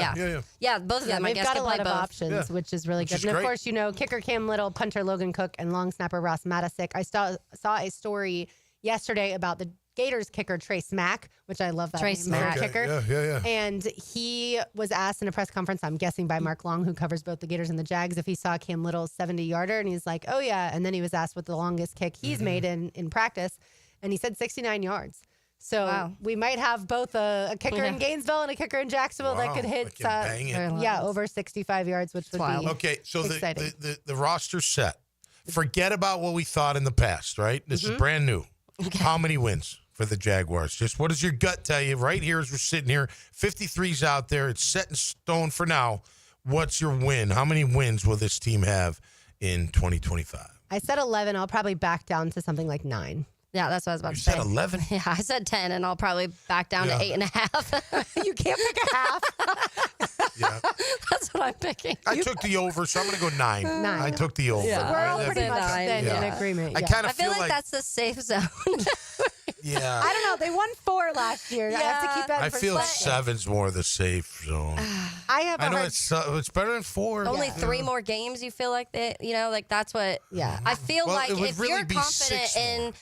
Yeah, both of them. I guess got can a lot play of both. options, which is really good. And of course, kicker Cam Little, punter Logan Cook, and long snapper Ross Matisic. I saw a story yesterday about the Gators kicker Trey Smack, which I love that Trey name, Smack. kicker. Yeah. And he was asked in a press conference, I'm guessing by Mark Long, who covers both the Gators and the Jags, if he saw Cam Little's 70-yarder, and he's like, oh yeah. And then he was asked what the longest kick he's made in practice, and he said 69 yards. So we might have both a kicker in Gainesville and a kicker in Jacksonville that could hit over 65 yards, which would be okay. So exciting. the roster's set. Forget about what we thought in the past, right? This is brand new. Okay. How many wins for the Jaguars? Just what does your gut tell you right here as we're sitting here? 53's out there. It's set in stone for now. What's your win? How many wins will this team have in 2025? I said 11. I'll probably back down to something like 9. Yeah, that's what I was about to say. You said 11? Yeah, I said 10, and I'll probably back down to 8.5. You can't pick a half. That's what I'm picking. I took the over, so I'm going to go 9. 9. I took the over. Yeah. We're all pretty much then in agreement. I feel like that's the safe zone. Yeah. I don't know. They won 4 last year. I have to keep that in perspective. I feel 7's more the safe zone. I know it's better than 4. Only 3 more games. You feel like that? That's what. Yeah. I feel like if you're confident in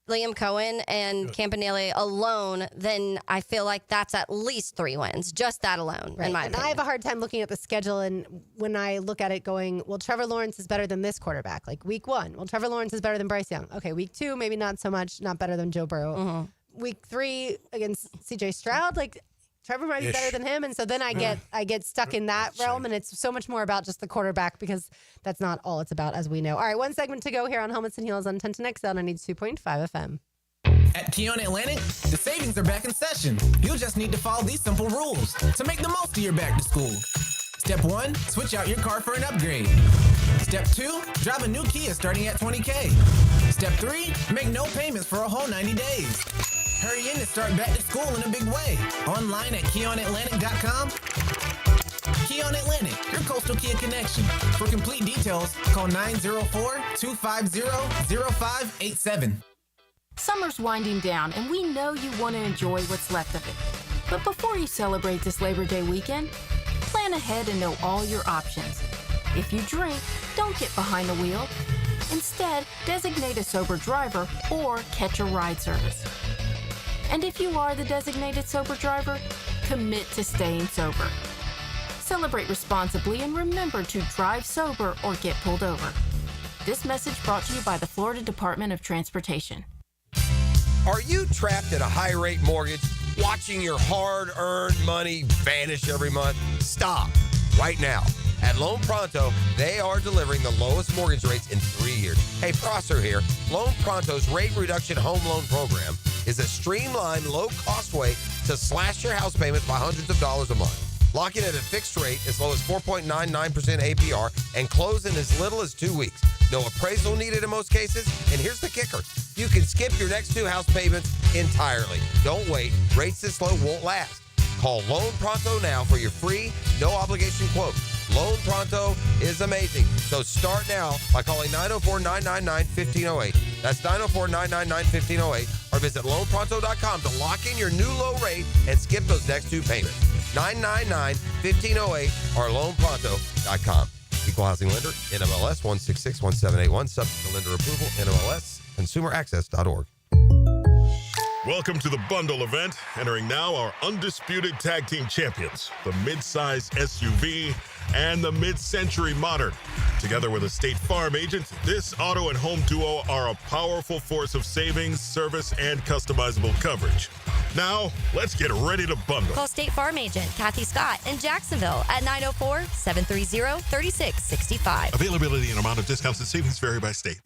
Liam Cohen and Campanile alone, then I feel like that's at least 3 wins. Just that alone, in my opinion. I have a hard time looking at the schedule, and when I look at it going, well, Trevor Lawrence is better than this quarterback. Like week 1, well, Trevor Lawrence is better than Bryce Young. Okay, week 2, maybe not so much, not better than Joe Burrow. Week 3 against CJ Stroud, like Trevor might be better than him, and so then I get stuck in that realm, and it's so much more about just the quarterback because that's not all it's about, as we know. All right, 1 segment to go here on Helmets and Heels on 1010XL 92.5 FM. At Keon Atlantic, the savings are back in session. You'll just need to follow these simple rules to make the most of your back to school. Step 1, switch out your car for an upgrade. Step 2, drive a new Kia starting at $20K. Step 3, make no payments for a whole 90 days. Hurry in to start back to school in a big way. Online at KeonAtlantic.com. Keon Atlantic, your coastal Kia connection. For complete details, call 904-250-0587. Summer's winding down, and we know you want to enjoy what's left of it. But before you celebrate this Labor Day weekend, plan ahead and know all your options. If you drink, don't get behind the wheel. Instead, designate a sober driver or catch a ride service. And if you are the designated sober driver, commit to staying sober. Celebrate responsibly and remember to drive sober or get pulled over. This message brought to you by the Florida Department of Transportation. Are you trapped at a high-rate mortgage, watching your hard-earned money vanish every month? Stop right now. At Loan Pronto, they are delivering the lowest mortgage rates in 3 years. Hey, Prosser here. Loan Pronto's rate reduction home loan program is a streamlined, low-cost way to slash your house payments by hundreds of dollars a month. Lock in at a fixed rate as low as 4.99% APR and close in as little as 2 weeks. No appraisal needed in most cases. And here's the kicker. You can skip your next 2 house payments entirely. Don't wait. Rates this low won't last. Call Loan Pronto now for your free, no-obligation quote. Loan Pronto is amazing. So start now by calling 904-999-1508. That's 904-999-1508. Or visit loanpronto.com to lock in your new low rate and skip those next 2 payments. 999-1508 or loanpronto.com. Equal housing lender, NMLS 1661781. Subject to lender approval, NMLS, consumeraccess.org. Welcome to the bundle event. Entering now are undisputed tag team champions, the mid-size SUV and the mid-century modern. Together with a State Farm agent, this auto and home duo are a powerful force of savings, service, and customizable coverage. Now, let's get ready to bundle. Call State Farm agent Kathy Scott in Jacksonville at 904-730-3665. Availability and amount of discounts and savings vary by state.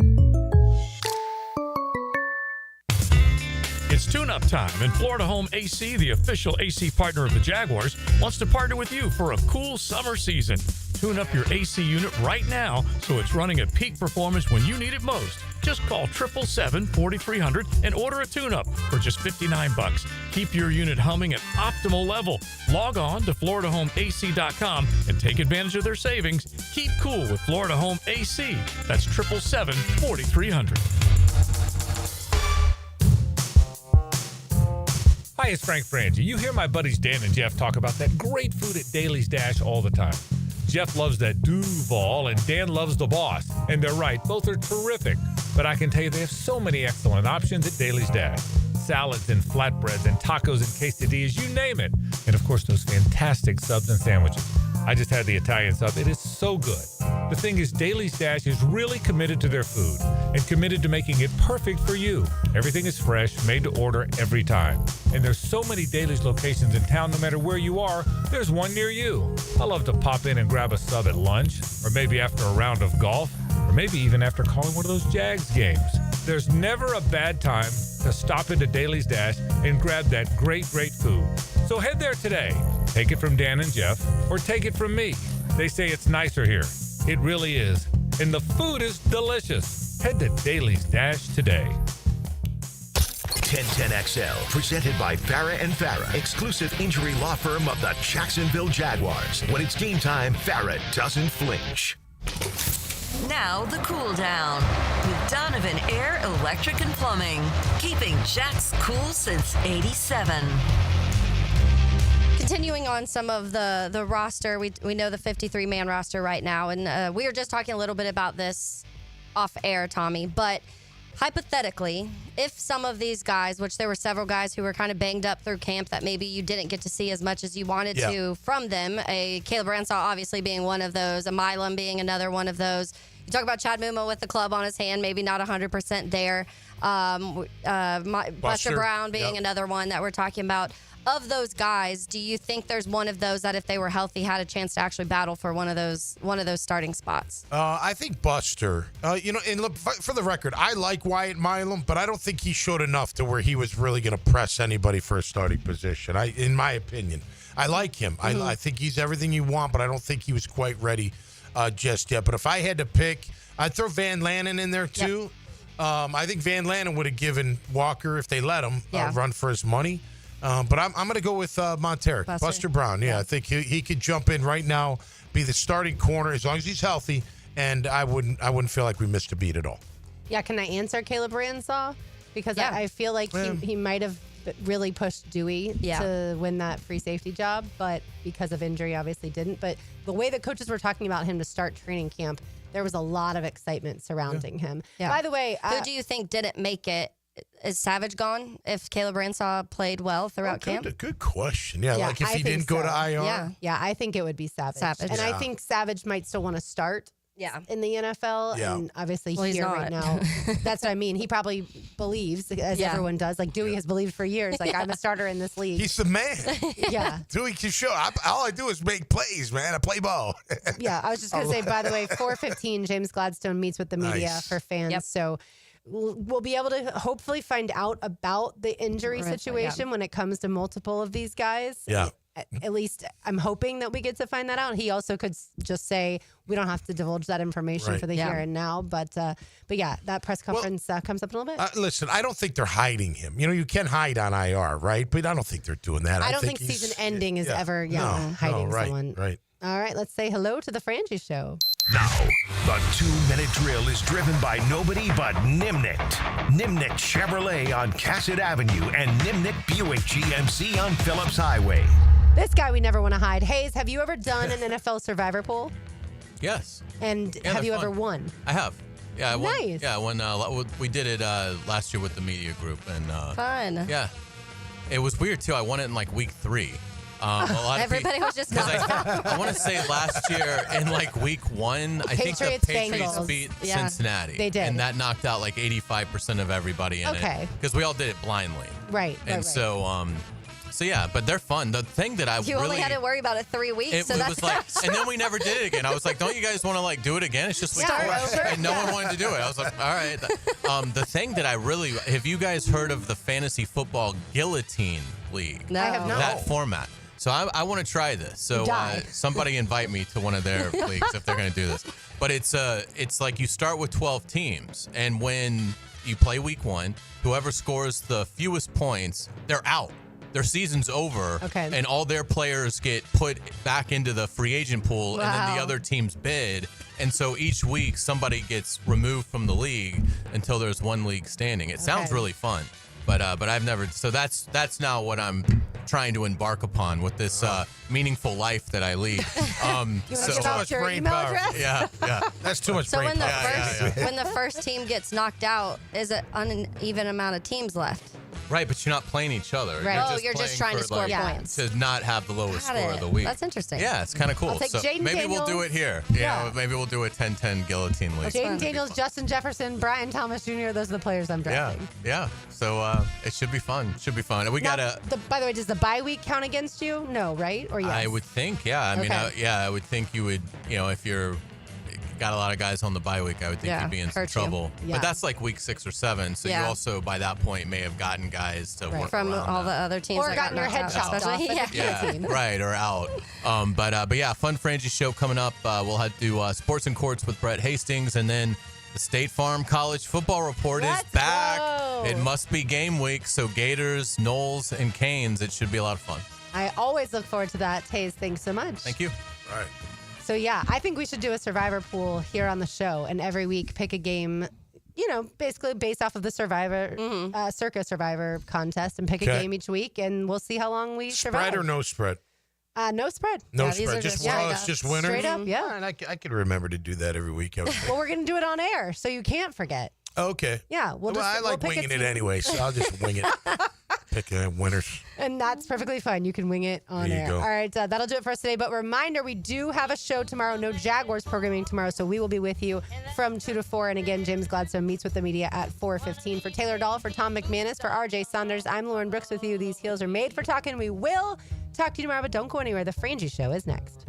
It's tune-up time, and Florida Home AC, the official AC partner of the Jaguars, wants to partner with you for a cool summer season. Tune up your AC unit right now so it's running at peak performance when you need it most. Just call 777-4300 and order a tune-up for just $59. Keep your unit humming at optimal level. Log on to FloridaHomeAC.com and take advantage of their savings. Keep cool with Florida Home AC. That's 777-4300. Hi, it's Frank Frangie. You hear my buddies Dan and Jeff talk about that great food at Daly's Dash all the time. Jeff loves that Duval, and Dan loves the Boss. And they're right, both are terrific. But I can tell you they have so many excellent options at Daly's Dash. Salads and flatbreads and tacos and quesadillas, you name it. And of course, those fantastic subs and sandwiches. I just had the Italian sub. It is so good. The thing is, Daly's Dash is really committed to their food and committed to making it perfect for you. Everything is fresh, made to order every time. And there's so many Daly's locations in town, no matter where you are, there's one near you. I love to pop in and grab a sub at lunch, or maybe after a round of golf, or maybe even after calling one of those Jags games. There's never a bad time to stop into Daly's Dash and grab that great, great food. So head there today. Take it from Dan and Jeff, or take it from me. They say it's nicer here. It really is. And the food is delicious. Head to Daly's Dash today. 1010XL, presented by Farah and Farah, exclusive injury law firm of the Jacksonville Jaguars. When it's game time, Farah doesn't flinch. Now the cool down with Donovan Air, Electric and Plumbing, keeping Jack's cool since '87. Continuing on some of the roster, we know the 53-man roster right now, and we were just talking a little bit about this off air, Tommy, but hypothetically, if some of these guys, which there were several guys who were kind of banged up through camp that maybe you didn't get to see as much as you wanted to from them, Caleb Ransaw obviously being one of those, a Milam being another one of those. You talk about Chad Muma with the club on his hand, maybe not 100% there. Buster Brown being another one that we're talking about. Of those guys, do you think there's one of those that if they were healthy had a chance to actually battle for one of those starting spots? I think Buster. And look, for the record, I like Wyatt Milam, but I don't think he showed enough to where he was really going to press anybody for a starting position. In my opinion, I like him. Mm-hmm. I think he's everything you want, but I don't think he was quite ready just yet. But if I had to pick, I'd throw Van Lanen in there too. Yep. I think Van Lanen would have given Walker, if they let him, run for his money. But I'm going to go with Monteric, Buster Brown. Yeah, I think he could jump in right now, be the starting corner as long as he's healthy, and I wouldn't feel like we missed a beat at all. Yeah, can I answer Caleb Ransaw? Because I feel like he might have really pushed Dewey to win that free safety job, but because of injury, obviously didn't. But the way that coaches were talking about him to start training camp, there was a lot of excitement surrounding him. Yeah. By the way, who do you think didn't make it? Is Savage gone if Caleb Ransaw played well throughout camp? Good question. Yeah, like if he didn't go to IR. Yeah, I think it would be Savage. And I think Savage might still want to start in the NFL. Yeah. And obviously here right now. That's what I mean. He probably believes, as everyone does, like Dewey has believed for years, like I'm a starter in this league. He's the man. Yeah. Dewey can show. All I do is make plays, man. I play ball. Yeah, I was just going to say, by the way, 4:15, James Gladstone meets with the media for fans. Yep. So we'll be able to hopefully find out about the injury situation when it comes to multiple of these guys. Yeah. at least I'm hoping that we get to find that out. He also could just say we don't have to divulge that information for the here and now. But yeah, that press conference comes up in a little bit. Listen, I don't think they're hiding him. You can hide on IR, right? But I don't think they're doing that. I don't think season ending is ever hiding someone. Right. All right, let's say hello to the Frangie Show. Now, the 2-minute drill is driven by nobody but Nimnik. Nimnik Chevrolet on Cassett Avenue and Nimnik Buick GMC on Phillips Highway. This guy we never want to hide. Hayes, have you ever done an NFL Survivor pool? Yes. And have you ever won? I have. Yeah, I won. Nice. Yeah, when we did it last year with the media group, and fun. Yeah, it was weird too. I won it in like week 3. Everybody was just I want to say last year in like week 1, I think the Patriots beat Cincinnati. They did. And that knocked out like 85% of everybody in it. Because we all did it blindly. Right. And so yeah, but they're fun. The thing that you only had to worry about it 3 weeks, so that's like, and then we never did it again. I was like, don't you guys want to like do it again? It's just week 4, and no one wanted to do it. I was like, all right. The thing that have you guys heard of the fantasy football guillotine league? No, I have not. That format. So I want to try this. So somebody invite me to one of their leagues if they're going to do this. But it's like you start with 12 teams, and when you play week 1, whoever scores the fewest points, they're out. Their season's over, and all their players get put back into the free agent pool, and then the other teams bid. And so each week, somebody gets removed from the league until there's one league standing. It sounds really fun, but I've never. So that's now what I'm trying to embark upon with this meaningful life that I lead. So too much your email address? Yeah. That's too much So brain power. when the first team gets knocked out, is it uneven amount of teams left? Right, but you're not playing each other. Right. You're just trying to score points. To not have the lowest score of the week. That's interesting. Yeah, it's kind of cool. I'll take So Jaden maybe Daniels. we'll do it here. Maybe we'll do a 10-10 guillotine league. Jaden Daniels, Justin Jefferson, Brian Thomas Jr., those are the players I'm drafting. Yeah. So it should be fun. We got a. By the way, does the bye week count against you? No, right? Or yes? I would think, yeah. I mean, I would think you would, if you're got a lot of guys on the bye week, I would think you'd be in some trouble. Yeah. But that's like week 6 or 7. So you also, by that point, may have gotten guys to work from around all the other teams. Or gotten your head chopped off. Right, or out. But yeah, fun Frangie show coming up. We'll have to do Sports and Courts with Brett Hastings, and then the State Farm College Football Report is back. Go. It must be game week, so Gators, Knowles, and Canes. It should be a lot of fun. I always look forward to that. Taze, thanks so much. Thank you. All right. So yeah, I think we should do a Survivor pool here on the show, and every week pick a game, basically based off of the Survivor, Circa Survivor contest, and pick a game each week, and we'll see how long we survive. Spread or no spread? No spread. No spread. Just winners? Straight up, yeah. And I can remember to do that every week. Well, we're going to do it on air, so you can't forget. Okay. Yeah. I like winging it anyway, so I'll just wing it. Pick winners. And that's perfectly fine. You can wing it on There you air. go. All right, that'll do it for us today. But reminder, we do have a show tomorrow. No Jaguars programming tomorrow, so we will be with you from 2 to 4. And again, James Gladstone meets with the media at 4:15. For Taylor Dahl, for Tom McManus, for RJ Saunders, I'm Lauren Brooks with you. These heels are made for talking. We will talk to you tomorrow, but don't go anywhere. The Frangie Show is next.